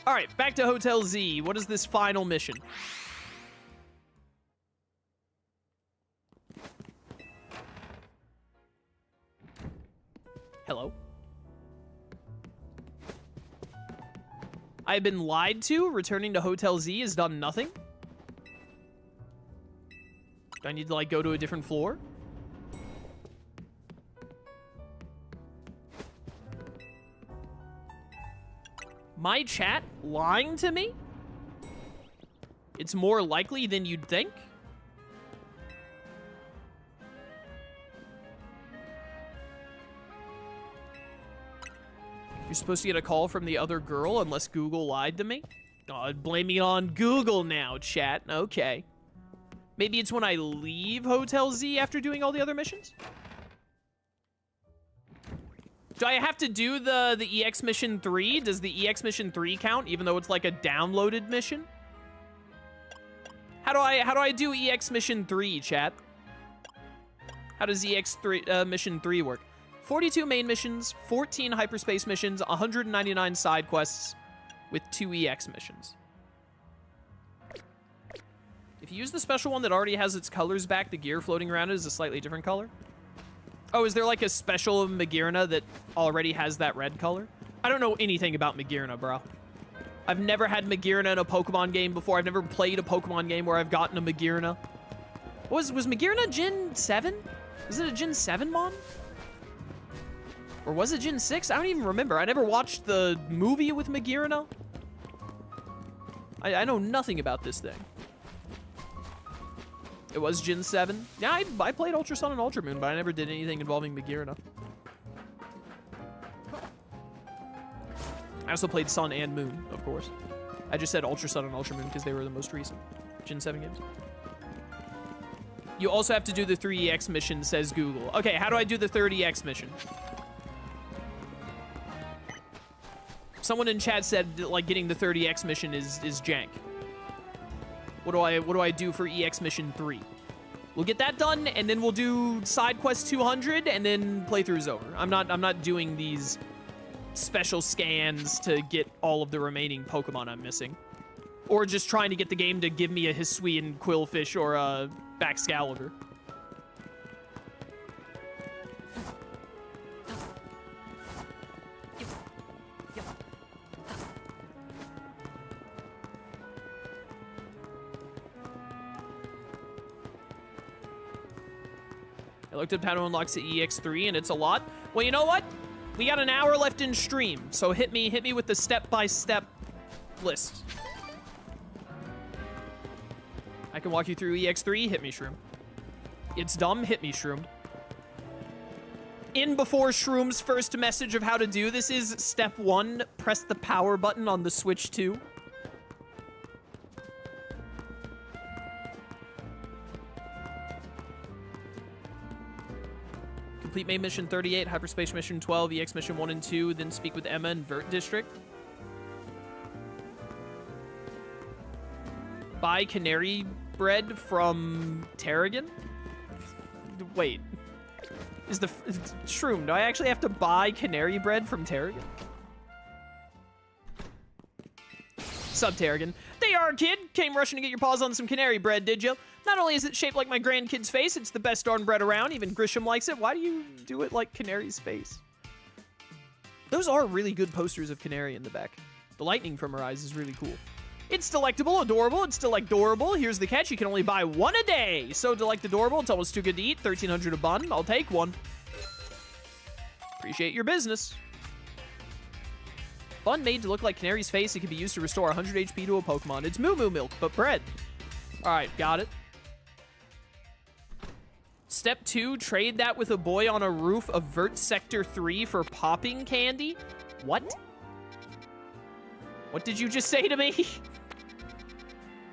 All right, back to Hotel Z. What is this final mission? Hello? I've been lied to. Returning to Hotel Z has done nothing. Do I need to, like, go to a different floor? My chat lying to me? It's more likely than you'd think. You're supposed to get a call from the other girl unless Google lied to me? Oh, blaming it on Google now, chat. Okay. Maybe it's when I leave Hotel Z after doing all the other missions? Do I have to do the EX Mission 3? Does the EX Mission 3 count, even though it's like a downloaded mission? How do I do EX Mission 3, chat? How does Mission 3 work? 42 main missions, 14 hyperspace missions, 199 side quests, with 2 EX missions. If you use the special one that already has its colors back, the gear floating around it is a slightly different color. Oh, is there like a special Magearna that already has that red color? I don't know anything about Magearna, bro. I've never had Magearna in a Pokemon game before. I've never played a Pokemon game where I've gotten a Magearna. Was Magearna Gen 7? Is it a Gen 7 mon? Or was it Gen 6? I don't even remember. I never watched the movie with Magearna. I know nothing about this thing. It was Gen 7. Yeah, I played Ultra Sun and Ultra Moon, but I never did anything involving Magearna. I also played Sun and Moon, of course. I just said Ultra Sun and Ultra Moon because they were the most recent Gen 7 games. You also have to do the 3EX mission, says Google. Okay, how do I do the 30EX mission? Someone in chat said that, like, getting the 30X mission is jank. What do I do for EX Mission 3? We'll get that done, and then we'll do side quest 200, and then playthrough's over. I'm not doing these special scans to get all of the remaining Pokemon I'm missing, or just trying to get the game to give me a Hisuian Quillfish or a Baxcalibur. I looked up how to unlock the EX3, and it's a lot. Well, you know what? We got an hour left in stream, so hit me with the step-by-step list. I can walk you through EX3, hit me, Shroom. It's dumb, hit me, Shroom. In before Shroom's first message of how to do this is step 1, press the power button on the Switch 2. Complete main mission 38, hyperspace mission 12, EX mission 1 and 2, then speak with Emma in Vert District. Buy canary bread from Terrigan? Wait. Is the... Shroom, do I actually have to buy canary bread from Terrigan? Sub Terrigan. There you are, kid. Came rushing to get your paws on some canary bread, did you? Not only is it shaped like my grandkid's face, it's the best darn bread around. Even Grisham likes it. Why do you do it like Canary's face? Those are really good posters of Canary in the back. The lightning from her eyes is really cool. It's delectable, adorable, it's delectable. Here's the catch, you can only buy one a day. So delectable, it's almost too good to eat. 1,300 a bun, I'll take one. Appreciate your business. Bun made to look like Canary's face, it can be used to restore 100 HP to a Pokemon. It's Moo Moo Milk, but bread. Alright, got it. Step 2, trade that with a boy on a roof of Vert Sector 3 for popping candy? What? What did you just say to me?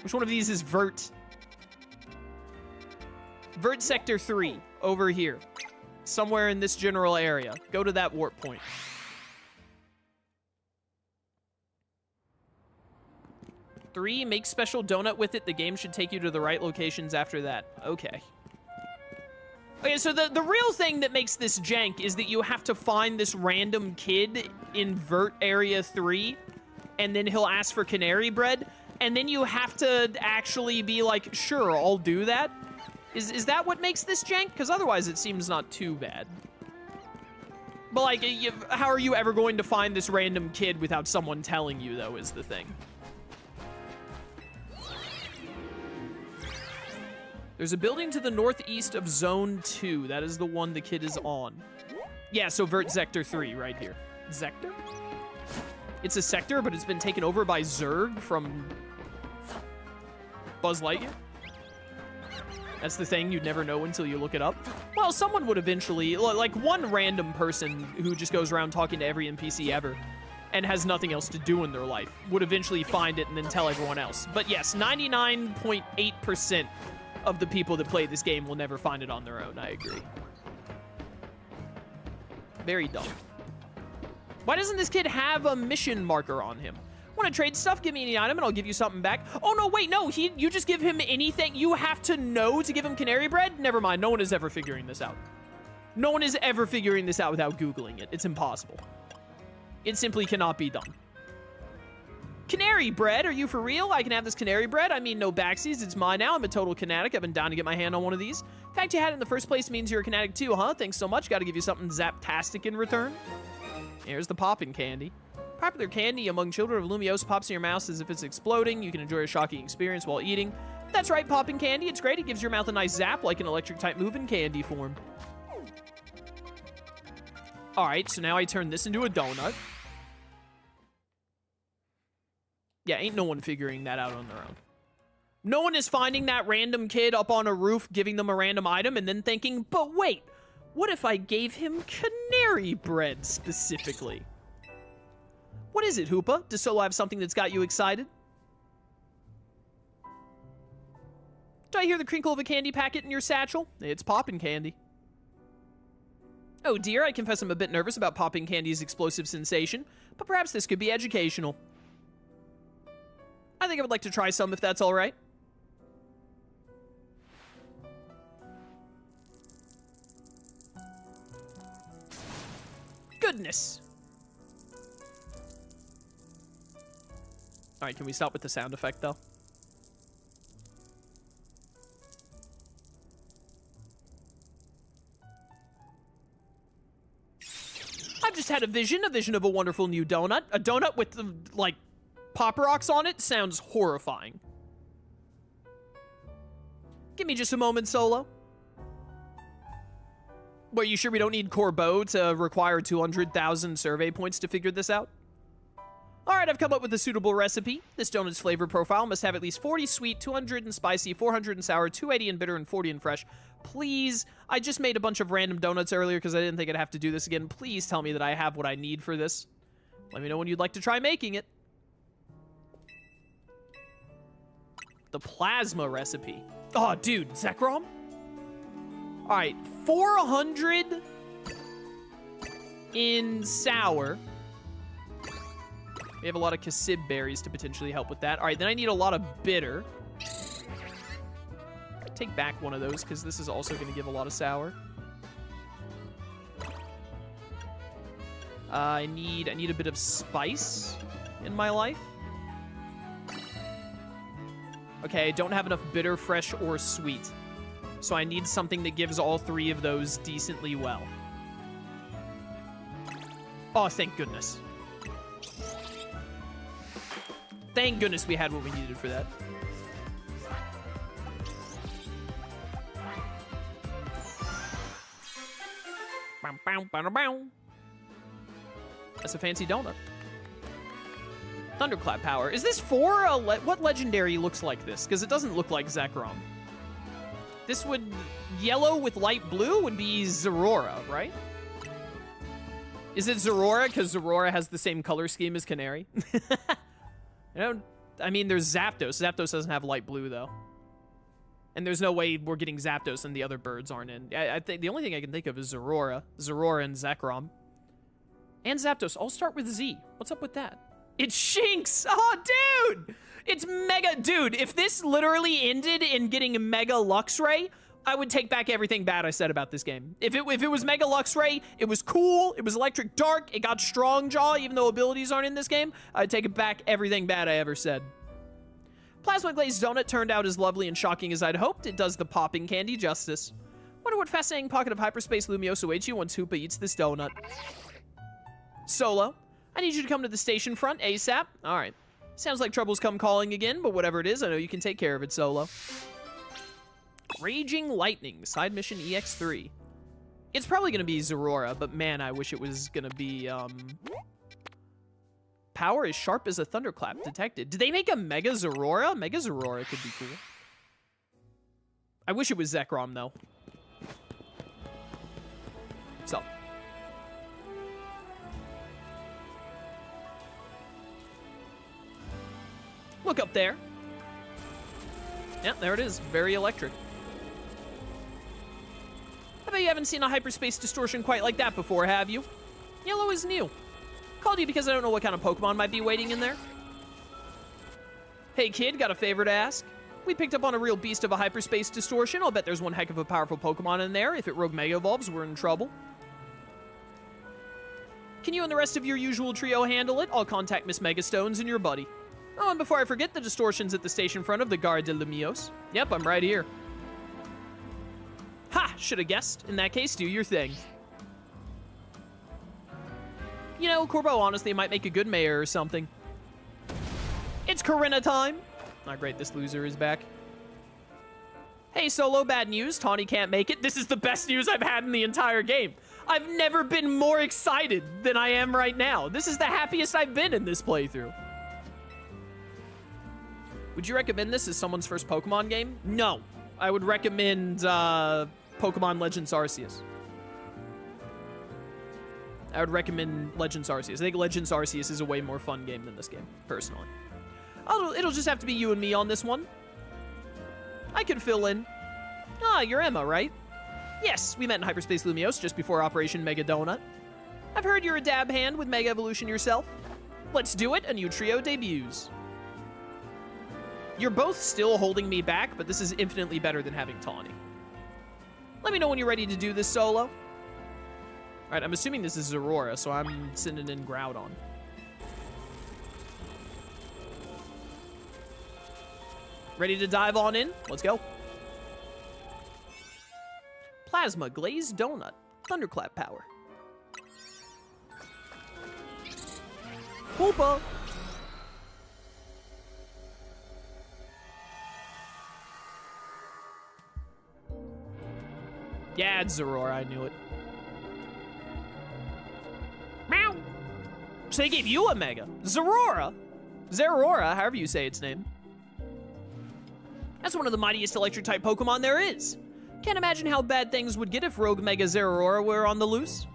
Which one of these is Vert? Vert Sector 3, over here. Somewhere in this general area. Go to that warp point. Three, make special donut with it. The game should take you to the right locations after that. Okay. Okay, so the real thing that makes this jank is that you have to find this random kid in Vert Area 3, and then he'll ask for canary bread, and then you have to actually be like, sure, I'll do that. Is that what makes this jank? Because otherwise it seems not too bad. But like, how are you ever going to find this random kid without someone telling you, though, is the thing. There's a building to the northeast of Zone 2. That is the one the kid is on. Yeah, so Vert Sector 3 right here. Sector? It's a sector, but it's been taken over by Zerg from Buzz Lightyear. That's the thing, you'd never know until you look it up. Well, someone would eventually, like one random person who just goes around talking to every NPC ever and has nothing else to do in their life would eventually find it and then tell everyone else. But yes, 99.8% of the people that play this game will never find it on their own. I agree. Very dumb. Why doesn't this kid have a mission marker on him? Want to trade stuff? Give me any item and I'll give you something back. Oh, no, wait, no. You just give him anything. You have to know to give him canary bread? Never mind. No one is ever figuring this out. No one is ever figuring this out without Googling it. It's impossible. It simply cannot be done. Canary bread? Are you for real? I can have this canary bread? I mean, no backsies. It's mine now. I'm a total Canatic. I've been down to get my hand on one of these. The fact you had it in the first place means you're a Canatic too, huh? Thanks so much. Got to give you something zaptastic in return. Here's the popping candy. Popular candy among children of Lumiose, pops in your mouth as if it's exploding. You can enjoy a shocking experience while eating. That's right, popping candy. It's great. It gives your mouth a nice zap like an electric-type move in candy form. All right, so now I turn this into a donut. Yeah, ain't no one figuring that out on their own. No one is finding that random kid up on a roof, giving them a random item, and then thinking, but wait, what if I gave him canary bread specifically? What is it, Hoopa? Does Solo have something that's got you excited? Do I hear the crinkle of a candy packet in your satchel? It's popping candy. Oh dear, I confess I'm a bit nervous about popping candy's explosive sensation, but perhaps this could be educational. I think I would like to try some if that's all right. Goodness. All right, can we stop with the sound effect, though? I've just had a vision of a wonderful new donut. A donut with, the, like, Pop Rocks on it sounds horrifying. Give me just a moment, Solo. Are you sure we don't need Corbo to require 200,000 survey points to figure this out? All right, I've come up with a suitable recipe. This donut's flavor profile must have at least 40 sweet, 200 in spicy, 400 in sour, 280 in bitter, and 40 in fresh. Please, I just made a bunch of random donuts earlier because I didn't think I'd have to do this again. Please tell me that I have what I need for this. Let me know when you'd like to try making it. The plasma recipe. Oh, dude, Zekrom? All right, 400 in sour. We have a lot of Kasib berries to potentially help with that. All right, then I need a lot of bitter. I take back one of those because this is also going to give a lot of sour. I need a bit of spice in my life. Okay, I don't have enough bitter, fresh, or sweet. So I need something that gives all three of those decently well. Oh, thank goodness. Thank goodness we had what we needed for that. That's a fancy donut. Thunderclap power. Is this for a what legendary looks like this? Because it doesn't look like Zekrom. This would... Yellow with light blue would be Zorora, right? Is it Zorora? Because Zorora has the same color scheme as Canary. I mean, there's Zapdos. Zapdos doesn't have light blue, though. And there's no way we're getting Zapdos and the other birds aren't in. I think the only thing I can think of is Zorora. Zorora and Zekrom. And Zapdos. I'll start with Z. What's up with that? It's Shinx! Oh, dude! It's Mega... Dude, if this literally ended in getting Mega Luxray, I would take back everything bad I said about this game. If it was Mega Luxray, it was cool, it was Electric Dark, it got Strong Jaw, even though abilities aren't in this game, I'd take it back everything bad I ever said. Plasma Glazed Donut turned out as lovely and shocking as I'd hoped. It does the popping candy justice. Wonder what fascinating pocket of hyperspace Lumiose awaits you once Hoopa eats this donut. Solo, I need you to come to the station front ASAP. All right. Sounds like trouble's come calling again, but whatever it is, I know you can take care of it, Solo. Raging Lightning, side mission EX3. It's probably going to be Zorora, but man, I wish it was going to be, Power is sharp as a thunderclap detected. Did they make a Mega Zorora? Mega Zorora could be cool. I wish it was Zekrom, though. So. Look up there. Yeah, there it is. Very electric. I bet you haven't seen a hyperspace distortion quite like that before, have you? Yellow is new. Called you because I don't know what kind of Pokemon might be waiting in there. Hey kid, got a favor to ask? We picked up on a real beast of a hyperspace distortion. I'll bet there's one heck of a powerful Pokemon in there. If it Rogue Mega Evolves, we're in trouble. Can you and the rest of your usual trio handle it? I'll contact Miss Megastones and your buddy. Oh, and before I forget, the distortion's at the station front of the Gare de Lumiose. Yep, I'm right here. Ha! Should have guessed. In that case, do your thing. You know, Corbo honestly might make a good mayor or something. It's Corinna time! Not great, this loser is back. Hey, Solo, bad news. Tawny can't make it. This is the best news I've had in the entire game. I've never been more excited than I am right now. This is the happiest I've been in this playthrough. Would you recommend this as someone's first Pokemon game? No. I would recommend Pokemon Legends Arceus. I would recommend Legends Arceus. I think Legends Arceus is a way more fun game than this game, personally. It'll just have to be you and me on this one. I could fill in. Ah, you're Emma, right? Yes, we met in Hyperspace Lumiose just before Operation Mega Donut. I've heard you're a dab hand with Mega Evolution yourself. Let's do it, a new trio debuts. You're both still holding me back, but this is infinitely better than having Tawny. Let me know when you're ready to do this, Solo. All right, I'm assuming this is Zorora, so I'm sending in Groudon. Ready to dive on in? Let's go. Plasma Glazed Donut. Thunderclap power. Hoopa! Yeah, it's Zorora. I knew it. so they gave you a Mega. Zeraora. Zeraora, however you say its name. That's one of the mightiest electric-type Pokemon there is. Can't imagine how bad things would get if Rogue Mega Zeraora were on the loose.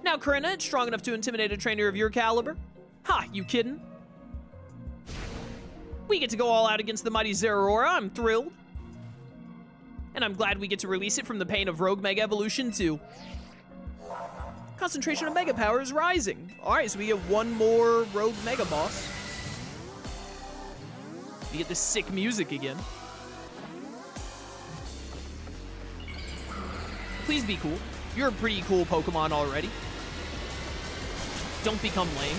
Now, Corinna, it's strong enough to intimidate a trainer of your caliber? Ha, you kidding? We get to go all out against the mighty Zeraora. I'm thrilled. And I'm glad we get to release it from the pain of Rogue Mega Evolution 2. Concentration of Mega Power is rising. Alright, so we get one more Rogue Mega Boss. We get this sick music again. Please be cool. You're a pretty cool Pokemon already. Don't become lame.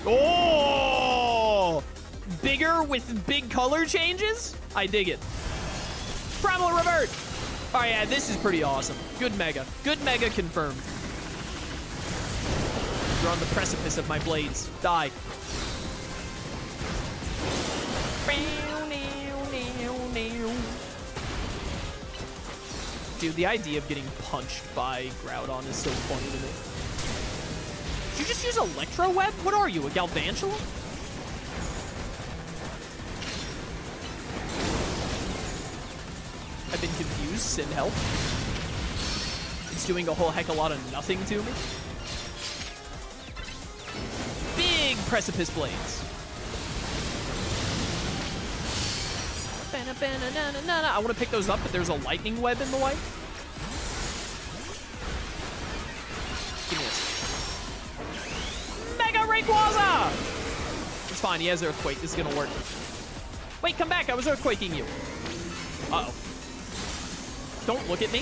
Oh! Bigger with big color changes? I dig it. Primal Revert! Oh yeah, this is pretty awesome. Good Mega. Good Mega confirmed. You're on the precipice of my blades. Die. Dude, the idea of getting punched by Groudon is so funny to me. Did you just use Electro Web? What are you, a Galvantula? I've been confused. Send help. It's doing a whole heck of a lot of nothing to me. Big Precipice Blades. I want to pick those up, but there's a lightning web in the way. Give me this. Mega Rayquaza! It's fine, he has Earthquake. This is gonna work. Wait, come back. I was Earthquaking you. Uh-oh. Don't look at me.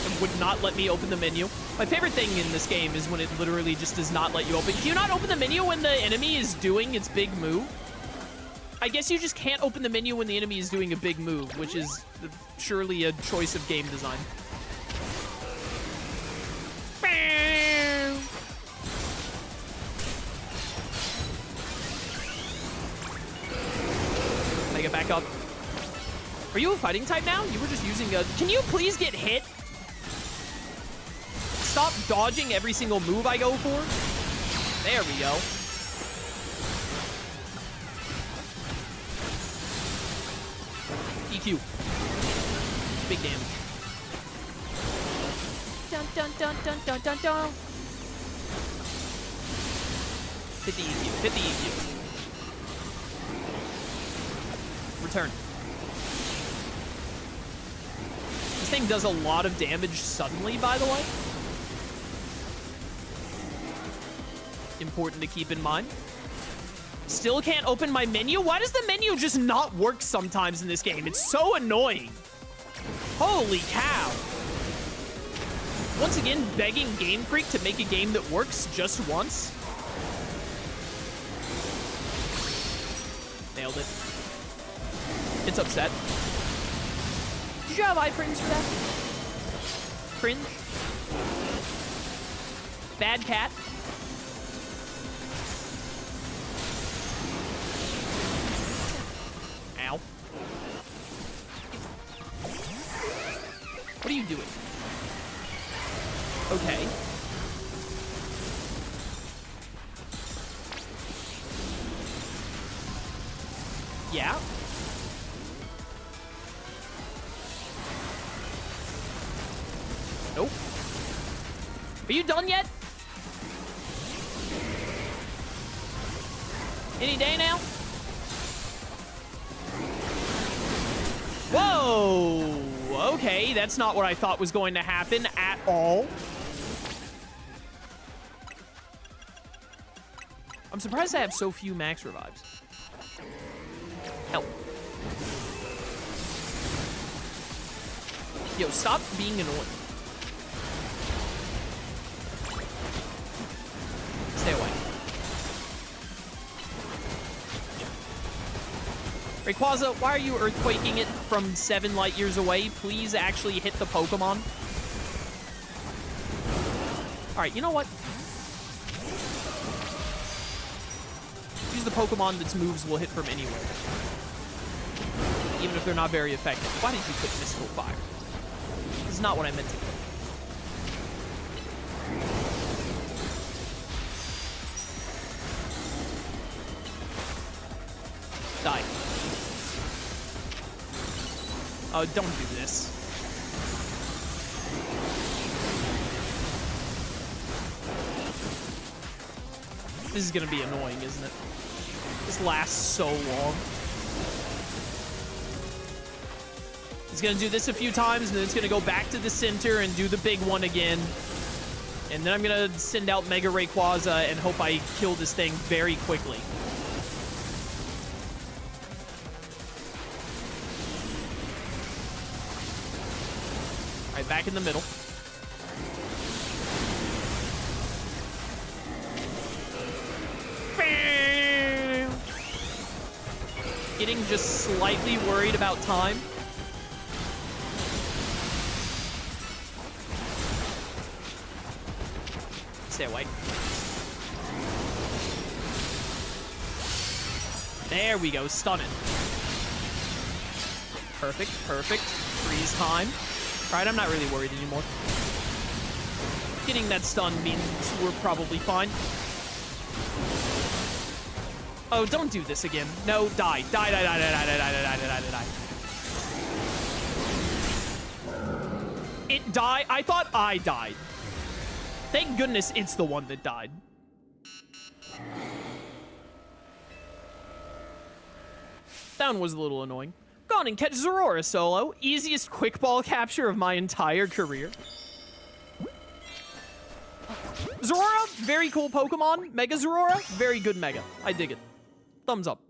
It would not let me open the menu. My favorite thing in this game is when it literally just does not let you open. Can you not open the menu when the enemy is doing its big move? I guess you just can't open the menu when the enemy is doing a big move, which is surely a choice of game design. Mega back up. Are you a fighting type now? You were just using a... Can you please get hit? Stop dodging every single move I go for. There we go. EQ. Big damage. Dun dun dun dun dun dun dun. Hit the EQ. Hit the EQ. Return. This thing does a lot of damage suddenly, by the way. Important to keep in mind. Still can't open my menu? Why does the menu just not work sometimes in this game? It's so annoying. Holy cow. Once again, begging Game Freak to make a game that works just once. Nailed it. It's upset. Did you have iframes for that? Cringe? Bad cat? Ow. What are you doing? Okay. Yeah. Nope. Are you done yet? Any day now? Whoa! Okay, that's not what I thought was going to happen at all. I'm surprised I have so few max revives. Help. Yo, stop being annoying. Stay away. Rayquaza, why are you earthquaking it from 7 light years away? Please actually hit the Pokemon. Alright, you know what? Use the Pokemon that's moves will hit from anywhere. Even if they're not very effective. Why did you put Mystical Fire? It's not what I meant to do. Die. Oh, don't do this. This is gonna be annoying, isn't it? This lasts so long. It's gonna do this a few times, and then it's gonna go back to the center and do the big one again. And then I'm gonna send out Mega Rayquaza and hope I kill this thing very quickly. Alright, back in the middle. Getting just slightly worried about time. Stay away. There we go, stun it. Perfect, perfect. Freeze time. Alright, I'm not really worried anymore. Getting that stun means we're probably fine. Oh, don't do this again. No, die. Die, die, die, die, die, die, die, die, die, die, die. It died? I thought I died. Thank goodness it's the one that died. That one was a little annoying. Go on and catch Zorora solo. Easiest quick ball capture of my entire career. Zorora, very cool Pokemon. Mega Zorora, very good Mega. I dig it. Thumbs up.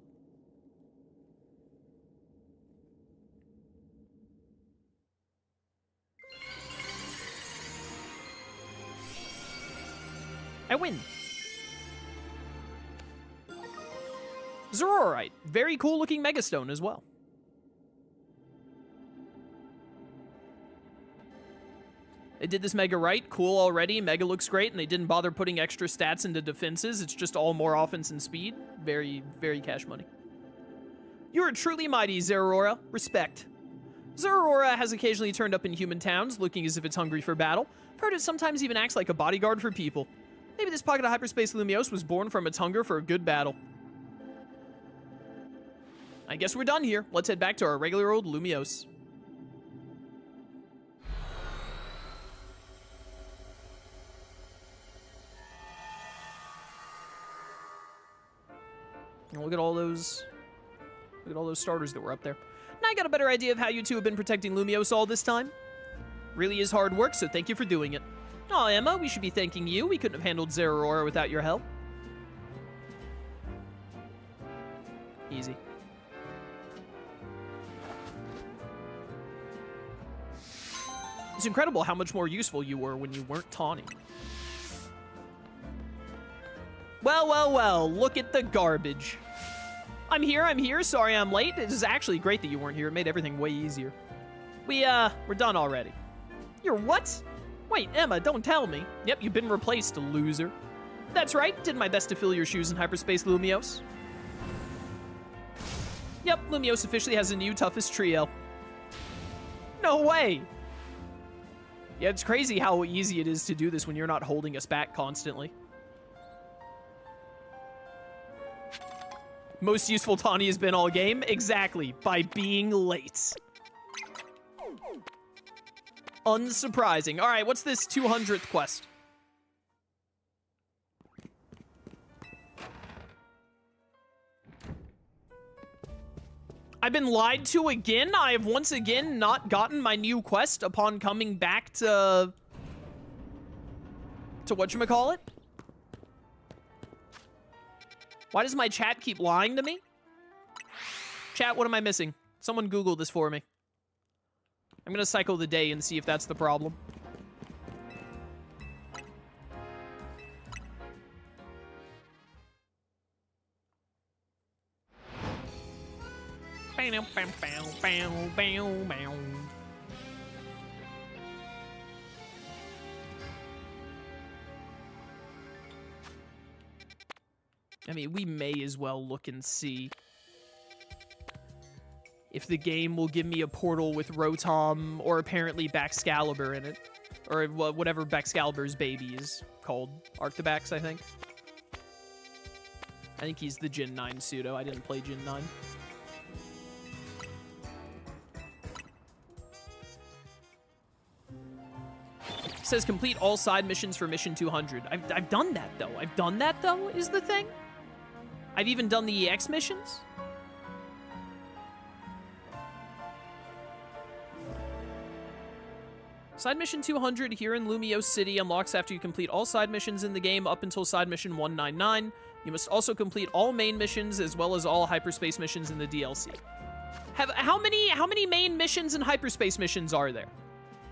I win. Zororite, very cool looking Megastone as well. They did this Mega right, cool already. Mega looks great, and they didn't bother putting extra stats into defenses. It's just all more offense and speed. Very, very cash money. You are truly mighty, Zeraora. Respect. Zeraora has occasionally turned up in human towns, looking as if it's hungry for battle. I've heard it sometimes even acts like a bodyguard for people. Maybe this pocket of hyperspace Lumiose was born from its hunger for a good battle. I guess we're done here. Let's head back to our regular old Lumiose. Look at all those starters that were up there. Now I got a better idea of how you two have been protecting Lumiose all this time. Really is hard work, so thank you for doing it. Aw, Emma, we should be thanking you. We couldn't have handled Zeraora without your help. Easy. It's incredible how much more useful you were when you weren't taunting. Well, well, well, look at the garbage. I'm here, sorry I'm late. It is actually great that you weren't here. It made everything way easier. We're done already. You're what? Wait, Emma, don't tell me. Yep, you've been replaced, loser. That's right, did my best to fill your shoes in hyperspace, Lumiose. Yep, Lumiose officially has a new toughest trio. No way! Yeah, it's crazy how easy it is to do this when you're not holding us back constantly. Most useful Tawny has been all game? Exactly, by being late. Unsurprising. All right, what's this 200th quest? I've been lied to again. I have once again not gotten my new quest upon coming back to whatchamacallit? Why does my chat keep lying to me? Chat, what am I missing? Someone Google this for me. I'm gonna cycle the day and see if that's the problem. I mean, we may as well look and see if the game will give me a portal with Rotom or apparently Baxcalibur in it. Or whatever Baxcalibur's baby is called. Arctobax, I think. I think he's the Gen 9 pseudo. I didn't play Gen 9. It says complete all side missions for mission 200. I've done that, though. I've done that, though, is the thing. I've even done the EX missions. Side mission 200 here in Lumiose City unlocks after you complete all side missions in the game up until side mission 199. You must also complete all main missions as well as all hyperspace missions in the DLC. How many main missions and hyperspace missions are there?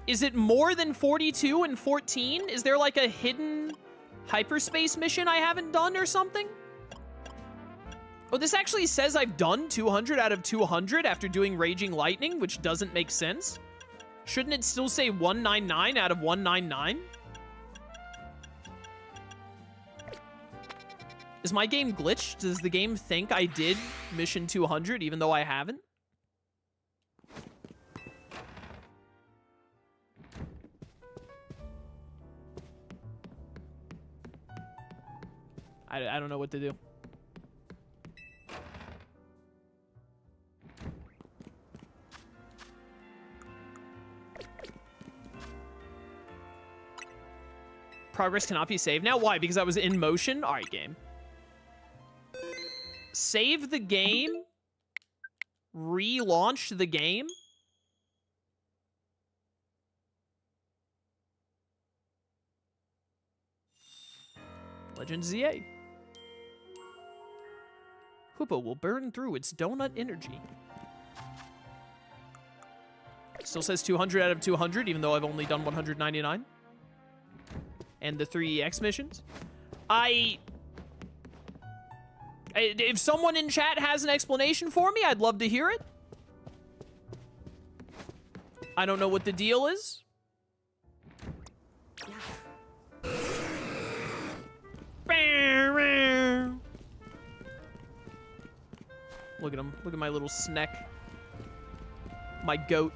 Is it more than 42 and 14? Is there like a hidden hyperspace mission I haven't done or something? Oh, this actually says I've done 200 out of 200 after doing Raging Lightning, which doesn't make sense. Shouldn't it still say 199 out of 199? Is my game glitched? Does the game think I did mission 200 even though I haven't? I don't know what to do. Progress cannot be saved now. Why? Because I was in motion? All right, game. Save the game? Relaunch the game? Legend ZA. Hoopa will burn through its donut energy. Still says 200 out of 200, even though I've only done 199. And the 3 EX missions. If someone in chat has an explanation for me, I'd love to hear it. I don't know what the deal is. Look at him. Look at my little snack. My goat.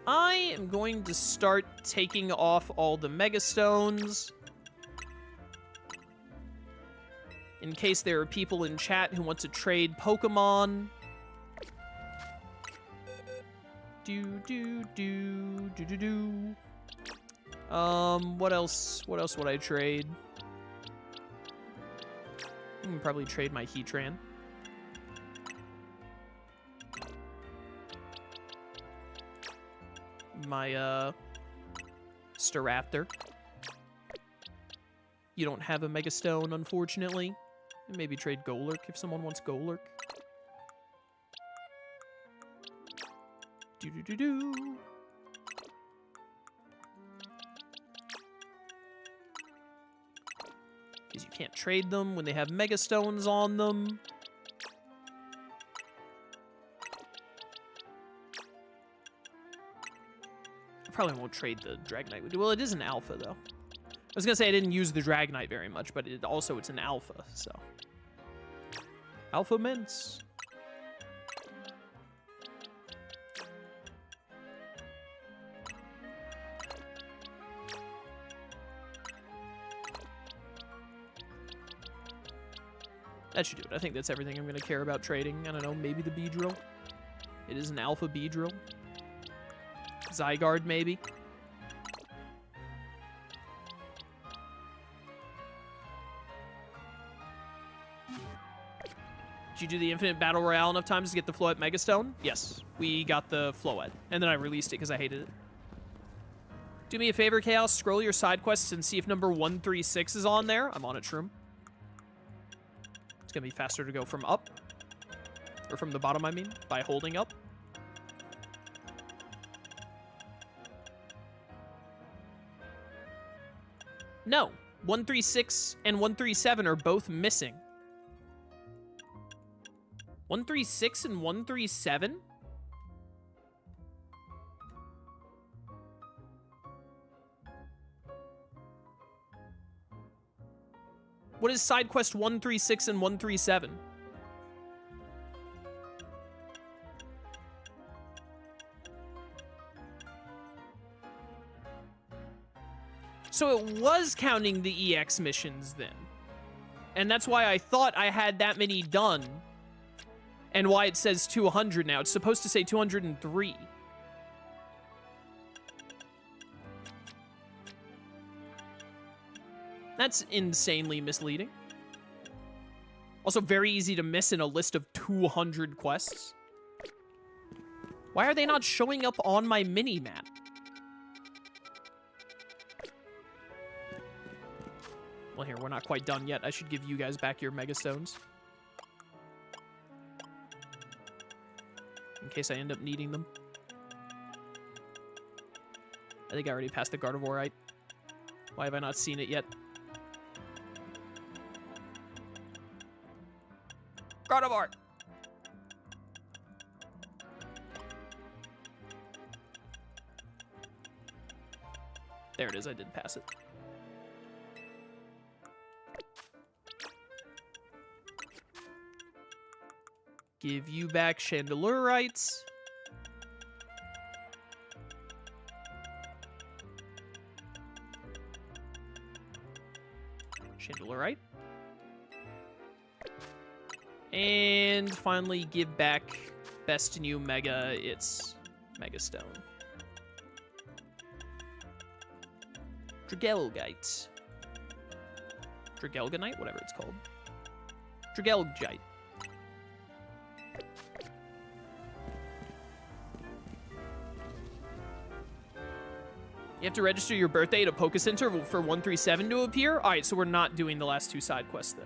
I am going to start taking off all the Mega Stones. In case there are people in chat who want to trade Pokemon. What else would I trade? I can probably trade my Heatran. My, Staraptor. You don't have a Mega Stone, unfortunately. Maybe trade Golurk if someone wants Golurk. Because you can't trade them when they have Mega Stones on them. I probably won't trade the Dragonite. Well, it is an alpha, though. I was going to say I didn't use the Dragonite very much, but it's an alpha, so. Alpha mints. That should do it. I think that's everything I'm going to care about trading. I don't know, maybe the Beedrill. It is an alpha Beedrill. Zygarde, maybe. Did you do the Infinite Battle Royale enough times to get the Floette Mega Stone? Yes, we got the Floette. And then I released it because I hated it. Do me a favor, Chaos. Scroll your side quests and see if number 136 is on there. I'm on it, Shroom. It's going to be faster to go from up. Or from the bottom, I mean. By holding up. No. 136 and 137 are both missing. 136 and 137? What is side quest 136 and 137? So it was counting the EX missions then. And that's why I thought I had that many done. And why it says 200 now. It's supposed to say 203. That's insanely misleading. Also very easy to miss in a list of 200 quests. Why are they not showing up on my mini-map? Well, here, we're not quite done yet. I should give you guys back your Mega Stones. In case I end up needing them. I think I already passed the Gardevoirite. Why have I not seen it yet? Gardevoir! There it is, I did pass it. Give you back Chandelurites. Chandelurite. And finally give back best new Mega, it's Mega Stone. Dragalgite. Dragalganite, whatever it's called. Dragalgite. You have to register your birthday at a Poke Center for 137 to appear? Alright, so we're not doing the last two side quests then.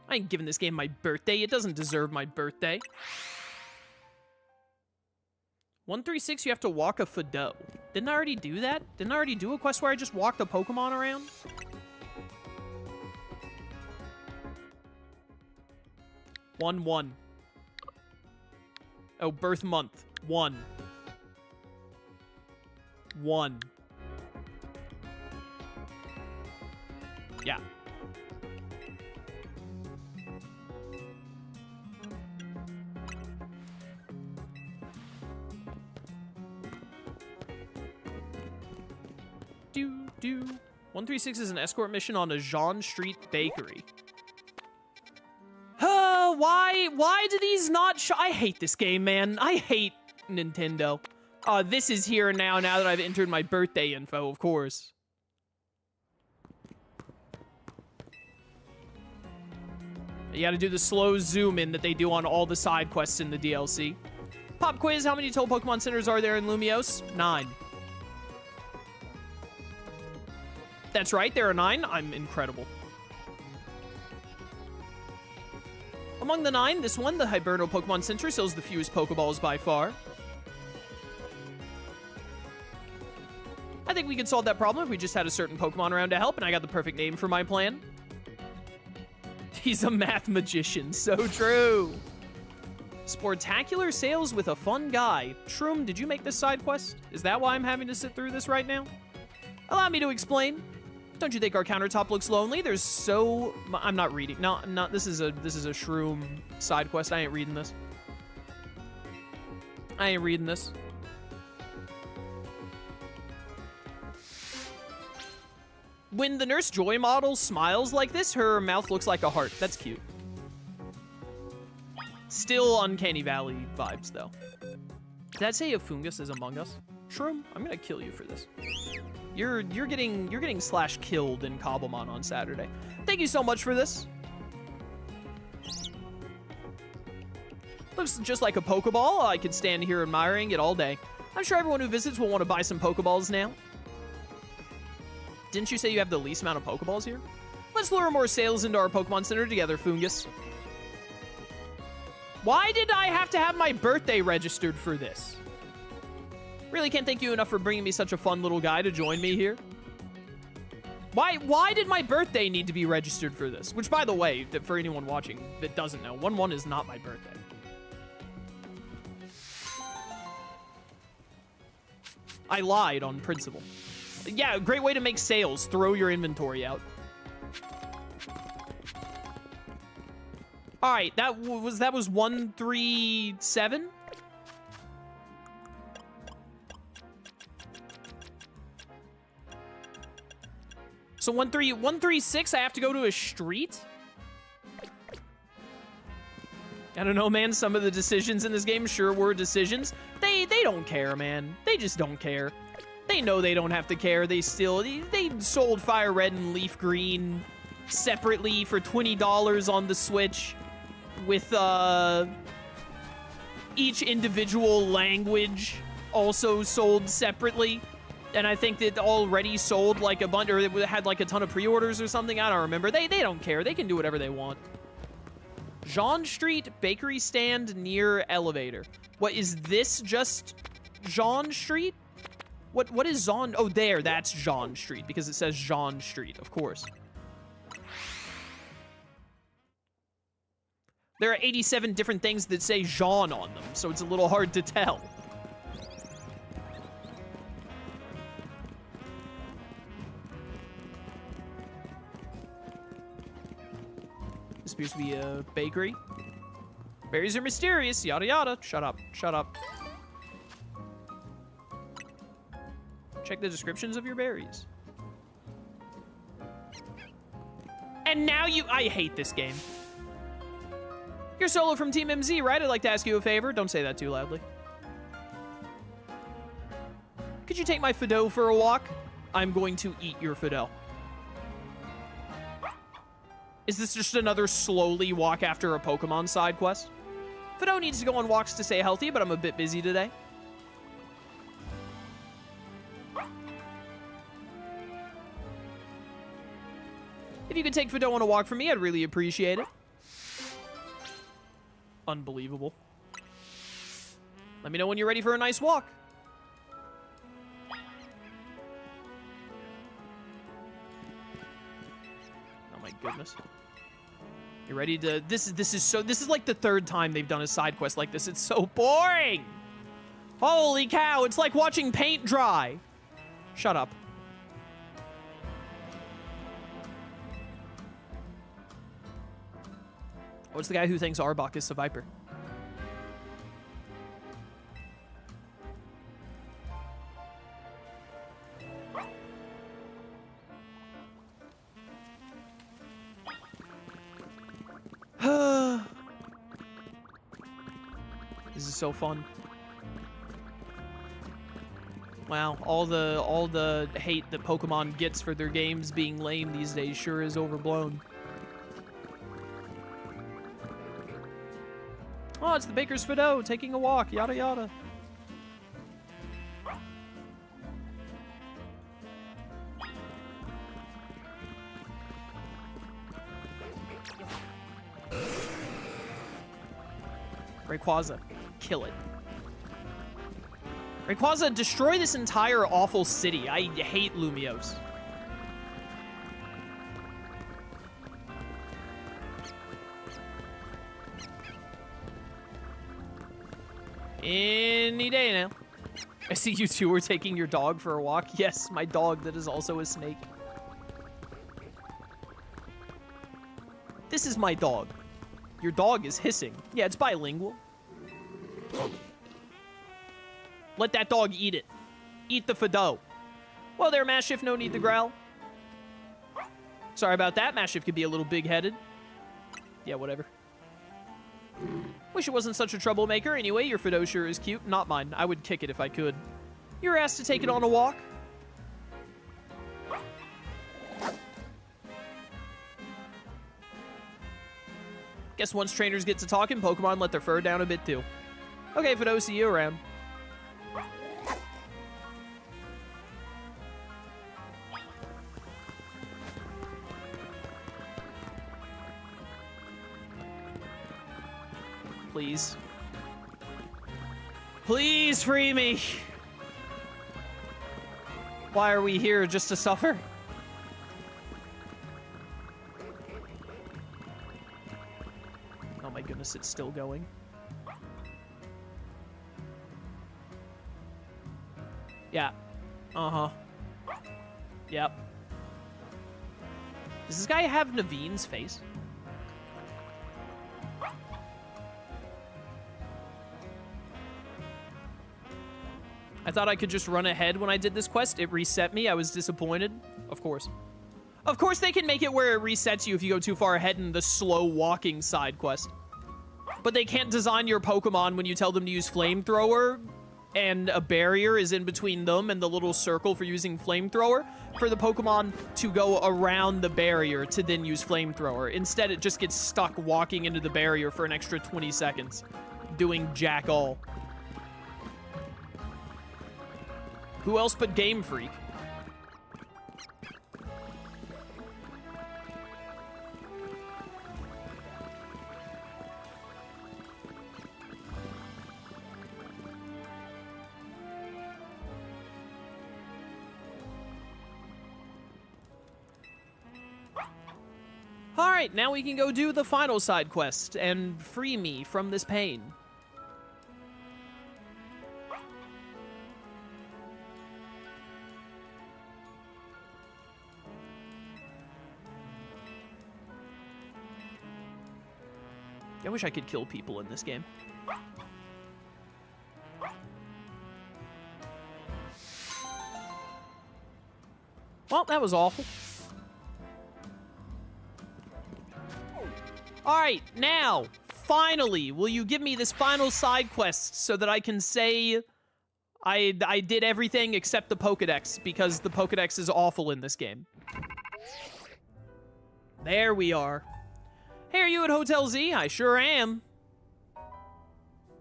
I ain't giving this game my birthday. It doesn't deserve my birthday. 136, you have to walk a Fidough. Didn't I already do that? Didn't I already do a quest where I just walked a Pokemon around? 1-1. Oh, birth month. 1. 1. Yeah. Do. 136 is an escort mission on a Jean Street bakery. Why do these not show? I hate this game, man. I hate Nintendo. This is here now that I've entered my birthday info, of course. You gotta do the slow zoom in that they do on all the side quests in the DLC. Pop quiz, how many total Pokemon Centers are there in Lumiose? 9. That's right, there are 9. I'm incredible. Among the 9, this one, the Hiberno Pokemon Center, sells the fewest Pokeballs by far. I think we could solve that problem if we just had a certain Pokemon around to help, and I got the perfect name for my plan. He's a math magician, so true. Sportacular sales with a fun guy. Shroom, did you make this side quest? Is that why I'm having to sit through this right now? Allow me to explain. Don't you think our countertop looks lonely? There's so... I'm not reading. No, I'm not. This is a Shroom side quest. I ain't reading this. I ain't reading this. When the Nurse Joy model smiles like this, her mouth looks like a heart. That's cute. Still Uncanny Valley vibes, though. Did that say a fungus is among us? Shroom, I'm gonna kill you for this. You're getting slash killed in Cobblemon on Saturday. Thank you so much for this. Looks just like a Pokeball. I could stand here admiring it all day. I'm sure everyone who visits will want to buy some Pokeballs now. Didn't you say you have the least amount of Pokeballs here? Let's lure more sales into our Pokemon Center together, Fungus. Why did I have to have my birthday registered for this? Really can't thank you enough for bringing me such a fun little guy to join me here. Why did my birthday need to be registered for this? Which, by the way, for anyone watching that doesn't know, 1/1 is not my birthday. I lied on principle. Yeah, great way to make sales. Throw your inventory out. All right, that was 137. So 136, I have to go to a street? I don't know, man. Some of the decisions in this game sure were decisions. They don't care, man. They just don't care. They know they don't have to care. They sold Fire Red and Leaf Green separately for $20 on the Switch with each individual language also sold separately. And I think that already sold like a bunch, or it had like a ton of pre-orders or something. I don't remember. They don't care. They can do whatever they want. Jean Street, bakery stand near elevator. What is this? Just Jean Street? What is Jean? Oh, there. That's Jean Street because it says Jean Street, of course. There are 87 different things that say Jean on them, so it's a little hard to tell. This appears to be a bakery. Berries are mysterious, yada yada. Shut up, shut up. Check the descriptions of your berries. And now I hate this game. You're Solo from Team MZ, right? I'd like to ask you a favor. Don't say that too loudly. Could you take my Fido for a walk? I'm going to eat your Fido. Is this just another slowly walk after a Pokemon side quest? Fido needs to go on walks to stay healthy, but I'm a bit busy today. If you could take Fido on a walk for me, I'd really appreciate it. Unbelievable. Let me know when you're ready for a nice walk. Oh my goodness. You ready to... This is like the third time they've done a side quest like this. It's so boring. Holy cow, it's like watching paint dry. Shut up. What's the guy who thinks Arbok is a Viper? This is so fun. Wow, all the hate that Pokemon gets for their games being lame these days sure is overblown. Oh, it's the Baker's Fido taking a walk, yada yada. Rayquaza, kill it. Rayquaza, destroy this entire awful city. I hate Lumiose. Any day now. I see you two are taking your dog for a walk. Yes, my dog that is also a snake. This is my dog. Your dog is hissing. Yeah, it's bilingual. Let that dog eat it. Eat the Fido. Well there, Mastiff, no need to growl. Sorry about that. Mastiff could be a little big-headed. Yeah, whatever. Wish it wasn't such a troublemaker. Anyway, your Fido sure is cute. Not mine. I would kick it if I could. You were asked to take it on a walk. Guess once trainers get to talking, Pokemon let their fur down a bit too. Okay, Fido, see you around. Please. Please free me! Why are we here, just to suffer? Oh my goodness, it's still going. Yeah. Uh-huh. Yep. Does this guy have Naveen's face? I thought I could just run ahead when I did this quest. It reset me. I was disappointed. Of course. Of course they can make it where it resets you if you go too far ahead in the slow walking side quest. But they can't design your Pokemon when you tell them to use Flamethrower and a barrier is in between them and the little circle for using Flamethrower for the Pokemon to go around the barrier to then use Flamethrower. Instead, it just gets stuck walking into the barrier for an extra 20 seconds, doing jack all. Who else but Game Freak? Alright, now we can go do the final side quest and free me from this pain. I wish I could kill people in this game. Well, that was awful. Alright, now, finally, will you give me this final side quest so that I can say I did everything except the Pokedex, because the Pokedex is awful in this game. There we are. Hey, are you at Hotel Z? I sure am.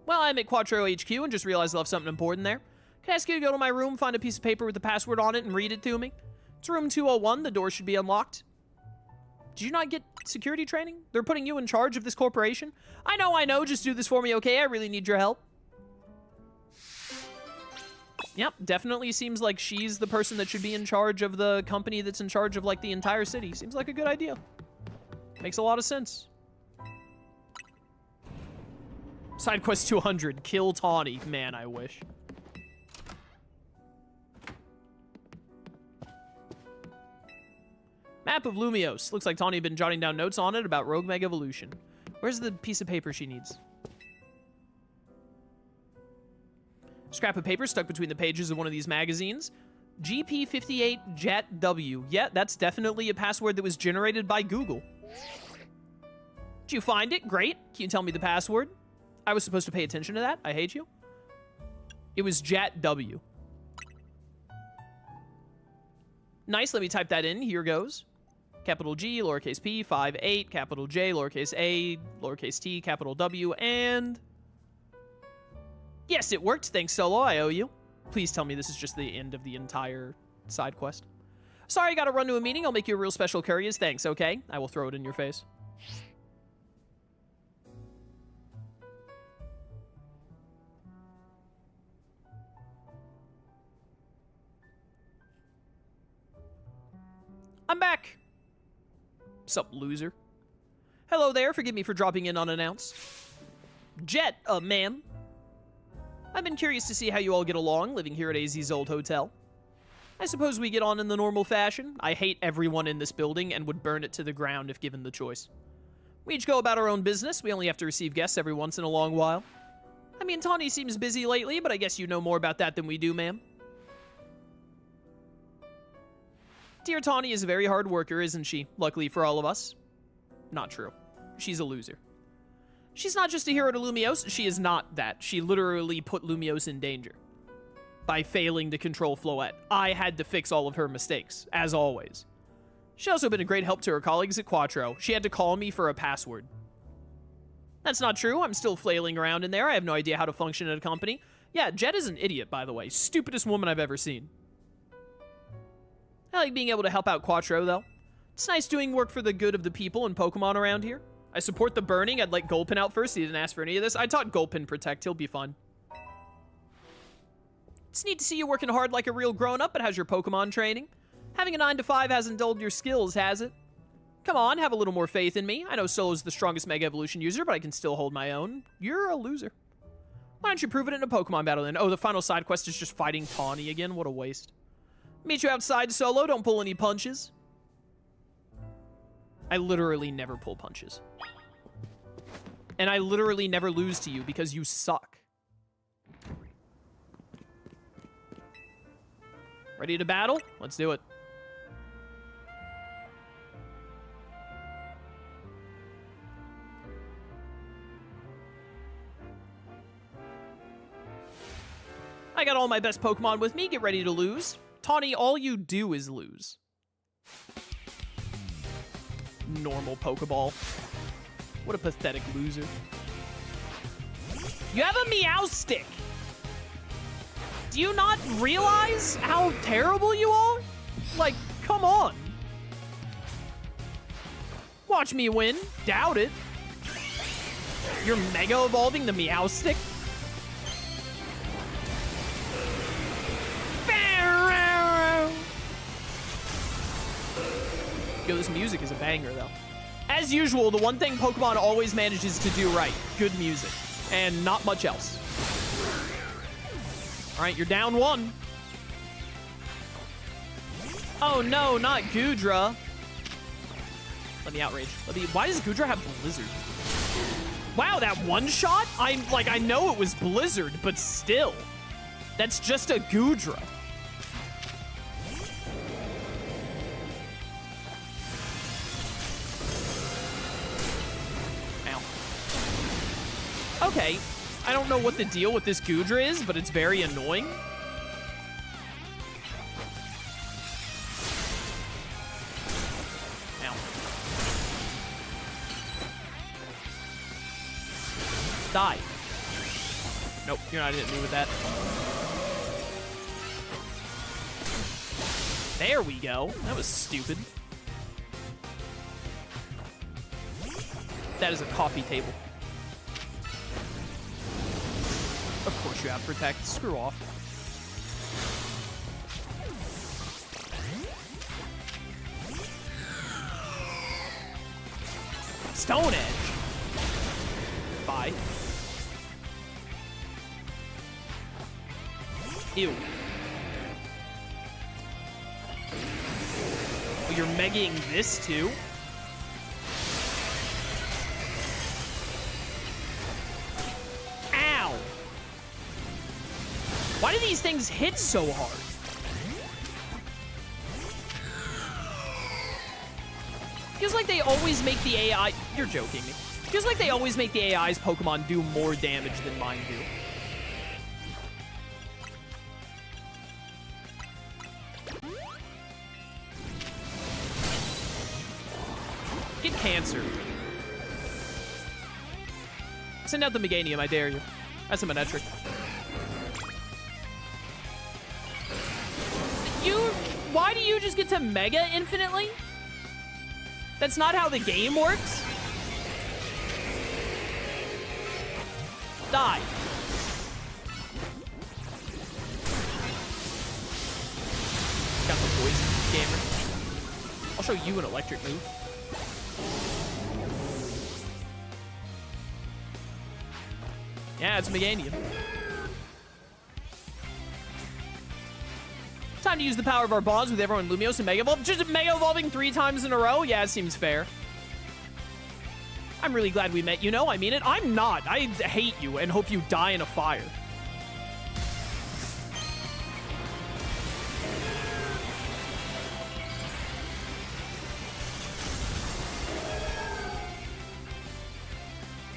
Well, I'm at Quattro HQ and just realized I left something important there. Can I ask you to go to my room, find a piece of paper with the password on it, and read it to me? It's room 201. The door should be unlocked. Did you not get security training? They're putting you in charge of this corporation? I know. Just do this for me, okay? I really need your help. Yep, definitely seems like she's the person that should be in charge of the company that's in charge of, like, the entire city. Seems like a good idea. Makes a lot of sense. Side quest 200. Kill Tawny. Man, I wish. Map of Lumiose. Looks like Tawny had been jotting down notes on it about Rogue Mega Evolution. Where's the piece of paper she needs? Scrap of paper stuck between the pages of one of these magazines. GP58 Jet W. Yeah, that's definitely a password that was generated by Google. Did you find it? Great. Can you tell me the password? I was supposed to pay attention to that. I hate you. It was Jet W. Nice. Let me type that in. Here goes. Capital G, lowercase p, 58, capital J, lowercase a, lowercase t, capital W, and... Yes, it worked. Thanks, Solo. I owe you. Please tell me this is just the end of the entire side quest. Sorry, I gotta run to a meeting. I'll make you a real special curry as thanks, okay? I will throw it in your face. I'm back. Sup, loser? Hello there. Forgive me for dropping in unannounced. Jet, ma'am. I've been curious to see how you all get along living here at AZ's old hotel. I suppose we get on in the normal fashion. I hate everyone in this building and would burn it to the ground if given the choice. We each go about our own business. We only have to receive guests every once in a long while. I mean, Tawny seems busy lately, but I guess you know more about that than we do, ma'am. Dear Tawny is a very hard worker, isn't she? Luckily for all of us. Not true. She's a loser. She's not just a hero to Lumiose. She is not that. She literally put Lumiose in danger by failing to control Floette. I had to fix all of her mistakes, as always. She's also been a great help to her colleagues at Quattro. She had to call me for a password. That's not true. I'm still flailing around in there. I have no idea how to function at a company. Yeah, Jet is an idiot, by the way. Stupidest woman I've ever seen. I like being able to help out Quattro, though. It's nice doing work for the good of the people and Pokemon around here. I support the burning. I'd let Gulpin out first. He didn't ask for any of this. I taught Gulpin Protect. He'll be fun. It's neat to see you working hard like a real grown-up, but how's your Pokemon training? Having a 9 to 5 hasn't dulled your skills, has it? Come on, have a little more faith in me. I know Solo's the strongest Mega Evolution user, but I can still hold my own. You're a loser. Why don't you prove it in a Pokemon battle then? Oh, the final side quest is just fighting Tawny again. What a waste. Meet you outside solo. Don't pull any punches. I literally never pull punches. And I literally never lose to you because you suck. Ready to battle? Let's do it. I got all my best Pokemon with me. Get ready to lose. Tawny, all you do is lose. Normal Pokeball. What a pathetic loser. You have a Meowstic. Do you not realize how terrible you are? Like, come on. Watch me win. Doubt it. You're Mega Evolving the Meowstic? Yo, this music is a banger, though. As usual, the one thing Pokemon always manages to do right, good music, and not much else. All right, you're down 1. Oh, no, not Goodra. Let me outrage. Why does Goodra have Blizzard? Wow, that one shot? I know it was Blizzard, but still. That's just a Goodra. Okay, I don't know what the deal with this Goodra is, but it's very annoying. Ow. Die. Nope, you're not hitting me with that. There we go. That was stupid. That is a coffee table. Of course you have Protect. Screw off. Stone Edge. Bye. Ew. Oh, you're megaing this too? Why do these things hit so hard? Feels like they always make the AI... You're joking me. Feels like they always make the AI's Pokemon do more damage than mine do. Get Cancer. Send out the Meganium, I dare you. That's a Manectric. Why do you just get to Mega infinitely? That's not how the game works. Die. Got the poison, gamer. I'll show you an electric move. Yeah, it's Meganium. Time to use the power of our bonds with everyone Lumiose and Mega Evolve. Just Mega Evolving 3 times in a row? Yeah, it seems fair. I'm really glad we met, you know? I mean it. I'm not. I hate you and hope you die in a fire.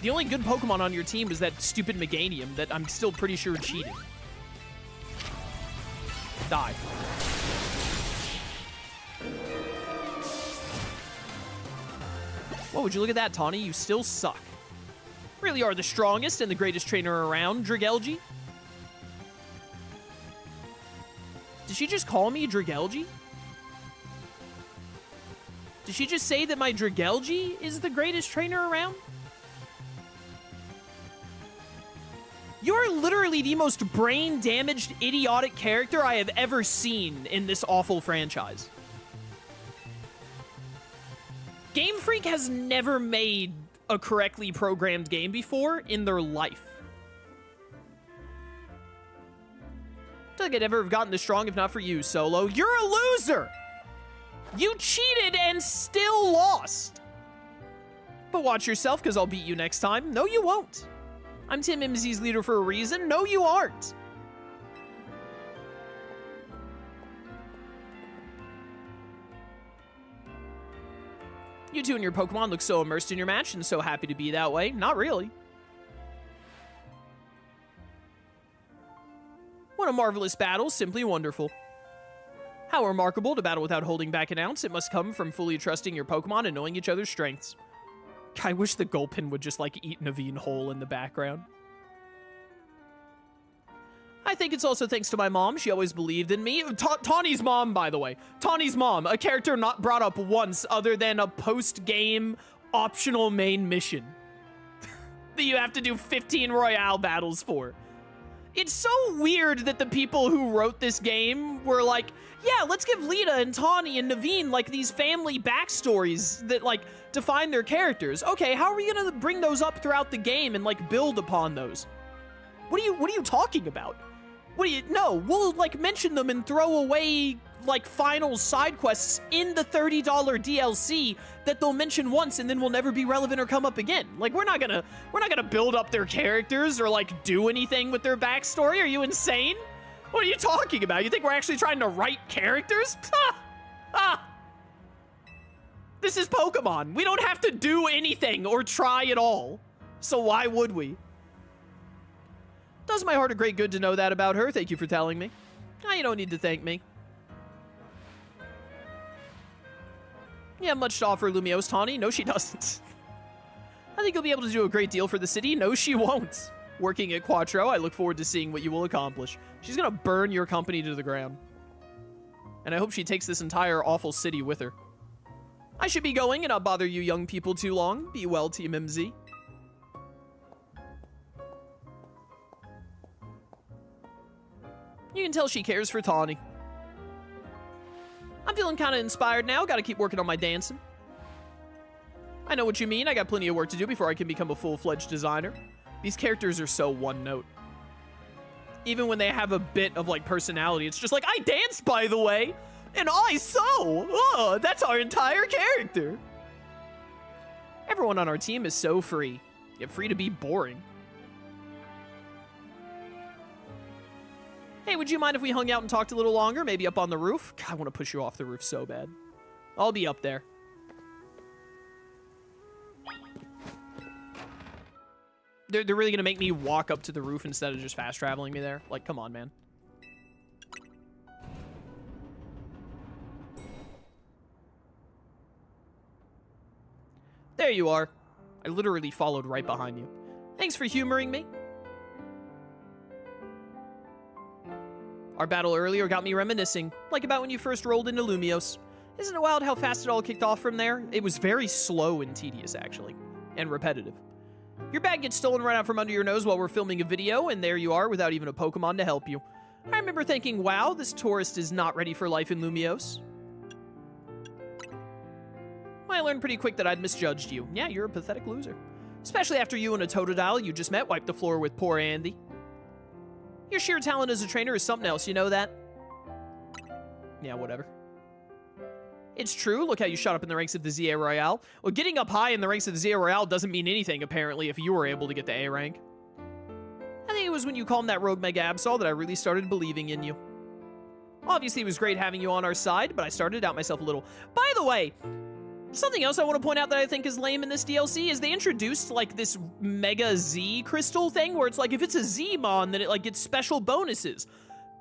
The only good Pokemon on your team was that stupid Meganium that I'm still pretty sure cheated. Die. Whoa, would you look at that, Tawny? You still suck. Really are the strongest and the greatest trainer around, Dragelgi. Did she just call me Dragelgi? Did she just say that my Dragelgi is the greatest trainer around? You're literally the most brain-damaged, idiotic character I have ever seen in this awful franchise. Game Freak has never made a correctly programmed game before in their life. feel like I'd never have gotten this strong if not for you, Solo. You're a loser! You cheated and still lost. But watch yourself, because I'll beat you next time. No, you won't. I'm Team MZ's leader for a reason. No, you aren't. You two and your Pokemon look so immersed in your match and so happy to be that way. Not really. What a marvelous battle. Simply wonderful. How remarkable to battle without holding back an ounce. It must come from fully trusting your Pokemon and knowing each other's strengths. I wish the Gulpin would just, like, eat Naveen whole in the background. I think it's also thanks to my mom. She always believed in me. Tawny's mom, by the way. Tawny's mom, a character not brought up once other than a post-game optional main mission that you have to do 15 Royale battles for. It's so weird that the people who wrote this game were like, yeah, let's give Lida and Tawny and Naveen, like, these family backstories that, like, define their characters. Okay, how are we gonna bring those up throughout the game and, like, build upon those? What are you talking about? No, we'll, like, mention them and throw away, like, final side quests in the $30 DLC that they'll mention once and then will never be relevant or come up again. Like, we're not gonna build up their characters or, like, do anything with their backstory. Are you insane? What are you talking about? You think we're actually trying to write characters? This is Pokemon. We don't have to do anything or try at all. So why would we? Does my heart a great good to know that about her. Thank you for telling me. You don't need to thank me. You have much to offer, Lumiose, Tawny? No, she doesn't. I think you'll be able to do a great deal for the city. No, she won't. Working at Quattro, I look forward to seeing what you will accomplish. She's gonna burn your company to the ground. And I hope she takes this entire awful city with her. I should be going and not bother you young people too long. Be well, Team MZ. You can tell she cares for Tawny. I'm feeling kind of inspired now. Gotta keep working on my dancing. I know what you mean. I got plenty of work to do before I can become a full-fledged designer. These characters are so one-note. Even when they have a bit of, like, personality, it's just like, I dance, by the way, and I sew. Oh, that's our entire character. Everyone on our team is so free, yet free to be boring. Hey, would you mind if we hung out and talked a little longer? Maybe up on the roof? God, I want to push you off the roof so bad. I'll be up there. They're really going to make me walk up to the roof instead of just fast traveling me there? Like, come on, man. There you are. I literally followed right behind you. Thanks for humoring me. Our battle earlier got me reminiscing, like about when you first rolled into Lumiose. Isn't it wild how fast it all kicked off from there? It was very slow and tedious, actually, and repetitive. Your bag gets stolen right out from under your nose while we're filming a video, and there you are without even a Pokemon to help you. I remember thinking, wow, this tourist is not ready for life in Lumiose. I learned pretty quick that I'd misjudged you. Yeah, you're a pathetic loser. Especially after you and a Totodile you just met wiped the floor with poor Andy. Your sheer talent as a trainer is something else, you know that? Yeah, whatever. It's true, look how you shot up in the ranks of the ZA Royale. Well, getting up high in the ranks of the ZA Royale doesn't mean anything, apparently, if you were able to get the A rank. I think it was when you calmed that rogue Mega Absol that I really started believing in you. Obviously, it was great having you on our side, but I started to doubt myself a little. By the way, something else I want to point out that I think is lame in this DLC is they introduced, like, this Mega Z crystal thing where it's like, if it's a Z-Mon, then it, like, gets special bonuses.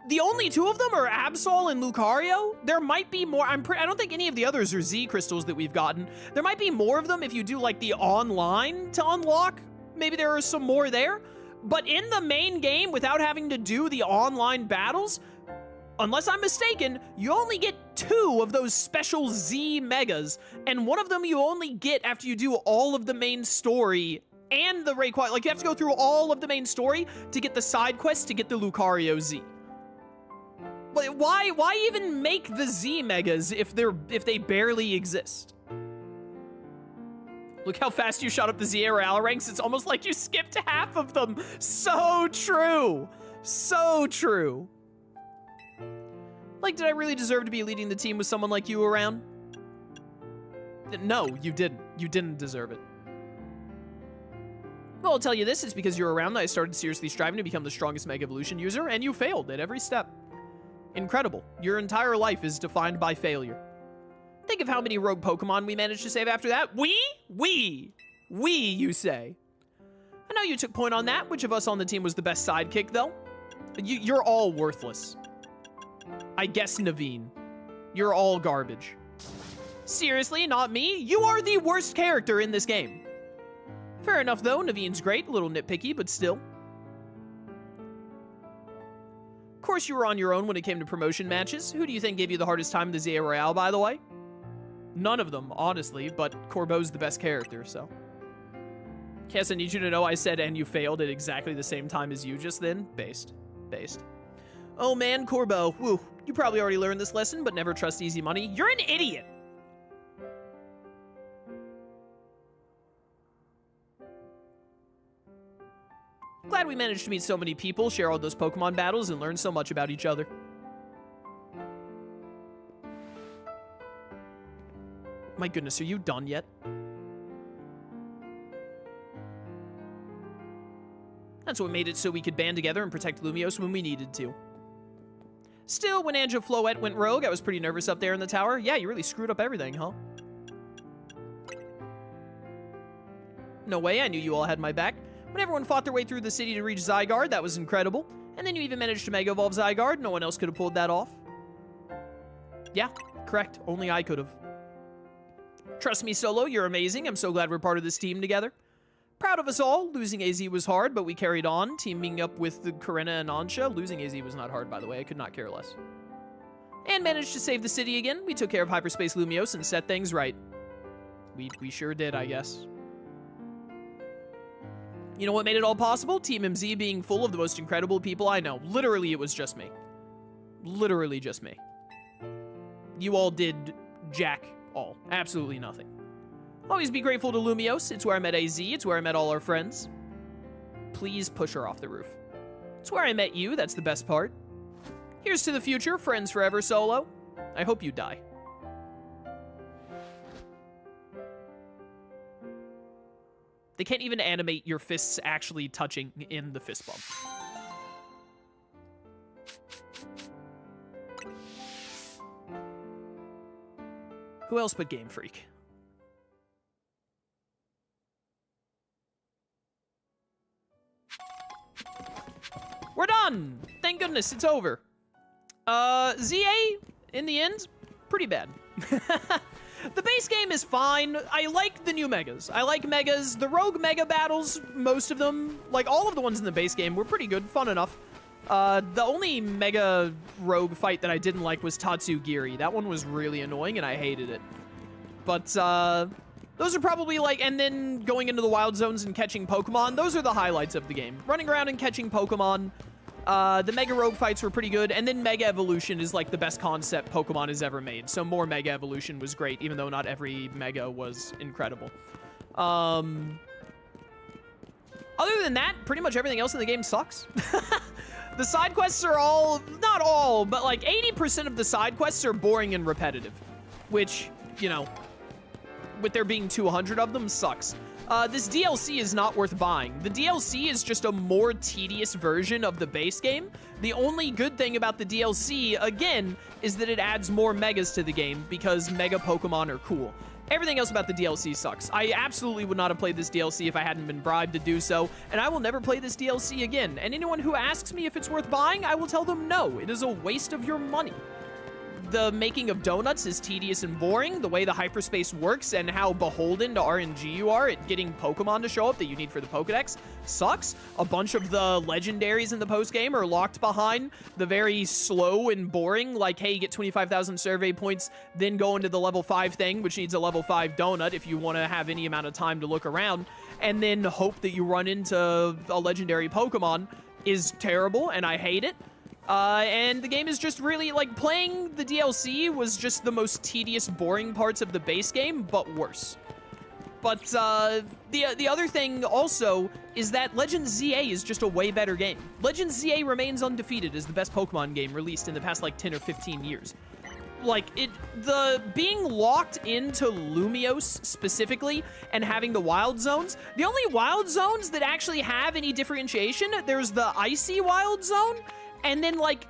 The only two of them are Absol and Lucario. There might be more. I don't think any of the others are Z crystals that we've gotten. There might be more of them if you do, like, the online to unlock. Maybe there are some more there. But in the main game, without having to do the online battles, unless I'm mistaken, you only get 2 of those special Z Megas, and one of them you only get after you do all of the main story and the Rayquaza. Like, you have to go through all of the main story to get the side quest to get the Lucario Z. But why even make the Z Megas if they barely exist? Look how fast you shot up the ZA Royale ranks. It's almost like you skipped half of them. So true. So true. Like, did I really deserve to be leading the team with someone like you around? No, you didn't. You didn't deserve it. Well, I'll tell you this, it's because you're around that I started seriously striving to become the strongest Mega Evolution user, and you failed at every step. Incredible. Your entire life is defined by failure. Think of how many rogue Pokemon we managed to save after that. We, you say. I know you took point on that. Which of us on the team was the best sidekick, though? You're all worthless. I guess Naveen. You're all garbage. Seriously, not me? You are the worst character in this game. Fair enough, though. Naveen's great. A little nitpicky, but still. Of course, you were on your own when it came to promotion matches. Who do you think gave you the hardest time in the ZA Royale, by the way? None of them, honestly, but Corbo's the best character, so. Cass, I need you to know I said and you failed at exactly the same time as you just then. Based. Oh man, Corbo. Woo. You probably already learned this lesson, but never trust easy money. You're an idiot! Glad we managed to meet so many people, share all those Pokemon battles, and learn so much about each other. My goodness, are you done yet? That's what made it so we could band together and protect Lumiose when we needed to. Still, when Angel Floette went rogue, I was pretty nervous up there in the tower. Yeah, you really screwed up everything, huh? No way, I knew you all had my back. When everyone fought their way through the city to reach Zygarde, that was incredible. And then you even managed to Mega Evolve Zygarde. No one else could have pulled that off. Yeah, correct. Only I could have. Trust me, Solo, you're amazing. I'm so glad we're part of this team together. Proud of us all. Losing AZ was hard, but we carried on, teaming up with Karina and Ansha. Losing AZ was not hard, by the way. I could not care less. And managed to save the city again. We took care of Hyperspace Lumiose and set things right. We sure did, I guess. You know what made it all possible? Team MZ being full of the most incredible people I know. Literally, it was just me. Literally just me. You all did jack all. Absolutely nothing. Always be grateful to Lumiose. It's where I met AZ. It's where I met all our friends. Please push her off the roof. It's where I met you. That's the best part. Here's to the future. Friends forever, Solo. I hope you die. They can't even animate your fists actually touching in the fist bump. Who else but Game Freak? We're done! Thank goodness, it's over. ZA, in the end, pretty bad. The base game is fine. I like the new Megas. I like Megas. The Rogue Mega battles, most of them, like all of the ones in the base game, were pretty good, fun enough. The only Mega Rogue fight that I didn't like was Tatsugiri. That one was really annoying, and I hated it. But, those are probably, like, and then going into the Wild Zones and catching Pokemon, those are the highlights of the game. Running around and catching Pokemon. The Mega Rogue fights were pretty good, and then Mega Evolution is, like, the best concept Pokemon has ever made. So more Mega Evolution was great, even though not every Mega was incredible. Other than that, pretty much everything else in the game sucks. The side quests are all, not all, but like 80% of the side quests are boring and repetitive. Which, you know, with there being 200 of them, sucks. This DLC is not worth buying. The DLC is just a more tedious version of the base game. The only good thing about the DLC, again, is that it adds more Megas to the game because Mega Pokemon are cool. Everything else about the DLC sucks. I absolutely would not have played this DLC if I hadn't been bribed to do so, and I will never play this DLC again. And anyone who asks me if it's worth buying, I will tell them no, it is a waste of your money. The making of donuts is tedious and boring. The way the hyperspace works and how beholden to RNG you are at getting Pokemon to show up that you need for the Pokedex sucks. A bunch of the legendaries in the postgame are locked behind the very slow and boring, like, hey, get 25,000 survey points, then go into the level 5 thing, which needs a level 5 donut if you want to have any amount of time to look around, and then hope that you run into a legendary Pokemon is terrible, and I hate it. And the game is just really, like, playing the DLC was just the most tedious, boring parts of the base game, but worse. But the other thing also is that Legends ZA is just a way better game. Legends ZA remains undefeated as the best Pokemon game released in the past like 10 or 15 years. Like, the being locked into Lumiose specifically and having the wild zones, the only wild zones that actually have any differentiation, there's the icy wild zone, and then like,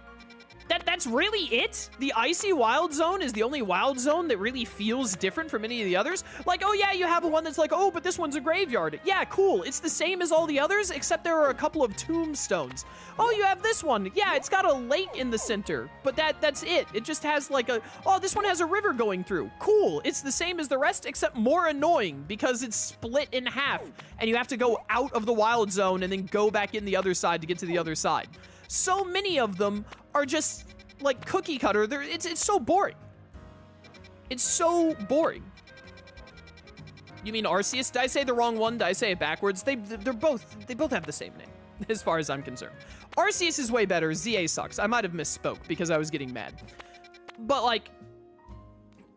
that's really it. The icy wild zone is the only wild zone that really feels different from any of the others. Like, oh yeah, you have one that's like, oh, but this one's a graveyard. Yeah, cool. It's the same as all the others, except there are a couple of tombstones. Oh, you have this one. Yeah, it's got a lake in the center, but that's it. It just has like oh, this one has a river going through. Cool. It's the same as the rest, except more annoying because it's split in half, and you have to go out of the wild zone and then go back in the other side to get to the other side. So many of them are just like cookie cutter. It's so boring. It's so boring. You mean Arceus? Did I say the wrong one? Did I say it backwards? They both have the same name, as far as I'm concerned. Arceus is way better. ZA sucks. I might have misspoke because I was getting mad. But like,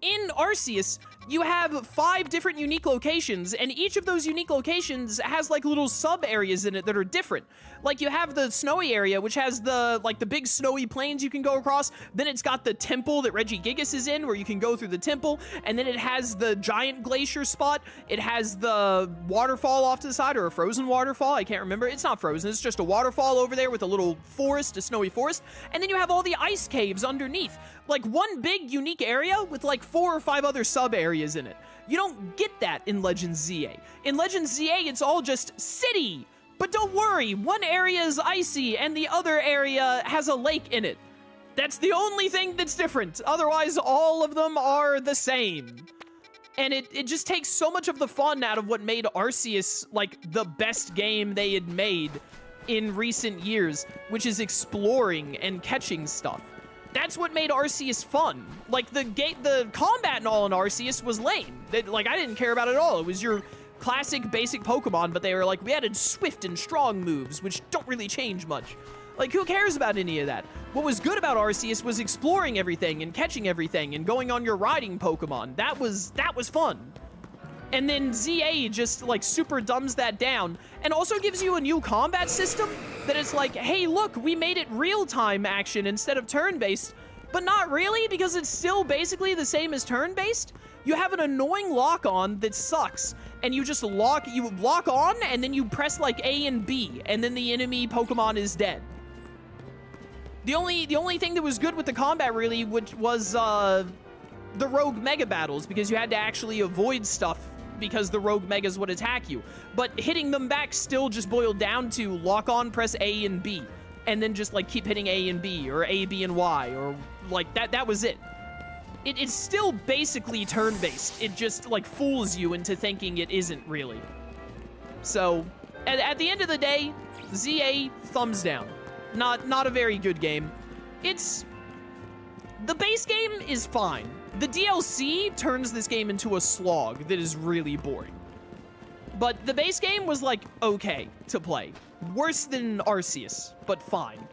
in Arceus, you have 5 different unique locations, and each of those unique locations has like little sub areas in it that are different. Like, you have the snowy area, which has the big snowy plains you can go across. Then it's got the temple that Regigigas is in, where you can go through the temple. And then it has the giant glacier spot. It has the waterfall off to the side, or a frozen waterfall. I can't remember. It's not frozen. It's just a waterfall over there with a little forest, a snowy forest. And then you have all the ice caves underneath. Like, one big unique area with like 4 or 5 other sub areas in it. You don't get that in Legends ZA. In Legends ZA, it's all just city. But don't worry, one area is icy and the other area has a lake in it. That's the only thing that's different. Otherwise, all of them are the same. And it just takes so much of the fun out of what made Arceus like the best game they had made in recent years, which is exploring and catching stuff. That's what made Arceus fun. Like, the combat and all in Arceus was lame. Like, I didn't care about it at all. It was your classic basic Pokemon, but they were like, we added swift and strong moves, which don't really change much. Like, who cares about any of that? What was good about Arceus was exploring everything and catching everything and going on your riding Pokemon. That was fun. And then ZA just like super dumbs that down and also gives you a new combat system that it's like, hey, look, we made it real-time action instead of turn-based, but not really, because it's still basically the same as turn-based. You have an annoying lock-on that sucks, and you just lock on, and then you press like A and B, and then the enemy Pokemon is dead. The only thing that was good with the combat really was the rogue mega battles, because you had to actually avoid stuff because the rogue megas would attack you. But hitting them back still just boiled down to lock on, press A and B, and then just like keep hitting A and B, or A, B, and Y, or like that was it. It's still basically turn-based. It just like fools you into thinking it isn't really. So at the end of the day, ZA, thumbs down. Not a very good game. The base game is fine. The DLC turns this game into a slog that is really boring. But the base game was like okay to play. Worse than Arceus, but fine.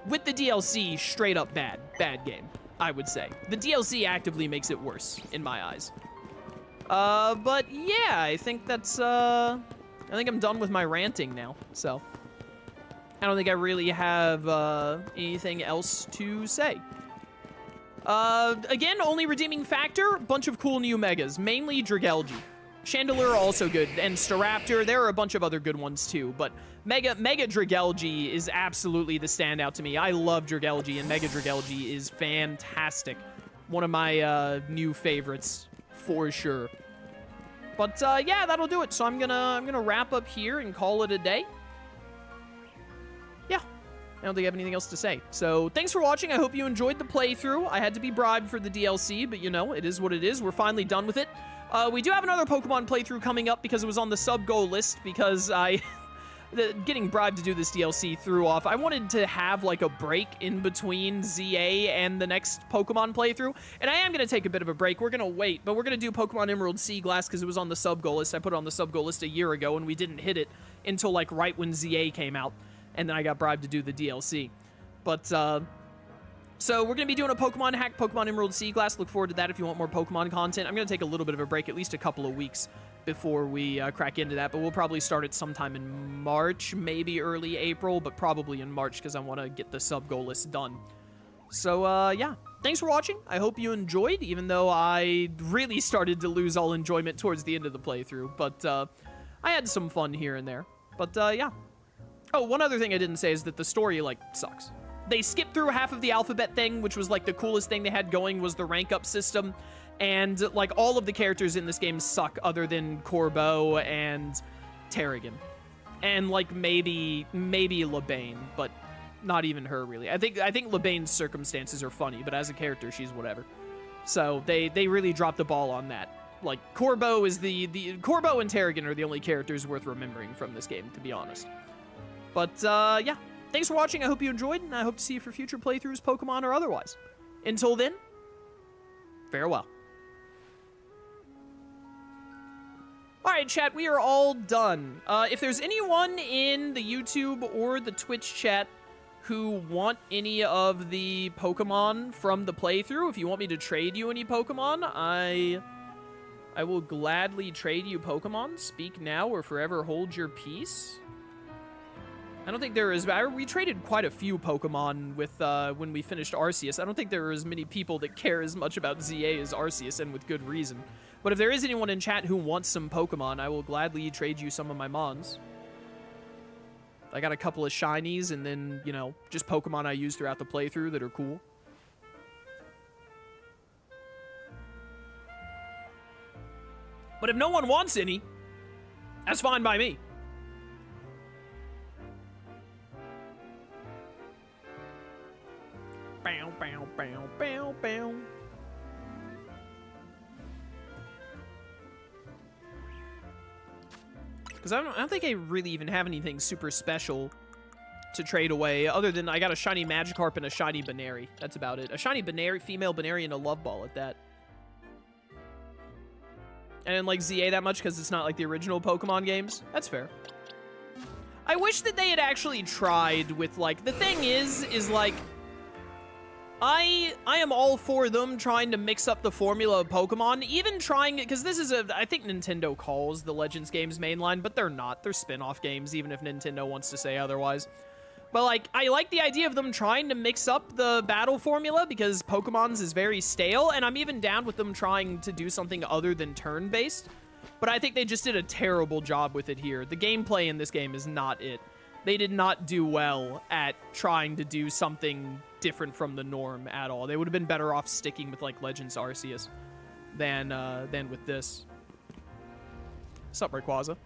With the DLC, straight up bad game, I would say. The DLC actively makes it worse, in my eyes. But yeah, I think that's, I think I'm done with my ranting now, so. I don't think I really have, anything else to say. Again, only redeeming factor, bunch of cool new megas, mainly Dragalge. Chandelure also good, and Staraptor, there are a bunch of other good ones too, but Mega Dragalge is absolutely the standout to me. I love Dragalge, and Mega Dragalge is fantastic. One of my, new favorites, for sure. But, yeah, that'll do it. So I'm gonna wrap up here and call it a day. Yeah, I don't think I have anything else to say. So thanks for watching. I hope you enjoyed the playthrough. I had to be bribed for the DLC, but you know, it is what it is. We're finally done with it. We do have another Pokemon playthrough coming up because it was on the sub-goal list, because getting bribed to do this DLC threw off. I wanted to have like a break in between ZA and the next Pokemon playthrough, and I am going to take a bit of a break. We're going to wait, but we're going to do Pokemon Emerald Sea Glass because it was on the sub-goal list. I put it on the sub-goal list a year ago, and we didn't hit it until like right when ZA came out, and then I got bribed to do the DLC. But So we're going to be doing a Pokemon hack, Pokemon Emerald Sea Glass. Look forward to that if you want more Pokemon content. I'm going to take a little bit of a break, at least a couple of weeks before we crack into that. But we'll probably start it sometime in March, maybe early April, but probably in March because I want to get the sub-goal list done. So, yeah. Thanks for watching. I hope you enjoyed, even though I really started to lose all enjoyment towards the end of the playthrough. But I had some fun here and there. But, yeah. Oh, one other thing I didn't say is that the story, like, sucks. They skipped through half of the alphabet thing, which was, like, the coolest thing they had going was the rank-up system. And, like, all of the characters in this game suck other than Corbo and Terrigan. And, like, maybe Labane, but not even her, really. I think Labane's circumstances are funny, but as a character, she's whatever. So, they really dropped the ball on that. Like, Corbo is Corbo and Terrigan are the only characters worth remembering from this game, to be honest. But, yeah. Thanks for watching. I hope you enjoyed, and I hope to see you for future playthroughs, Pokemon or otherwise. Until then, farewell. Alright, chat, we are all done. If there's anyone in the YouTube or the Twitch chat who want any of the Pokemon from the playthrough, if you want me to trade you any Pokemon, I will gladly trade you Pokemon. Speak now or forever hold your peace. I don't think there is... We traded quite a few Pokemon with when we finished Arceus. I don't think there are as many people that care as much about ZA as Arceus, and with good reason. But if there is anyone in chat who wants some Pokemon, I will gladly trade you some of my Mons. I got a couple of shinies, and then, you know, just Pokemon I use throughout the playthrough that are cool. But if no one wants any, that's fine by me. Bow, bow, bow, bow, bow. Because I don't think I really even have anything super special to trade away, other than I got a shiny Magikarp and a shiny Baneri. That's about it. A shiny Baneri, female Baneri, and a Love Ball at that. I didn't like ZA that much because it's not like the original Pokemon games. That's fair. I wish that they had actually tried with, like, the thing is like, I am all for them trying to mix up the formula of Pokemon, even trying it, because this is I think Nintendo calls the Legends games mainline, but they're not. They're spin-off games, even if Nintendo wants to say otherwise. But, like, I like the idea of them trying to mix up the battle formula, because Pokemon's is very stale, and I'm even down with them trying to do something other than turn-based. But I think they just did a terrible job with it here. The gameplay in this game is not it. They did not do well at trying to do something different from the norm at all. They would have been better off sticking with, like, Legends Arceus than with this. What's up, Rayquaza?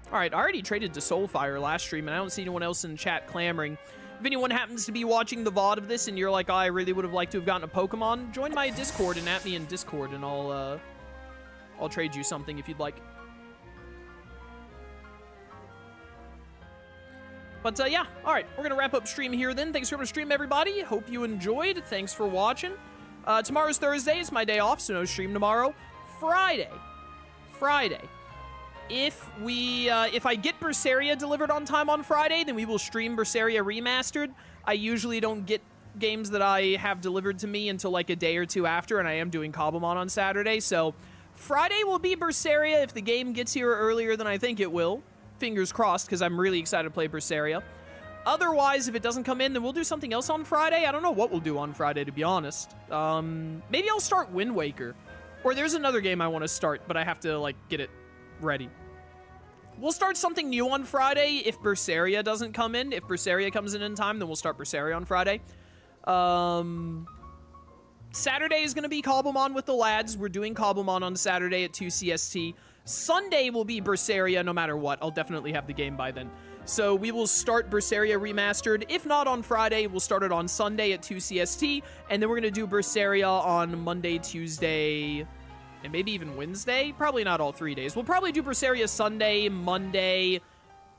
Alright, I already traded to Soulfire last stream, and I don't see anyone else in chat clamoring. If anyone happens to be watching the VOD of this and you're like, oh, I really would have liked to have gotten a Pokemon, join my Discord and at me in Discord, and I'll trade you something if you'd like. But, yeah, alright, we're gonna wrap up stream here then. Thanks for coming to stream, everybody. Hope you enjoyed. Thanks for watching. Tomorrow's Thursday. It's my day off, so no stream tomorrow. Friday. If I get Berseria delivered on time on Friday, then we will stream Berseria Remastered. I usually don't get games that I have delivered to me until, like, a day or two after, and I am doing Cobblemon on Saturday, so Friday will be Berseria if the game gets here earlier than I think it will. Fingers crossed, because I'm really excited to play Berseria. Otherwise, if it doesn't come in, then we'll do something else on Friday. I don't know what we'll do on Friday, to be honest. Maybe I'll start Wind Waker. Or there's another game I want to start, but I have to, like, get it ready. We'll start something new on Friday if Berseria doesn't come in. If Berseria comes in time, then we'll start Berseria on Friday. Saturday is going to be Cobblemon with the lads. We're doing Cobblemon on Saturday at 2 CST. Sunday will be Berseria no matter what. I'll definitely have the game by then. So we will start Berseria Remastered. If not on Friday, we'll start it on Sunday at 2 CST. And then we're going to do Berseria on Monday, Tuesday, and maybe even Wednesday. Probably not all 3 days. We'll probably do Berseria Sunday, Monday,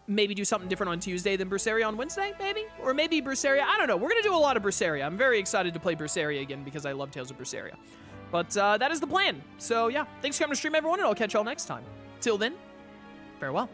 maybe do something different on Tuesday than Berseria on Wednesday, maybe? Or maybe Berseria, I don't know. We're going to do a lot of Berseria. I'm very excited to play Berseria again because I love Tales of Berseria. But that is the plan. So, yeah. Thanks for coming to stream, everyone, and I'll catch y'all next time. Till then, farewell.